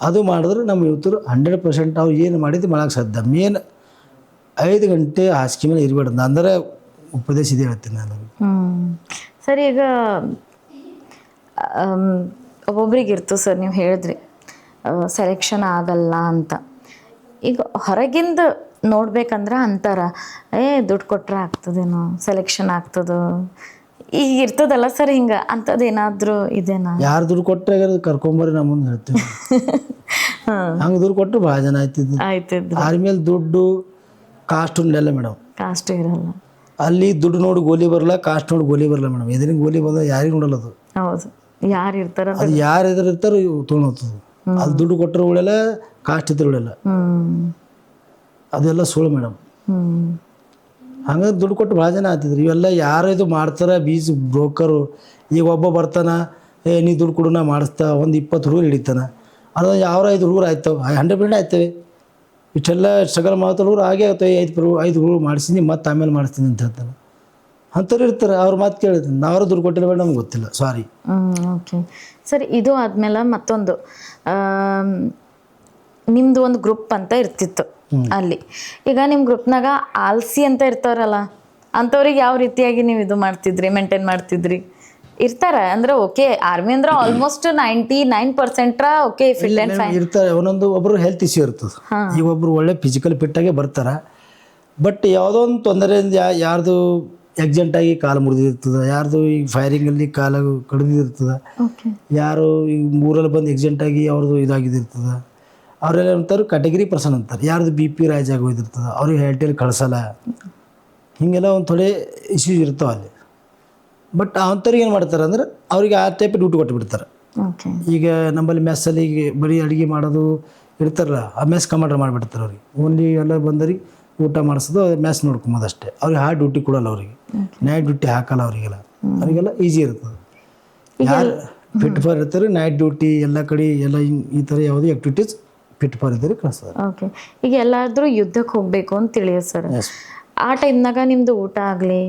[SPEAKER 2] ಅದು ಮಾಡಿದ್ರೆ ನಮ್ಮ ಯುವತರು 100% ಅವ್ರು ಏನು ಮಾಡಿದ್ದು ಮಾಡೋಕ್ಕೆ ಸಾಧ್ಯ. ಮೇನ್ 5 ಗಂಟೆ ಹಾಸಿಗೆ ಮೇಲೆ ಇರಬಾರ್ದು ಅಂದರೆ ಉಪದೇಶ ಇದೆ ಹೇಳ್ತೀನಿ ನಾನು.
[SPEAKER 1] ಸರ್ ಈಗ ಒಬ್ಬೊಬ್ರಿಗೆ ಇರ್ತು ಸರ್, ನೀವು ಹೇಳಿದ್ರಿ ಸೆಲೆಕ್ಷನ್ ಆಗಲ್ಲ ಅಂತ. ಈಗ ಹೊರಗಿಂದ ನೋಡ್ಬೇಕಂದ್ರೆ ಅಂತಾರ ದುಡ್ಡು ಕೊಟ್ರೆ ಆಗ್ತದೇನೋ, ಸೆಲೆಕ್ಷನ್ ಆಗ್ತದೋ, ಈಗ ಇರ್ತದಲ್ಲ ಸರ್ ಹಿಂಗೆ ಅಂಥದ್ದು ಏನಾದರೂ ಇದೆನಾ?
[SPEAKER 2] ಯಾರು ದುಡ್ಡು ಕೊಟ್ಟರೆ ಕರ್ಕೊಂಬರ್ರಿ ನಮ್ಮ ಮುಂದೆ ಹೇಳ್ತೀವಿ. ಹಂಗೆ ದುಡ್ಡು ಕೊಟ್ಟರು ಭಾಳ ಜನ ಆಯ್ತಿದ್ದು. ಆರ್ಮಿಯಲ್ಲಿ ದುಡ್ಡು ಕಾಸ್ಟ್ ಉಂಡೆಲ್ಲ ಮೇಡಮ್,
[SPEAKER 1] ಕಾಸ್ಟ್ ಇರಲ್ಲ.
[SPEAKER 2] ಅಲ್ಲಿ ದುಡ್ಡು ನೋಡಿ ಗೋಲಿ ಬರಲ್ಲ, ಕಾಸ್ಟ್ ನೋಡಿ ಗೋಲಿ ಬರಲ್ಲ ಮೇಡಮ್. ಎದುರಿಗೆ ಗೋಲಿ ಬಂದ ಯಾರಿಗೆ ನೋಡಲ್ಲ ಅದು.
[SPEAKER 1] ಹೌದು, ಯಾರು ಇರ್ತಾರ
[SPEAKER 2] ಅದು ಯಾರು ಎದುರು ಇರ್ತಾರೋ ತೊಗೊಂಡೋಗ್ತದೆ. ಅಲ್ಲಿ ದುಡ್ಡು ಕೊಟ್ಟರೆ ಉಳಿಯಲ್ಲ, ಕಾಸ್ಟ್ ಇದ್ರೆ ಉಳಿಯಲ್ಲ. ಅದೆಲ್ಲ ಸುಳ್ಳು ಮೇಡಮ್. ಹಂಗೆ ದುಡ್ಡು ಕೊಟ್ಟು ಭಾಳ ಜನ ಆಗ್ತಿದ್ರು. ಇವೆಲ್ಲ ಯಾರು ಇದು ಮಾಡ್ತಾರೆ ಬೀಜ ಬ್ರೋಕರು. ಈಗ ಒಬ್ಬ ಬರ್ತಾನೆ, ನೀ ದುಡ್ಡು ಕೊಡು ನಾ ಮಾಡಿಸ್ತಾ, ಒಂದು 20 ಹುಡುಗರು ಹಿಡಿತಾನೆ. ಅದು ಯಾವ 5 ಹುಡುಗರು ಆಯ್ತವೆ, 100% ಆಯ್ತವೆ. ಇಷ್ಟೆಲ್ಲ ಸ್ಟ್ರಗಲ್ ಮಾಡ್ತಾ ಹುಡುಗರು ಹಾಗೆ ಆಗ್ತವೆ. 5 ಹುಡುಗರು ಮಾಡಿಸ್ತೀನಿ ಮತ್ತೆ ಆಮೇಲೆ ಮಾಡಿಸ್ತೀನಿ ಅಂತ ಹೇಳ್ತಾನೆ. ಅಂಥವ್ರು ಇರ್ತಾರೆ. ಅವ್ರ ಮಾತು ಕೇಳಿದ್ದೀನಿ. ನಾವ್ರು ದುಡ್ಡು ಕೊಟ್ಟಿಲ್ಲ ಬೇಡ, ನಮ್ಗೆ ಗೊತ್ತಿಲ್ಲ, ಸಾರಿ.
[SPEAKER 1] Okay sir. ಇದು ಆದಮೇಲೆ ಮತ್ತೊಂದು ನಿಮ್ಮದು ಒಂದು ಗ್ರೂಪ್ ಅಂತ ಇರ್ತಿತ್ತು ಅಲ್ಲಿ. ಈಗ ನಿಮ್ಮ ಗ್ರೂಪ್ನಾಗ ಆಲ್ಸಿ ಅಂತ ಇರ್ತಾರಲ್ಲ, ಅಂಥವ್ರಿಗೆ ಯಾವ ರೀತಿಯಾಗಿ ನೀವು ಇದು ಮಾಡ್ತಿದ್ರಿ, ಮೇಂಟೈನ್ ಮಾಡ್ತಿದ್ರಿ? ಇರ್ತಾರೆ ಅಂದ್ರೆ ಓಕೆ, ಆರ್ಮಿ ಅಂದ್ರೆ almost 99% okay fit and fine
[SPEAKER 2] ಇರ್ತಾರೆ. ಒಂದೊಂದು ಒಬ್ಬರು ಹೆಲ್ತ್ ಇಶ್ಯೂ ಇರ್ತದೆ. ಈಗ ಒಬ್ಬರು ಒಳ್ಳೆ ಫಿಸಿಕಲ್ ಫಿಟ್ಟಾಗೆ ಬರ್ತಾರೆ. ಬಟ್ ಯಾವುದೋ ಒಂದು ತೊಂದರೆಯಿಂದ ಯಾರ್ದು ಆಗಿ ಕಾಲು ಮುರಿದಿರ್ತದೆ, ಯಾರ್ದು ಈಗ ಫೈರಿಂಗಲ್ಲಿ ಕಾಲು ಕಡಿದಿರ್ತದೆ, ಯಾರು ಈಗ ಊರಲ್ಲಿ ಬಂದು ಆಗಿ ಅವ್ರದ್ದು ಇದಾಗಿದ್ದಿರ್ತದೆ. ಅವರೆಲ್ಲ ಅಂತಾರೆ ಕ್ಯಾಟಗರಿ ಪರ್ಸನ್ ಅಂತಾರೆ. ಯಾರ್ದು BP ರೈಸ್ ಆಗಿ ಹೋಗಿರ್ತದೆ, ಅವ್ರಿಗೆ ಹೆಲ್ಟಲ್ಲಿ ಕಳಿಸಲ್ಲ. ಹೀಗೆಲ್ಲ ಒಂದು ಥೋಡೆ ಇಶ್ಯೂಸ್ ಇರ್ತಾವೆ ಅಲ್ಲಿ. ಬಟ್ ಅಂಥವ್ರಿಗೆ ಏನು ಮಾಡ್ತಾರೆ ಅಂದ್ರೆ ಅವ್ರಿಗೆ ಆ ಟೈಪ್ ಡ್ಯೂಟಿ ಕೊಟ್ಟುಬಿಡ್ತಾರೆ. ಈಗ ನಮ್ಮಲ್ಲಿ ಮೆಸ್ಸಲ್ಲಿ ಈಗ ಬರೀ ಅಡುಗೆ ಮಾಡೋದು ಇರ್ತಾರಲ್ಲ, ಆ ಮೆಸ್ ಕಮಾಂಡರ್ ಮಾಡಿಬಿಡ್ತಾರೆ ಅವ್ರಿಗೆ. ಓನ್ಲಿ ಎಲ್ಲ ಬಂದವ್ರಿಗೆ ಊಟ ಮಾಡಿಸೋದು, ಮೆಸ್ ನೋಡ್ಕೊಂಬೋದು ಅಷ್ಟೇ. ಅವ್ರಿಗೆ ಹಾರ್ಡ್ ಡ್ಯೂಟಿ ಕೊಡಲ್ಲ, ಅವ್ರಿಗೆ ನೈಟ್ ಡ್ಯೂಟಿ ಹಾಕಲ್ಲ ಅವರಿಗೆಲ್ಲ. ಅವರಿಗೆಲ್ಲ ಈಸಿ ಇರ್ತದೆ. ಯಾರು ಫಿಟ್ ಫಾರ್ ಇರ್ತಾರೆ ನೈಟ್ ಡ್ಯೂಟಿ ಎಲ್ಲ ಕಡೆ ಎಲ್ಲ ಈ ಥರ ಯಾವುದೇ ಆ್ಯಕ್ಟಿವಿಟೀಸ್ ಫಿಟ್ ಫಾರ್ ಇದ್ದಾರೆ ಕಳಿಸ್ತಾರೆ.
[SPEAKER 1] ಓಕೆ. ಈಗ ಎಲ್ಲಾದರೂ ಯುದ್ಧಕ್ಕೆ ಹೋಗಬೇಕು ಅಂತ ತಿಳಿಯೋದು ಸರ್, ಆ ಟೈಮ್ನಾಗ ನಿಮ್ಮದು ಊಟ ಆಗಲಿ,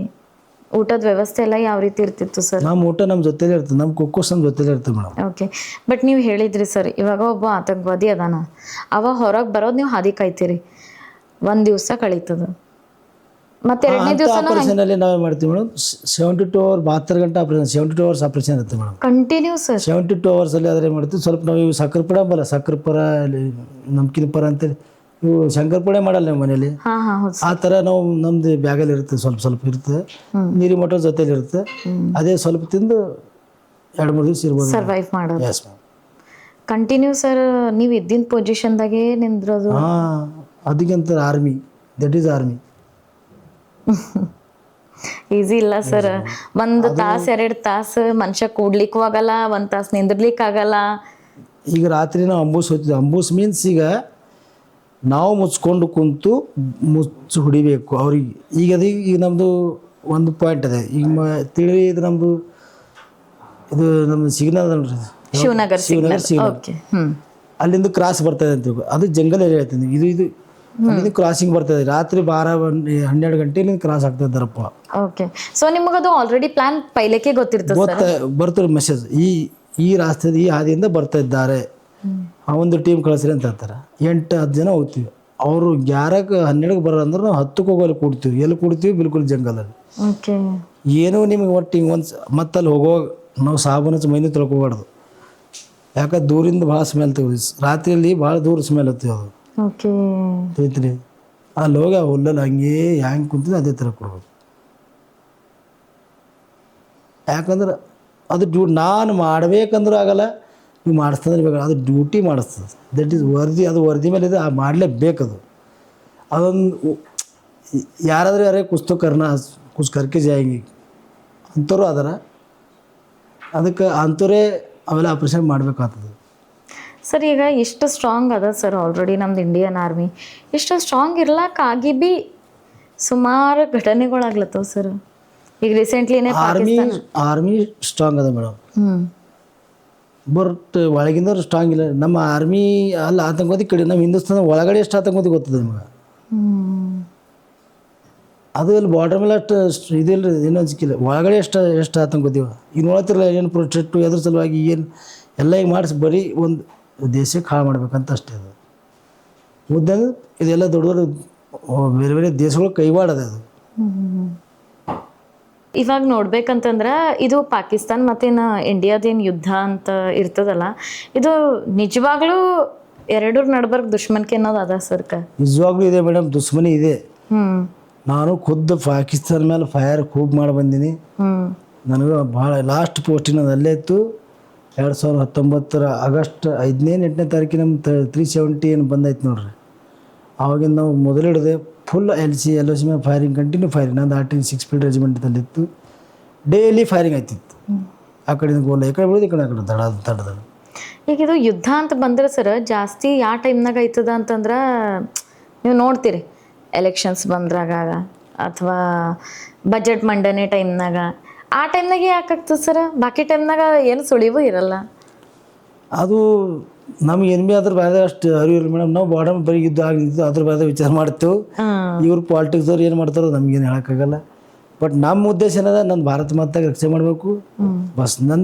[SPEAKER 1] ಊಟದ ವ್ಯವಸ್ಥೆ ಎಲ್ಲ ಯಾವ ರೀತಿ ಇರ್ತಿತ್ತು ಸರ್?
[SPEAKER 2] ನಮ್ಮ ಊಟ ನಮ್ಮ ಜೊತೆಲೇ ಇರ್ತದೆ, ನಮ್ಮ ಕುಕ್ಕೋಸ್ ನಮ್ಮ ಜೊತೆಲೇ ಇರ್ತದೆ ಮೇಡಮ್.
[SPEAKER 1] ಓಕೆ. ಬಟ್ ನೀವು ಹೇಳಿದ್ರಿ ಸರ್, ಇವಾಗ ಒಬ್ಬ ಆತಂಕವಾದಿ ಅದಾನ, ಅವ ಹೊರಗೆ ಬರೋದು ನೀವು ಹಾದಿ ಕಾಯ್ತೀರಿ, 1 ದಿವಸ ಕಳೀತದ. ಮತ್ತೆ 2ನೇ ದಿವಸ
[SPEAKER 2] ಆಪರೇಷನಲ್ಲಿ ನಾವೇ ಮಾಡ್ತೀವಿ ಮೇಡಮ್. 72 ಅವರ್ 72 ಗಂಟೆ ಆಪರೇಷನ್, 72 ಅವರ್ಸ್ ಆಪರೇಷನ್ ಇರುತ್ತೆ ಮೇಡಮ್, ಕಂಟಿನ್ಯೂ
[SPEAKER 1] ಸರ್.
[SPEAKER 2] 72 ಅವರ್ಸಲ್ಲಿ ಆದರೆ ಮಾಡ್ತೀವಿ. ಸ್ವಲ್ಪ ನಾವು ಸಕ್ಕರೆ ಪರ ಬಲ್ಲ, ಸಕ್ಕರೆ ಪರ ನಮ್ಕಿನ ಪರ ಅಂತೇಳಿ ಇವು ಶಂಕರಪುಡೆ ಮಾಡಲ್ಲ ನಮ್ಮ ಮನೇಲಿ.
[SPEAKER 1] ಹಾಂ ಹಾಂ ಹೌದು
[SPEAKER 2] ಆ ಥರ ನಾವು ನಮ್ದು ಬ್ಯಾಗಲ್ಲಿ ಇರುತ್ತೆ, ಸ್ವಲ್ಪ ಸ್ವಲ್ಪ ಇರುತ್ತೆ, ನೀರಿ ಮೋಟರ್ ಜೊತೆಲಿ ಇರುತ್ತೆ. ಅದೇ ಸ್ವಲ್ಪ ತಿಂದು 2-3 ದಿವಸ ಇರ್ಬೋದು.
[SPEAKER 1] ಸರ್ವೈವ್ ಮಾಡೋದು.
[SPEAKER 2] Yes ma'am.
[SPEAKER 1] ಕಂಟಿನ್ಯೂ ಸರ್ ನೀವು ಇದ್ದಿನ ಪೊಸಿಷನ್ದಾಗೆ ನಿಂದ್ರೋದು.
[SPEAKER 2] ಹಾಂ, ಅದಕ್ಕಿಂತ army, that is army.
[SPEAKER 1] Easy ಇಲ್ಲ ಸರ್. 1 ತಾಸು 2 ತಾಸು ಮನುಷ್ಯ ಕೂಡ್ಲಿಕ್ಕೂ ಆಗಲ್ಲ, 1 ತಾಸು ನಿಂದಿರ್ಲಿಕ್ಕೆ ಆಗಲ್ಲ.
[SPEAKER 2] ಈಗ ರಾತ್ರಿ ನಾವು ಅಂಬೂಸ್ ಹೋಗ್ತಿದ್ವಿ. ಅಂಬೂಸ್ ಮೀನ್ಸ್ ಈಗ ನಾವು ಮುಚ್ಕೊಂಡು ಕುಂತು ಮುಚ್ಚು ಹೊಡಿಬೇಕು ಅವ್ರಿಗೆ. ಈಗ ಈಗ ನಮ್ಮದು ಒಂದು ಪಾಯಿಂಟ್ ಅದೇ, ಈಗ ತಿಳಿ ಇದು ನಮ್ಮದು ಸಿಗ್ನಲ್ ನೋಡ್ರಿ,
[SPEAKER 1] ಶಿವನಗರ್
[SPEAKER 2] ಶಿವನಗರ್ ಸಿಗ್ನಲ್.
[SPEAKER 1] ಓಕೆ.
[SPEAKER 2] ಅಲ್ಲಿಂದ ಕ್ರಾಸ್ ಬರ್ತದೆ ಅಂತ ಅದು ಜಂಗಲ್ ಏರಿಯಾ ಹೇಳ್ತೀನಿ. ಇದು ಅಲ್ಲಿಂದ ಕ್ರಾಸಿಂಗ್ ಬರ್ತದೆ. ರಾತ್ರಿ 12-12 ಗಂಟೆಲಿಂದ ಕ್ರಾಸ್ ಆಗ್ತದರಪ್ಪ.
[SPEAKER 1] ಓಕೆ. ಸೊ ನಿಮಗದು ಆಲ್ರೆಡಿ ಪ್ಲಾನ್ ಪೈಲಕ್ಕೆ ಗೊತ್ತಿರ್ತದೆ.
[SPEAKER 2] ಬರ್ತದೆ ಮೆಸೇಜ್, ಈ ರಾಸ್ತೆ ಈ ಹಾದಿಯಿಂದ ಬರ್ತಾ ಇದ್ದಾರೆ, ಆ ಒಂದು ಟೀಮ್ ಕಳಿಸ್ರಿ ಅಂತ ಹೇಳ್ತಾರೆ. 8-10 ಜನ ಹೋಗ್ತೀವಿ. ಅವರು 11-12 ಬರೋ ಅಂದ್ರೆ ನಾವು 10ಕ್ಕೆ ಹೋಗೋಲ್ಲಿ ಕೂಡ್ತೀವಿ. ಎಲ್ಲಿ ಕೂಡ್ತೀವಿ? ಬಿಲ್ಕುಲ್ ಜಂಗಲಲ್ಲಿ.
[SPEAKER 1] ಓಕೆ.
[SPEAKER 2] ಏನೋ ನಿಮಗೆ ಒಟ್ಟು ಹಿಂಗೆ ಮತ್ತಲ್ಲಿ ಹೋಗುವಾಗ ನಾವು ಸಾಬೂನು ಹಚ್ಚಿ ಮೈನಿ ತೊಳ್ಕೊಬಾರ್ದು. ಯಾಕಂದ್ರೆ ದೂರಿಂದ ಭಾಳ ಸ್ಮೆಲ್ ತೆಗೆದು ರಾತ್ರಿಯಲ್ಲಿ ಭಾಳ ದೂರ ಸ್ಮೆಲ್ ಹತ್ತೀವಿ. ಅದು
[SPEAKER 1] ಓಕೆ
[SPEAKER 2] ಐತ್ರಿ. ಅಲ್ಲಿ ಹೋಗಿ ಆ ಹುಲ್ಲಲ್ಲಿ ಹಂಗೆ ಹ್ಯಾಂಗೆ ಕುಂತಿದ್ದು ಅದೇ ಥರ ಕೊಡ್ಬೇಕು. ಯಾಕಂದ್ರೆ ಅದು ನಾನು ಮಾಡ್ಬೇಕಂದ್ರೂ ಆಗಲ್ಲ, ನೀವು ಮಾಡಿಸ್ತಂದ್ರೆ ಬೇಕಾಗ, ಅದು ಡ್ಯೂಟಿ ಮಾಡಿಸ್ತದೆ. ದಟ್ ಈಸ್ ವರದಿ. ಅದು ವರದಿ ಮೇಲೆ ಇದೆ, ಮಾಡಲೇಬೇಕದು. ಅದೊಂದು ಯಾರಾದರೂ ಯಾರೇ ಕುछ करके जाएंगे ಅಂಥವ್ರು ಅದರ. ಅದಕ್ಕೆ ಅಂಥವರೇ ಅವೆಲ್ಲ ಆಪ್ರೇಷನ್ ಮಾಡಬೇಕಾಗ್ತದೆ.
[SPEAKER 1] ಸರ್ ಈಗ ಇಷ್ಟು ಸ್ಟ್ರಾಂಗ್ ಅದ ಸರ್ ಆಲ್ರೆಡಿ ನಮ್ದು ಇಂಡಿಯನ್ ಆರ್ಮಿ. ಇಷ್ಟು ಸ್ಟ್ರಾಂಗ್ ಇರ್ಲಾಕಾಗಿ ಬಿ ಸುಮಾರು ಘಟನೆಗಳಾಗ್ಲತ್ತವ ಸರ್. ಈಗ ರೀಸೆಂಟ್ಲಿನೇ
[SPEAKER 2] ಆರ್ಮಿ ಸ್ಟ್ರಾಂಗ್ ಅದ ಮೇಡಮ್, ಬಟ್ ಒಳಗಿಂದವ್ರು ಸ್ಟ್ರಾಂಗ್ ಇಲ್ಲ. ನಮ್ಮ ಆರ್ಮಿ ಅಲ್ಲ ಆತಂಕವಾದಿ ಕಡೆ, ನಮ್ಮ ಹಿಂದೂಸ್ತಾನ ಒಳಗಡೆ ಎಷ್ಟು ಆತಂಕವಾದಿ ಗೊತ್ತದೆ ನಿಮಗೆ. ಅದು ಇಲ್ಲಿ ಬಾರ್ಡರ್ ಮೇಲೆ ಅಷ್ಟು ಇದಿಲ್ಲ, ಏನೋ ಸಿಕ್ಕಿಲ್ಲ. ಒಳಗಡೆ ಎಷ್ಟು ಆತಂಕವಾದಿವ ಈಗ ನೋಡ್ತಿರಲ್ಲ. ಏನು ಪ್ರೊಟೆಕ್ಟು ಎದ್ರ ಸಲುವಾಗಿ ಏನು ಎಲ್ಲ ಈಗ ಮಾಡಿಸಿ ಬರೀ ಒಂದು ದೇಶಕ್ಕೆ ಹಾಳು ಮಾಡ್ಬೇಕಂತ ಅಷ್ಟೇ. ಅದು ಮುದ್ದೆ ಇದೆಲ್ಲ ದೊಡ್ಡ ದೊಡ್ಡ ಬೇರೆ ಬೇರೆ ದೇಶಗಳು ಕೈವಾಡದೆ ಅದು.
[SPEAKER 1] ಇವಾಗ ನೋಡ್ಬೇಕಂತಂದ್ರೆ ಇದು ಪಾಕಿಸ್ತಾನ ಮತ್ತೇನು ಇಂಡಿಯಾದೇನು ಯುದ್ಧ ಅಂತ ಇರ್ತದಲ್ಲ, ಇದು ನಿಜವಾಗ್ಲೂ ಎರಡರ ನಡ್ಬರ್ಗ್ ದುಶ್ಮನ್ಕೆ ಅನ್ನೋದು ಅದ ಸರ್ಕ.
[SPEAKER 2] ನಿಜವಾಗ್ಲೂ ಇದೆ ಮೇಡಮ್, ದುಶ್ಮನಿ ಇದೆ. ನಾನು ಖುದ್ದು ಪಾಕಿಸ್ತಾನ ಮೇಲೆ ಫೈರ್ ಖೂಬ್ ಮಾಡಿ ಬಂದೀನಿ. ನನಗೆ ಭಾಳ ಲಾಸ್ಟ್ ಪೋಸ್ಟಿನ ಅಲ್ಲೇ ಇತ್ತು. 2019 ಆಗಸ್ಟ್ 5ನೇ ತಾರೀಕಿನ ನಮ್ಮ 370 ಏನು ಬಂದೈತೆ ನೋಡ್ರಿ. ಆವಾಗಿಂದ ನಾವು ಮೊದಲು ಹಿಡಿದೆ ಫುಲ್ LOC ಮೇಲೆ ಫೈರಿಂಗ್, ಕಂಟಿನ್ಯೂ ಫೈರಿಂಗ್. ನಂದು RT6 ಫೀಲ್ಡ್ ರೆಜಿಮೆಂಟಲ್ಲಿತ್ತು. ಡೈಲಿ ಫೈರಿಂಗ್ ಆಯ್ತಿತ್ತು. ಆ ಕಡೆಯಿಂದ ಗೋಲ ಈ ಕಡೆ ಬಿಡೋದು, ಈ ಕಡೆ ಆ ಕಡೆ ತಡದ.
[SPEAKER 1] ಈಗ ಇದು ಯುದ್ಧ ಅಂತ ಬಂದ್ರೆ ಸರ್ ಜಾಸ್ತಿ ಯಾವ ಟೈಮ್ನಾಗ ಆಯ್ತದ ಅಂತಂದ್ರೆ ನೀವು ನೋಡ್ತೀರಿ, ಎಲೆಕ್ಷನ್ಸ್ ಬಂದ್ರಾಗ ಅಥವಾ ಬಜೆಟ್ ಮಂಡನೆ ಟೈಮ್ನಾಗ. ಆ ಟೈಮ್ನಾಗೆ ಯಾಕಾಗ್ತದೆ ಸರ್? ಬಾಕಿ ಟೈಮ್ನಾಗ ಏನು ಸುಳಿವು ಇರಲ್ಲ.
[SPEAKER 2] ಅದು ನಮ್ಗೆ ಏನು ಭೀ ಅದ್ರ ಬಾಯ್ದಾಗ ಅಷ್ಟು ಅರಿವು ಇಲ್ಲ ಮೇಡಮ್. ನಾವು ಬಾರ್ಡರ್ ಬರೀ ಯುದ್ಧ ಆಗಿದ್ದು ಅದ್ರ ಬಾಯ್ದಾಗ ವಿಚಾರ ಮಾಡ್ತೇವೆ. ಇವ್ರು ಪಾಲಿಟಿಕ್ಸ್ದವ್ರು ಏನು ಮಾಡ್ತಾರೋ ನಮ್ಗೇನು ಹೇಳೋಕ್ಕಾಗಲ್ಲ. ಬಟ್ ನಮ್ಮ ಉದ್ದೇಶ ಏನದ, ನನ್ನ ಭಾರತ ಮಾತಾಗ ರಕ್ಷಣೆ ಮಾಡಬೇಕು, ಬಸ್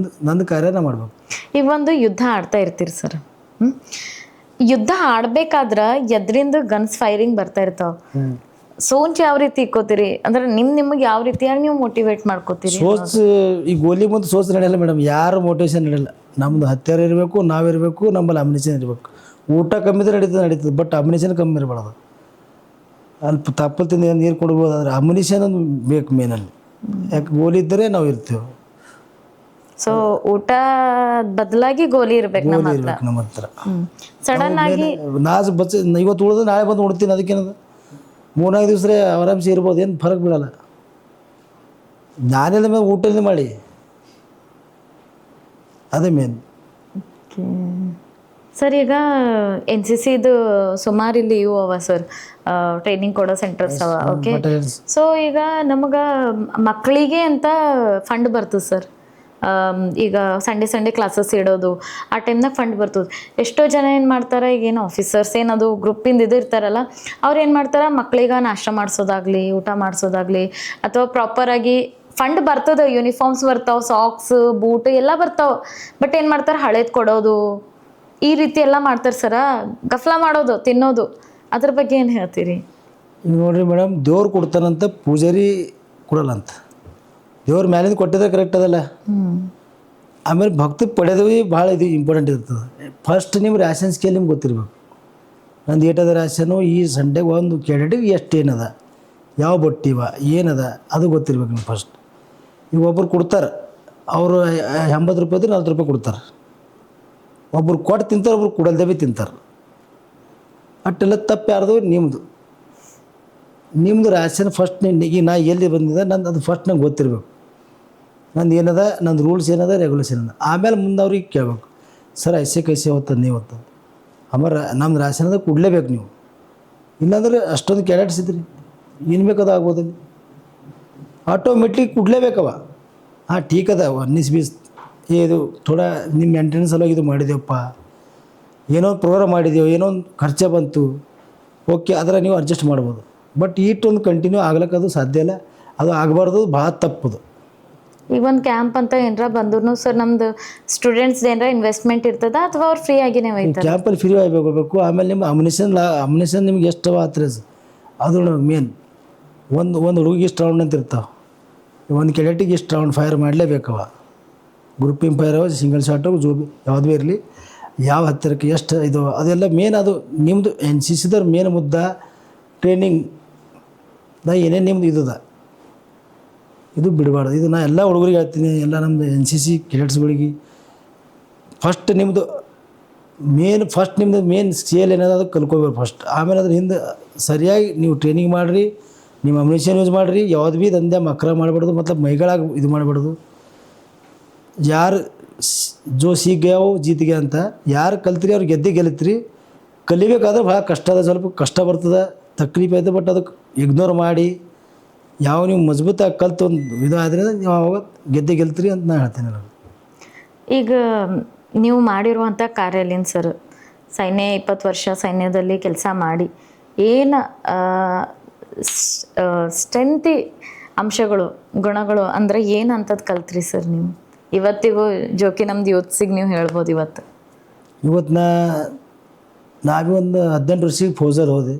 [SPEAKER 2] ನಂದು ಕಾರ್ಯನ ಮಾಡಬೇಕು. ಈಗ
[SPEAKER 1] ಒಂದು ಯುದ್ಧ ಆಡ್ತಾ ಇರ್ತೀರಿ ಸರ್. ಯುದ್ಧ ಆಡ್ಬೇಕಾದ್ರೆ ಎದ್ರಿಂದ ಗನ್ಸ್ ಫೈರಿಂಗ್ ಬರ್ತಾ ಇರ್ತಾವ. ಸೋಂಚ್ ಯಾವ ರೀತಿ ಇಕ್ಕೋತೀರಿ? ಅಂದ್ರೆ ನಿಮ್ಗೆ ಯಾವ ರೀತಿಯಾಗಿ ನೀವು ಮೋಟಿವೇಟ್ ಮಾಡ್ಕೋತೀರಿ?
[SPEAKER 2] ಈ ಗೋಲಿ ಮುಂದೆ ಸೋಚ್ ನಡೆಯಲ್ಲ ಮೇಡಮ್, ಯಾರು ಮೋಟಿವೇಶನ್ ನಡೆಯಲ್ಲ. ನಮ್ದು ಹತ್ಯಾರ ಇರಬೇಕು, ನಾವಿರಬೇಕು, ನಮ್ಮಲ್ಲಿ ಅಮ್ಯುನಿಷನ್ ಇರಬೇಕು. ಊಟ ಕಮ್ಮಿದ್ರೆ ನಡೀತದೆ, ಬಟ್ ಅಮ್ಯುನಿಷನ್ ಕಮ್ಮಿ ಇರಬಾರ್ದು. ಅಲ್ಲಿ ತಪ್ಪಲ್ ತಿಂದ ನೀರು ಕೊಡ್ಬೋದು, ಆದರೆ ಅಮ್ಯುನಿಷನ್ ಒಂದು ಬೇಕು ಮೇನಲ್ಲಿ. ಯಾಕೆ ಗೋಲಿ ಇದ್ದರೆ ನಾವು ಇರ್ತೇವೆ.
[SPEAKER 1] ಸೊ ಊಟ ಬದಲಾಗಿ ಗೋಲಿ ಇರ್ಬೇಕು ನಮ್ಮ
[SPEAKER 2] ಹತ್ರ.
[SPEAKER 1] ಸಡನ್ ಆಗಿ
[SPEAKER 2] ನಾಜ್ ಬಚ್ಚ ಇವತ್ತು ಉಳಿದು ನಾಳೆ ಬಂದು ಉಡ್ತೀನಿ, ಅದಕ್ಕೇನದು 3-4 ದಿವಸ ಆರಾಮ್ಸೆ ಇರ್ಬೋದು, ಏನು ಫರಕ್ ಬೀಳಲ್ಲ. ನಾನೆಲ್ಲ ಮೇಲೆ ಊಟದಿಂದ ಮಾಡಿ ಅದೇ ಮೇನ್.
[SPEAKER 1] ಸರ್ ಈಗ NCCದು ಸುಮಾರು ಇಲ್ಲಿ ಇವು ಅವ ಸರ್, ಟ್ರೈನಿಂಗ್ ಕೊಡೋ ಸೆಂಟರ್ಸ್ ಅವ. ಓಕೆ. ಸೊ ಈಗ ನಮಗೆ ಮಕ್ಕಳಿಗೆ ಅಂತ ಫಂಡ್ ಬರ್ತದೆ ಸರ್. ಈಗ ಸಂಡೇ ಕ್ಲಾಸಸ್ ಇಡೋದು, ಆ ಟೈಮ್ನಾಗ ಫಂಡ್ ಬರ್ತದೆ. ಎಷ್ಟೋ ಜನ ಏನು ಮಾಡ್ತಾರೆ, ಈಗೇನು ಆಫೀಸರ್ಸ್ ಏನದು ಗ್ರೂಪಿಂದ ಇದು ಇರ್ತಾರಲ್ಲ, ಅವ್ರು ಏನು ಮಾಡ್ತಾರೆ, ಮಕ್ಕಳಿಗೆ ನಾಷ್ಟ ಮಾಡಿಸೋದಾಗ್ಲಿ, ಊಟ ಮಾಡಿಸೋದಾಗ್ಲಿ, ಅಥವಾ ಪ್ರಾಪರಾಗಿ ಫಂಡ್ ಬರ್ತದೆ, ಯೂನಿಫಾರ್ಮ್ಸ್ ಬರ್ತಾವೆ, ಸಾಕ್ಸ್, ಬೂಟ್ ಎಲ್ಲ ಬರ್ತಾವೆ. ಬಟ್ ಏನು ಮಾಡ್ತಾರೆ, ಹಳೇದು ಕೊಡೋದು, ಈ ರೀತಿ ಎಲ್ಲ ಮಾಡ್ತಾರೆ ಸರ. ಗಫ್ಲಾ ಮಾಡೋದು, ತಿನ್ನೋದು, ಅದ್ರ ಬಗ್ಗೆ ಏನು ಹೇಳ್ತೀರಿ?
[SPEAKER 2] ನೋಡಿರಿ ಮೇಡಮ್, ದೇವ್ರು ಕೊಡ್ತಾನಂತ ಪೂಜಾರಿ ಕೊಡಲ್ಲ ಅಂತ. ದೇವ್ರ ಮ್ಯಾಲಿಂದ ಕೊಟ್ಟಿದ್ರೆ ಕರೆಕ್ಟ್ ಅದಲ್ಲ. ಆಮೇಲೆ ಭಕ್ತಿ ಪಡೆದವಿ ಭಾಳ ಇದು ಇಂಪಾರ್ಟೆಂಟ್ ಇರ್ತದೆ. ಫಸ್ಟ್ ನಿಮ್ಮ ರ್ಯಾಷನ್ ಸ್ಕೇಲ್ ನಿಮ್ಗೆ ಗೊತ್ತಿರ್ಬೇಕು. ನಂದು ಏಟದ ರಾಶಿನೂ ಈ ಸಂಡೆಗೆ ಒಂದು ಕ್ಯಾಡೆಟಿಗೆ ಎಷ್ಟು ಏನದ, ಯಾವ ಬಟ್ಟಿವ ಏನದ ಅದು ಗೊತ್ತಿರ್ಬೇಕು ನೀವು ಫಸ್ಟ್. ಈಗ ಒಬ್ಬರು ಕೊಡ್ತಾರೆ, ಅವರು 80 ರೂಪಾಯಿ 40 ರೂಪಾಯಿ ಕೊಡ್ತಾರೆ. ಒಬ್ರು ಕೊಟ್ಟು ತಿಂತಾರೆ, ಒಬ್ರು ಕೊಡಲ್ದೇ ಭೀ ತಿಂತಾರೆ. ಅಟ್ಟೆಲ್ಲ ತಪ್ಪು ಯಾರ್ದು? ನಿಮ್ಮದು ರಾಶಿನ ಫಸ್ಟ್ ಈಗ ನಾ ಎಲ್ಲಿ ಬಂದಿದೆ ನಂದು ಅದು ಫಸ್ಟ್ ನಂಗೆ ಗೊತ್ತಿರಬೇಕು. ನಂದು ಏನದ, ನಂದು ರೂಲ್ಸ್ ಏನದ, ರೆಗ್ಯುಲೇಷನ್ ಏನದ. ಆಮೇಲೆ ಮುಂದೆ ಅವ್ರಿಗೆ ಕೇಳಬೇಕು, ಸರ್ ಐಸೆ ಕೈಸೆ ಹೊತ್ತದ ನೀವು ಹೊತ್ತದ ಆಮೇಲೆ ನಮ್ದು ರಾಶಿನದ ಕೊಡಲೇಬೇಕು ನೀವು. ಇಲ್ಲಾಂದ್ರೆ ಅಷ್ಟೊಂದು ಕ್ಯಾರೆಟ್ಸ್ ಇದ್ರಿ ಏನು ಬೇಕದು ಆಗ್ಬೋದಲ್ಲಿ ಆಟೋಮೆಟಿಕ್ ಕೊಡಲೇಬೇಕವ. ಹಾಂ ಠೀಕ್ ಅದ 19-20 ಇದು ಥೋಡಾ ನಿಮ್ಮ ಮೇಂಟೆನೆನ್ಸ್ ಸಲುವಾಗಿ ಇದು ಮಾಡಿದೆವಪ್ಪ, ಏನೋ ಒಂದು ಪ್ರೋಗ್ರಾಮ್ ಮಾಡಿದೆವು, ಏನೋ ಒಂದು ಖರ್ಚು ಬಂತು, ಓಕೆ ಅದರ ನೀವು ಅಡ್ಜಸ್ಟ್ ಮಾಡ್ಬೋದು. ಬಟ್ ಈಟೊಂದು ಕಂಟಿನ್ಯೂ ಆಗ್ಲಿಕ್ಕೆ ಸಾಧ್ಯ ಇಲ್ಲ, ಅದು ಆಗಬಾರ್ದು, ಭಾಳ ತಪ್ಪದು.
[SPEAKER 1] ಈಗ ಒಂದು ಕ್ಯಾಂಪ್ ಅಂತ ಏನಾರ ಬಂದ್ರು ಸರ್ ನಮ್ದು ಸ್ಟೂಡೆಂಟ್ಸ್ ಏನಾರ ಇನ್ವೆಸ್ಟ್ಮೆಂಟ್ ಇರ್ತದ ಅಥವಾ ಅವ್ರು ಫ್ರೀ ಆಗಿನೇ ಒಯ್ತಾರೆ?
[SPEAKER 2] ಕ್ಯಾಂಪಲ್ಲಿ ಫ್ರೀ ಆಗಬೇಕು. ಆಮೇಲೆ ನಿಮ್ಮ ಅಮ್ಯುನಿಷನ್ ನಿಮ್ಗೆ ಎಷ್ಟು ಆತ್ರೇಸ್ ಅದು ಮೇನ್. ಒಂದು ಹುಡುಗಿಗೆ ಇಷ್ಟು ರೌಂಡ್ ಅಂತ ಇರ್ತಾವೆ, ಒಂದು ಕೆಡೆಟಿಗೆ ಇಷ್ಟು ರೌಂಡ್ ಫೈರ್ ಮಾಡಲೇಬೇಕವ. ಗ್ರೂಪಿಂಗ್ ಫೈರ್ ಸಿಂಗಲ್ ಶಾಟು ಜೋಬಿ ಯಾವುದು ಭೀ ಇರಲಿ, ಯಾವ ಹತ್ತಿರಕ್ಕೆ ಎಷ್ಟು ಇದು ಅದೆಲ್ಲ ಮೇನ್. ಅದು ನಿಮ್ಮದು NCC ಮೇನ್ ಮುದ್ದ ಟ್ರೈನಿಂಗ್ ಏನೇನು ನಿಮ್ದು ಇದುದ ಇದು ಬಿಡಬಾರ್ದು. ಇದು ನಾ ಎಲ್ಲ ಹುಡುಗರಿಗೆ ಹೇಳ್ತೀನಿ, ಎಲ್ಲ ನಮ್ಮದು NCC ಕೆಡೆಟ್ಸ್ಗಳಿಗೆ ಫಸ್ಟ್ ನಿಮ್ಮದು ಮೇನ್ ಸ್ಕೇಲ್ ಏನದ ಅದು ಕಲ್ಕೋಬೇಕು ಫಸ್ಟ್. ಆಮೇಲೆ ಅದ್ರ ಹಿಂದೆ ಸರಿಯಾಗಿ ನೀವು ಟ್ರೈನಿಂಗ್ ಮಾಡಿರಿ, ನಿಮ್ಮ ಅಮ್ಯುನಿಷನ್ ಯೂಸ್ ಮಾಡಿರಿ, ಯಾವ್ದು ಭೀ ದಂಧೆ ಮಕ್ಕಳ ಮಾಡಬಾರ್ದು, ಮತ್ತು ಮೈಗಳಾಗಿ ಇದು ಮಾಡಬಾರ್ದು. ಯಾರು ಜೋ ಸೀಖ್ ಗ್ಯಾವು ಜೀತ್ ಗ್ಯಾ ಅಂತ, ಯಾರು ಕಲ್ತ್ರಿ ಅವ್ರು ಗೆಲ್ಲಿತ್ರಿ. ಕಲಿಬೇಕಾದ್ರೆ ಭಾಳ ಕಷ್ಟ ಅದ, ಸ್ವಲ್ಪ ಕಷ್ಟ ಬರ್ತದೆ, ತಕ್ಲೀಫ್ ಐತೆ. ಬಟ್ ಅದಕ್ಕೆ ಇಗ್ನೋರ್ ಮಾಡಿ ಯಾವ ನೀವು ಮಜಬೂತಾಗಿ ಕಲ್ತು ಒಂದು ಇದು ಆದರೆ ನೀವು ಅವಾಗ ಗೆಲ್ತೀರಿ ಅಂತ ನಾನು ಹೇಳ್ತೇನೆ. ನಾನು
[SPEAKER 1] ಈಗ ನೀವು ಮಾಡಿರುವಂಥ ಕಾರ್ಯಲಿನ್ ಸರ್, ಸೈನ್ಯ 20 ವರ್ಷ ಸೈನ್ಯದಲ್ಲಿ ಕೆಲಸ ಮಾಡಿ ಏನು ಸ್ಟ್ರೆಂತಿ ಅಂಶಗಳು ಗುಣಗಳು ಅಂದರೆ ಏನು ಅಂಥದ್ದು ಕಲ್ತ್ರಿ ಸರ್ ನೀವು ಇವತ್ತಿಗೂ? ಜೋಕಿ ನಮ್ದು ಯೂತ್ಸಿಗೆ ನೀವು ಹೇಳ್ಬೋದು ಇವತ್ತು
[SPEAKER 2] ನಾವೇ ಒಂದು 18 ವರ್ಷಕ್ಕೆ ಫೌಜಲ್ಲಿ ಹೋದೆ,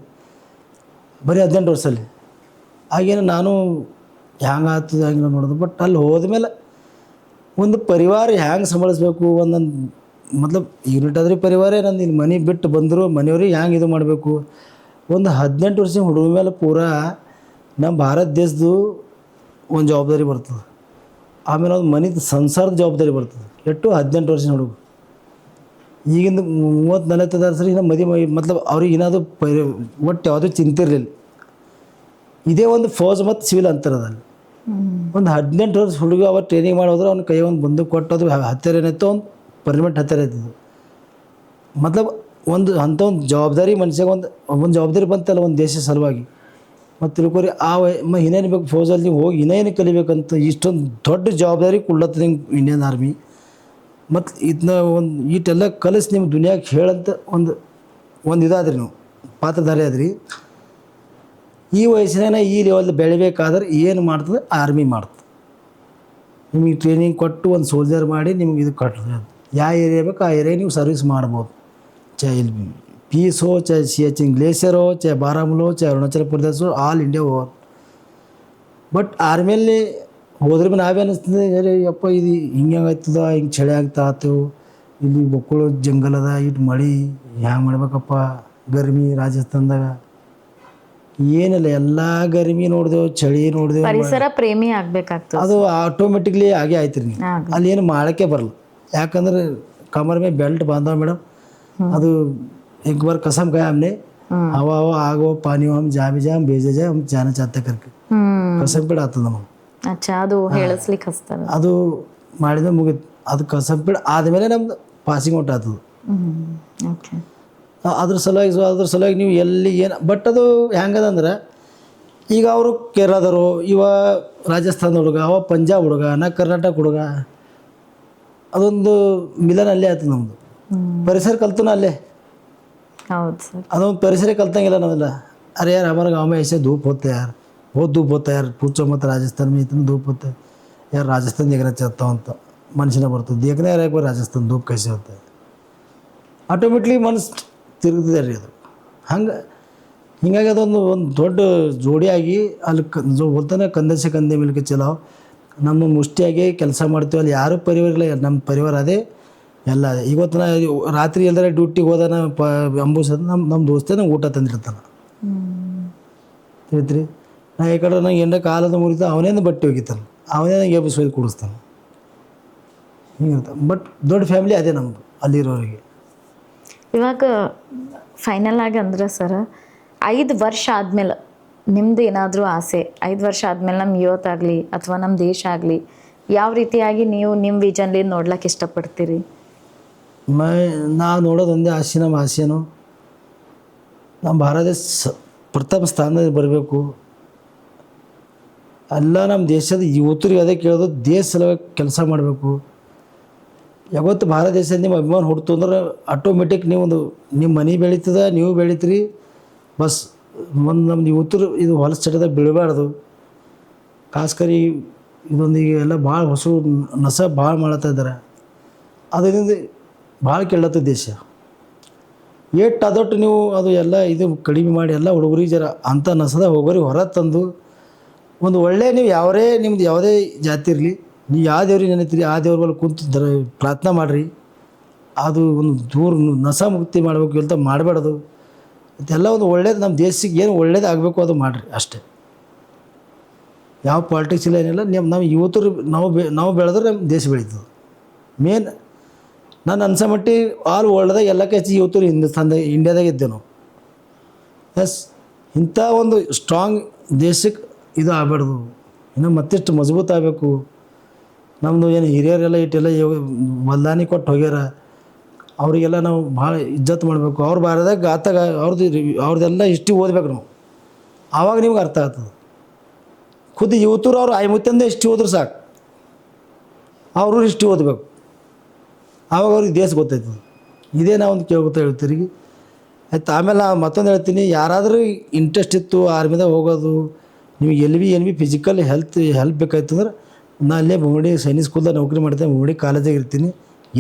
[SPEAKER 2] ಬರೀ 18 ವರ್ಷದಲ್ಲಿ. ಆಗೇನು ನಾನು ಹ್ಯಾಂಗೆ ಆಗ್ತದೆ ಹಂಗೆ ನೋಡೋದು. ಬಟ್ ಅಲ್ಲಿ ಹೋದ್ಮೇಲೆ ಒಂದು ಪರಿವಾರ ಹ್ಯಾಂಗೆ ಸಂಭಾಳಿಸ್ಬೇಕು, ಒಂದೊಂದು ಮತ್ಲಬ್ ಯೂನಿಟ್ ಆದ್ರೆ ಪರಿವಾರ, ನಂದು ಇಲ್ಲಿ ಮನೆ ಬಿಟ್ಟು ಬಂದರು ಮನೆಯವ್ರಿಗೆ ಹ್ಯಾಂಗೆ ಇದು ಮಾಡಬೇಕು. ಒಂದು 18 ವರ್ಷ ಹುಡುಗ ಮೇಲೆ ಪೂರಾ ನಮ್ಮ ಭಾರತ ದೇಶದ್ದು ಒಂದು ಜವಾಬ್ದಾರಿ ಬರ್ತದೆ. ಆಮೇಲೆ ಒಂದು ಮನೆದು ಸಂಸಾರದ ಜವಾಬ್ದಾರಿ ಬರ್ತದೆ. ಎಷ್ಟು 18 ವರ್ಷ ಹುಡುಗ. ಈಗಿಂದ 30-40 ಸರಿ ಇನ್ನೂ ಮತ್ಲಬ್ ಅವ್ರಿಗೆ ಏನಾದರೂ ಒಟ್ಟು ಯಾವುದೂ ಚಿಂತೆ ಇರಲಿಲ್ಲ. ಇದೇ ಒಂದು ಫೌಜ್ ಮತ್ತು ಸಿವಿಲ್ ಅಂತಾರದಲ್ಲಿ. ಒಂದು 18 ವರ್ಷ ಹುಡುಗ ಅವ ಟ್ರೈನಿಂಗ್ ಮಾಡೋದ್ರೆ ಅವ್ನ ಕೈ ಒಂದು ಬಂದು ಕೊಟ್ಟೋದು ಹತ್ಯಾರ ಏನಾಯ್ತು, ಒಂದು ಪರ್ಮನೆಂಟ್ ಹತ್ಯಾರ ಆಯ್ತದು. ಮತ್ಲಬ್ ಒಂದು ಅಂಥ ಒಂದು ಜವಾಬ್ದಾರಿ ಮನುಷ್ಯಾಗ ಒಂದು ಜವಾಬ್ದಾರಿ ಬಂತಲ್ಲ ಒಂದು ದೇಶ ಸಲುವಾಗಿ. ಮತ್ತು ತಿಳ್ಕೊರಿ ಇನ್ನೇನು ಬೇಕು ಫೌಜಲ್ಲಿ ನೀವು ಹೋಗಿ ಇನ್ನೇನು ಕಲಿಬೇಕಂತ ಇಷ್ಟೊಂದು ದೊಡ್ಡ ಜವಾಬ್ದಾರಿ ಕೊಡ್ಲತ್ತದ ಹಿಂಗೆ ಇಂಡಿಯನ್ ಆರ್ಮಿ. ಮತ್ತು ಇದನ್ನ ಒಂದು ಈಟೆಲ್ಲ ಕಲಿಸಿ ನಿಮ್ಮ ದುನಿಯಾಗೆ ಹೇಳಂತ ಒಂದು ಇದಾದ್ರಿ, ನೀವು ಪಾತ್ರಧಾರಿ ಆದ್ರಿ. ಈ ವಯಸ್ಸಿನಾಗ ಈ ಲೆವೆಲ್ ಬೆಳಿಬೇಕಾದ್ರೆ ಏನು ಮಾಡ್ತದೆ ಆರ್ಮಿ ಮಾಡ್ತದೆ. ನಿಮಗೆ ಟ್ರೈನಿಂಗ್ ಕೊಟ್ಟು ಒಂದು ಸೋಲ್ಜರ್ ಮಾಡಿ ನಿಮ್ಗೆ ಇದು ಕಟ್ತದೆ. ಯಾವ ಏರಿಯಾ ಬೇಕು ಆ ಏರಿಯಾ ನೀವು ಸರ್ವಿಸ್ ಮಾಡ್ಬೋದು. ಚಾಹೆ ಇಲ್ಲಿ ಪೀಸ್ ಹೋ, ಚಾಹೆ ಸಿಯಾಚಿನ್ ಗ್ಲೇಷಿಯರ್ ಹೋ, ಚಾಹೆ ಬಾರಾಮುಲ ಹೋ, ಚಾಹೆ ಅರುಣಾಚಲ ಪ್ರದೇಶ ಹೋ, ಆಲ್ ಇಂಡಿಯಾ ಹೋ. ಬಟ್ ಆರ್ಮಿಯಲ್ಲಿ ಹೋದ್ರೆ ಭೀ ನಾವೇ ಅನ್ನಿಸ್ತದೆ, ಯಪ್ಪ ಇದು ಹಿಂಗೆ ಆಗ್ತದ, ಹಿಂಗೆ ಚಳಿ ಆಗ್ತಾತು, ಇಲ್ಲಿ ಬಕ್ಕಳು ಜಂಗಲ್ ಅದ, ಇಟ್ಟು ಮಳೆ ಹ್ಯಾಂಗೆ ಮಾಡ್ಬೇಕಪ್ಪ, ಗರ್ಮಿ ರಾಜಸ್ಥಾನದಾಗ ಏನಿಲ್ಲ, ಎಲ್ಲ ಗರ್ಮಿ ನೋಡಿದೆವು, ಚಳಿ ನೋಡಿದೆವು.
[SPEAKER 1] ಪರಿಸರ ಪ್ರೇಮಿ ಆಗ್ಬೇಕಾಗ್ತದೆ.
[SPEAKER 2] ಅದು ಆಟೋಮೆಟಿಕ್ಲಿ ಆಗೇ ಆಯ್ತು ರೀ. ಅಲ್ಲಿ ಏನು ಮಾಡೋಕ್ಕೆ ಬರಲ್ಲ, ಯಾಕಂದ್ರೆ ಕಮರ್ ಮೇಲೆ ಬೆಲ್ಟ್ ಬಾಂಧವ ಮೇಡಮ್. ಅದು एक बार कसम खाया हमने, हवा हवा आग हो पानी हो, हम जहाँ भी जाए हम भेजे जाए, हम जाना चाहते करके कसम ಪೀಡ್ ಆಗ್ತದೆ ನಮಗೆ.
[SPEAKER 1] ಅದು ಹೇಳಿಸ್ಲಿಕ್ಕೆ ಹಚ್ತಾರೆ.
[SPEAKER 2] ಅದು ಮಾಡಿದ್ರೆ ಮುಗಿತು. ಅದು ಕಸಂ ಪೀಡ್ ಆದಮೇಲೆ ನಮ್ದು ಪಾಸಿಂಗ್ ಔಟ್ ಆಗ್ತದೆ. ಅದ್ರ ಸಲುವಾಗಿ ನೀವು ಎಲ್ಲಿ ಏನು. ಬಟ್ ಅದು ಹೆಂಗದಂದ್ರೆ ಈಗ ಅವರು ಕೇರಳದವರು, ಇವ ರಾಜಸ್ಥಾನದ ಹುಡುಗ, ಅವ ಪಂಜಾಬ್ ಹುಡುಗ, ನಾ ಕರ್ನಾಟಕ ಹುಡುಗ, ಅದೊಂದು ಮಿಲನ್ ಅಲ್ಲೇ ಆಯ್ತು. ನಮ್ಮದು ಪರಿಸರ ಕಲ್ತು ಅಲ್ಲೇ.
[SPEAKER 1] ಹೌದು ಸರ್,
[SPEAKER 2] ಅದೊಂದು ಪರಿಸರ ಕಲ್ತಂಗಿಲ್ಲ ನಾವೆಲ್ಲ. अरे यार हमारे गांव में ऐसे धूप होते हैं यार, बहुत धूप होता है यार, पूछो मत, राजस्थान में इतना धूप होता है यार, राजस्थान देखना चाहता हूँ ಅಂತ ಮನುಷ್ಯನ ಬರ್ತದೆ. देखने यार एक बार राजस्थान धूप कैसे होता है, ಆಟೋಮೆಟ್ಲಿ ಮನಸ್ಸು ತಿರುಗ್ತದೆ ರೀ ಅದು. ಹಿಂಗಾಗಿ ಅದೊಂದು ದೊಡ್ಡ ಜೋಡಿಯಾಗಿ ಅಲ್ಲಿ ಹೋಗ್ತಾನೆ ಕಂದೆ ಸೆ ಕಂದೆ ಮೇಲೆ ಚಲಾವ್ ನಮ್ಮ ಮುಷ್ಟಿಯಾಗಿ ಕೆಲಸ ಮಾಡ್ತೀವಿ. ಅಲ್ಲಿ ಯಾರೂ ಪರಿವಾರ ಇಲ್ಲ, ನಮ್ಮ ಪರಿವಾರ ಅದೇ ಎಲ್ಲ ಅದೇ. ಇವತ್ತು ನಾ ರಾತ್ರಿ ಎಲ್ಲರ ಡ್ಯೂಟಿಗೆ ಹೋದಾನ ಅಂಬೂಸದ ನಮ್ಮ ದೋಸ್ತೆ ನಂಗೆ ಊಟ ತಂದಿರ್ತಾನೆ ತಿಳಿತ್ರಿ. ನಾ ಈ ಕಡೆ ನಂಗೆ ಎಂಡ ಕಾಲದ ಮುರಿತ ಅವನೇನು ಬಟ್ಟೆ ಹೋಗಿತಾನೆ, ಅವನೇ ನಂಗೆ ಎಬ್ಬಿಸಿ ಒಯ್ದು ಕೂಡಿಸ್ತಾನೆ. ಹಿಂಗಿರ್ತಾನೆ. ಬಟ್ ದೊಡ್ಡ ಫ್ಯಾಮಿಲಿ ಅದೇ ನಮ್ಮದು ಅಲ್ಲಿರೋರಿಗೆ.
[SPEAKER 1] ಇವಾಗ ಫೈನಲ್ ಆಗಿ ಅಂದ್ರೆ ಸರ್ 5 ವರ್ಷ ಆದಮೇಲೆ ನಿಮ್ದು ಏನಾದರೂ ಆಸೆ, 5 ವರ್ಷ ಆದಮೇಲೆ ನಮ್ಮ ಯೂತ್ ಆಗಲಿ ಅಥವಾ ನಮ್ಮ ದೇಶ ಆಗಲಿ ಯಾವ ರೀತಿಯಾಗಿ ನೀವು ನಿಮ್ಮ ವಿಷನ್ಲಿ ನೋಡ್ಲಿಕ್ಕೆ ಇಷ್ಟಪಡ್ತೀರಿ?
[SPEAKER 2] ನಾವು ನೋಡೋದು ಒಂದೇ ಆಸೆ, ನಮ್ಮ ಆಸೆನು ನಮ್ಮ ಭಾರತ ದೇಶ ಪ್ರಥಮ ಸ್ಥಾನದಲ್ಲಿ ಬರಬೇಕು. ಎಲ್ಲ ನಮ್ಮ ದೇಶದ ಯುವಕರಿಗೆ ಅದೇ ಕೇಳೋದು, ದೇಶ ಸಲುವಾಗಿ ಕೆಲಸ ಮಾಡಬೇಕು. ಯಾವತ್ತು ಭಾರತ ದೇಶದ ನಿಮ್ಮ ಅಭಿಮಾನ ಹುಡ್ತು ಅಂದ್ರೆ ಆಟೋಮೆಟಿಕ್ ನೀವು ನಿಮ್ಮ ಮನೆ ಬೆಳೀತದ, ನೀವು ಬೆಳಿತೀರಿ. ಬಸ್ ನಮ್ದು ಯುವಕರು ಇದು ಹೊಲಸು ಚಟದಾಗ ಬೀಳಬಾರ್ದು. ಖಾಸ್ಕರಿ ಇದೊಂದು ಈಗ ಎಲ್ಲ ಭಾಳ ಹೊಸ ನಶ ಭಾಳ ಮಾಡ್ತಾ ಇದ್ದಾರೆ. ಅದರಿಂದ ಭಾಳ ಕೆಳ್ಳತ್ತ ದೇಶ. ಏಟ್ ಅದೊಟ್ಟು ನೀವು ಅದು ಎಲ್ಲ ಇದು ಕಡಿಮೆ ಮಾಡಿ ಎಲ್ಲ ಹುಡುಗರಿಗೆ ಜರ ಅಂಥ ನಶದ ಹೋಗೋರಿಗೆ ಹೊರ ತಂದು ಒಂದು ಒಳ್ಳೆ ನೀವು ನಿಮ್ದು ಯಾವುದೇ ಜಾತಿ ಇರಲಿ, ನೀವು ಯಾವ ದೇವ್ರಿಗೆ ನೆನೀತೀರಿ ಆ ದೇವ್ರ ಮೇಲೆ ಕುಂತು ಪ್ರಾರ್ಥನೆ ಮಾಡಿರಿ. ಅದು ಒಂದು ದೂರ ನಶ ಮುಕ್ತಿ ಮಾಡಬೇಕು ಅಂತ ಮಾಡಬಾರ್ದು. ಇದೆಲ್ಲ ಒಂದು ಒಳ್ಳೇದು ನಮ್ಮ ದೇಶಕ್ಕೆ ಏನು ಒಳ್ಳೇದು ಆಗಬೇಕು ಅದು ಮಾಡಿರಿ ಅಷ್ಟೇ. ಯಾವ ಪಾಲಿಟಿಕ್ಸ್ ಇಲ್ಲ ಏನಿಲ್ಲ. ನಾವು ಯುವಕರು ನಾವು ಬೆಳೆದ್ರೆ ನಮ್ಮ ದೇಶ ಬೆಳೀತದೆ. ಮೇನ್ ನಾನು ಅನ್ಸೋ ಮಟ್ಟಿಗೆ ಆಲ್ ವರ್ಲ್ಡ್ದಾಗ ಎಲ್ಲಕ್ಕೆ ಹೆಚ್ಚು ಯುವಕರು ಇಂಡಿಯಾದಾಗ ಇದ್ದೇವೆ ನಾವು. ಎಸ್, ಇಂಥ ಒಂದು ಸ್ಟ್ರಾಂಗ್ ದೇಶಕ್ಕೆ ಇದು ಆಗಬಾರ್ದು. ಇನ್ನು ಮತ್ತಿಷ್ಟು ಮಜಬೂತ್ ಆಗಬೇಕು. ನಮ್ಮದು ಏನು ಹಿರಿಯರೆಲ್ಲ ಇಟ್ಟೆಲ್ಲ ಬಲ್ದಾನಿ ಕೊಟ್ಟು ಹೋಗ್ಯಾರ, ಅವರಿಗೆಲ್ಲ ನಾವು ಭಾಳ ಇಜ್ಜತ್ ಮಾಡಬೇಕು. ಅವ್ರ ಬಾರದಾಗ ಗಾತಾಗ ಅವ್ರದ್ದೆಲ್ಲ ಹಿಸ್ಟ್ರಿ ಓದ್ಬೇಕು ನಾವು. ಆವಾಗ ನಿಮ್ಗೆ ಅರ್ಥ ಆಗ್ತದೆ. ಖುದ್ದು ಯುವತರು ಅವ್ರು ಐಮುತ್ತಂದ ಹಿಸ್ಟ್ರಿ ಓದ್ರೆ ಸಾಕು, ಅವರು ಹಿಸ್ಟ್ರಿ ಓದಬೇಕು. ಆವಾಗ ಅವ್ರಿಗೆ ದೇಶ ಗೊತ್ತಾಯ್ತದೆ. ಇದೇ ನಾವು ಒಂದು ಕೇಳ್ಕೊತಾ ಹೇಳ್ತೀರಿ. ಆಯ್ತು, ಆಮೇಲೆ ನಾನು ಮತ್ತೊಂದು ಹೇಳ್ತೀನಿ, ಯಾರಾದರೂ ಇಂಟ್ರೆಸ್ಟ್ ಇತ್ತು ಆರ್ಮಿದಾಗ ಹೋಗೋದು, ನಿಮಗೆ ಎಲ್ಲಿ ಫಿಸಿಕಲ್ ಹೆಲ್ಪ್ ಬೇಕಾಯ್ತು ಅಂದ್ರೆ ನಾನು ಅಲ್ಲೇ ಮುಗುಡಿ ಸೈನಿಕ್ ಸ್ಕೂಲ್ದಾಗ ನೌಕರಿ ಮಾಡ್ತೇನೆ, ಮುಗುಡಿ ಕಾಲೇಜಾಗ ಇರ್ತೀನಿ.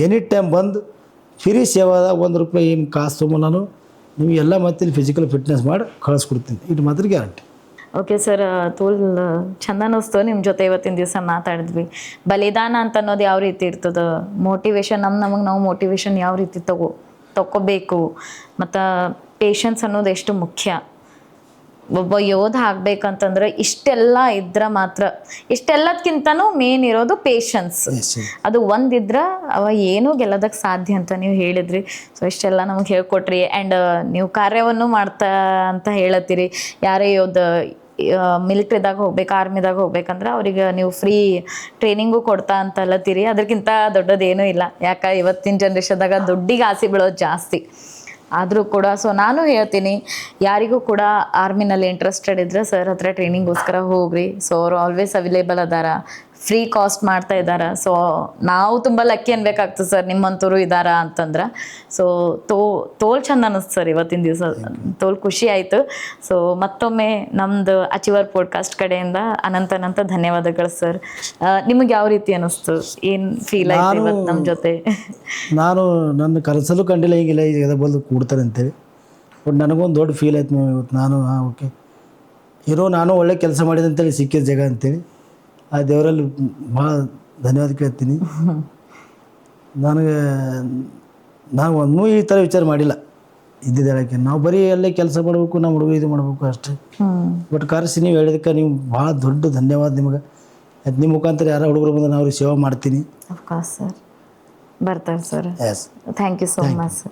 [SPEAKER 2] ಎನಿ ಟೈಮ್ ಬಂದು ಫ್ರೀ ಸೇವಾದಾಗ ₹1 ಏನು ಕಾಸು ತೊಗೊಂಡು ನಾನು ನಿಮಗೆಲ್ಲ ಮತ್ತೆ ಇಲ್ಲಿ ಫಿಸಿಕಲ್ ಫಿಟ್ನೆಸ್ ಮಾಡಿ ಕಳಿಸ್ಕೊಡ್ತೀನಿ. ಇದು ಮಾತ್ರ ಗ್ಯಾರಂಟಿ.
[SPEAKER 1] ಓಕೆ ಸರ್, ತೋಲ್ ಚಂದ ಅನ್ನಿಸ್ತು ನಿಮ್ಮ ಜೊತೆ ಇವತ್ತಿನ ದಿವಸ ಮಾತಾಡಿದ್ವಿ. ಬಲಿದಾನ ಅಂತ ಅನ್ನೋದು ಯಾವ ರೀತಿ ಇರ್ತದೆ, ಮೋಟಿವೇಶನ್ ನಮಗೆ ನಾವು ಮೋಟಿವೇಶನ್ ಯಾವ ರೀತಿ ತಗೋಬೇಕು, ಮತ್ತು ಪೇಷನ್ಸ್ ಅನ್ನೋದು ಎಷ್ಟು ಮುಖ್ಯ. ಒಬ್ಬ ಯೋಧ ಆಗ್ಬೇಕಂತಂದ್ರೆ ಇಷ್ಟೆಲ್ಲ ಇದ್ರೆ ಮಾತ್ರ, ಇಷ್ಟೆಲ್ಲದಕ್ಕಿಂತನೂ ಮೇನ್ ಇರೋದು ಪೇಷನ್ಸ್. ಅದು ಒಂದಿದ್ರೆ ಅವ ಏನೂ ಗೆಲ್ಲೋದಕ್ಕೆ ಸಾಧ್ಯ ಅಂತ ನೀವು ಹೇಳಿದ್ರಿ. ಸೊ ಇಷ್ಟೆಲ್ಲ ನಮಗೆ ಹೇಳ್ಕೊಟ್ರಿ. ಆ್ಯಂಡ್ ನೀವು ಕಾರ್ಯವನ್ನು ಮಾಡ್ತಾ ಅಂತ ಹೇಳತ್ತೀರಿ. ಯಾರೇ ಯೋಧ ಮಿಲಿಟ್ರಿದಾಗ ಹೋಗ್ಬೇಕು, ಆರ್ಮಿದಾಗ ಹೋಗ್ಬೇಕಂದ್ರೆ ಅವ್ರಿಗೆ ನೀವು ಫ್ರೀ ಟ್ರೈನಿಂಗು ಕೊಡ್ತಾ ಅಂತ ಅಲ್ಲತ್ತೀರಿ. ಅದಕ್ಕಿಂತ ದೊಡ್ಡದೇನೂ ಇಲ್ಲ. ಯಾಕೆ ಇವತ್ತಿನ ಜನ್ರೇಷನ್ದಾಗ ದುಡ್ಡಿಗೆ ಆಸೆ ಬೀಳೋದು ಜಾಸ್ತಿ ಆದರೂ ಕೂಡ. ಸೊ ನಾನು ಹೇಳ್ತೀನಿ, ಯಾರಿಗೂ ಕೂಡ ಆರ್ಮಿನಲ್ಲಿ ಇಂಟ್ರೆಸ್ಟೆಡ್ ಇದ್ದರೆ ಸರ್ ಹತ್ರ ಟ್ರೈನಿಂಗ್ಗೋಸ್ಕರ ಹೋಗ್ರಿ. ಸೊ ಅವರು ಆಲ್ವೇಸ್ ಅವೈಲೇಬಲ್ ಅದಾರ, ಫ್ರೀ ಕಾಸ್ಟ್ ಮಾಡ್ತಾ ಇದ್ದಾರೆ. ಸೊ ನಾವು ತುಂಬ ಲಕ್ಕಿ ಅನ್ಬೇಕಾಗ್ತದೆ ಸರ್, ನಿಮ್ಮಂಥವ್ರು ಇದ್ದಾರ ಅಂತಂದ್ರೆ. ಸೊ ತೋಲ್ ಚಂದ ಅನ್ನಿಸ್ತು ಸರ್ ಇವತ್ತಿನ ದಿವಸ, ತೋಲ್ ಖುಷಿ ಆಯಿತು. ಸೊ ಮತ್ತೊಮ್ಮೆ ನಮ್ಮದು ಅಚೀವರ್ ಪಾಡ್ಕಾಸ್ಟ್ ಕಡೆಯಿಂದ ಅನಂತ ಧನ್ಯವಾದಗಳು ಸರ್. ನಿಮಗೆ ಯಾವ ರೀತಿ ಅನ್ನಿಸ್ತು, ಏನು ಫೀಲ್ ಆಯ್ತು ಇವತ್ತು ನಮ್ಮ ಜೊತೆ?
[SPEAKER 2] ನಾನು ನನ್ನ ಕನಸಲ್ಲೂ ಕಂಡಿಲ್ಲ ಹೀಗಿಲ್ಲ ಈಗ ಬಂದು ಕೂಡ್ತಾರೆ ಅಂತೇಳಿ. ಬಟ್ ನನಗೊಂದು ದೊಡ್ಡ ಫೀಲ್ ಆಯ್ತು ಇವತ್ತು. ನಾನು ಓಕೆ ನಾನು ಒಳ್ಳೆ ಕೆಲಸ ಮಾಡಿದೆ ಅಂತೇಳಿ ಸಿಕ್ಕಿದ ಜಾಗ ಅಂತೇಳಿ ಆ ದೇವರಲ್ಲಿ ಭಾಳ ಧನ್ಯವಾದ ಕೇಳ್ತೀನಿ. ನಾನು ಒಂದೂ ಈ ಥರ ವಿಚಾರ ಮಾಡಿಲ್ಲ ಇದ್ದಿದ್ದು ಹೇಳೋಕ್ಕೆ. ನಾವು ಬರೀ ಅಲ್ಲೇ ಕೆಲಸ ಮಾಡಬೇಕು, ನಮ್ಮ ಹುಡುಗ ಇದು ಮಾಡಬೇಕು ಅಷ್ಟೇ. ಬಟ್ ಕರೆಸಿ ನೀವು ಹೇಳಿದಕ್ಕೆ ನೀವು ಭಾಳ ದೊಡ್ಡ ಧನ್ಯವಾದ ನಿಮಗೆ. ಅದು ನಿಮ್ಮ ಮುಖಾಂತರ ಯಾರೋ ಹುಡುಗರು ಬಂದು ನಾವು ಅವ್ರಿಗೆ ಸೇವೆ ಮಾಡ್ತೀನಿ.
[SPEAKER 1] ಅಫ್ಕೋರ್ಸ್ ಸರ್, ಬರ್ತಾರೆ sir.
[SPEAKER 2] Yes,
[SPEAKER 1] thank you so much sir.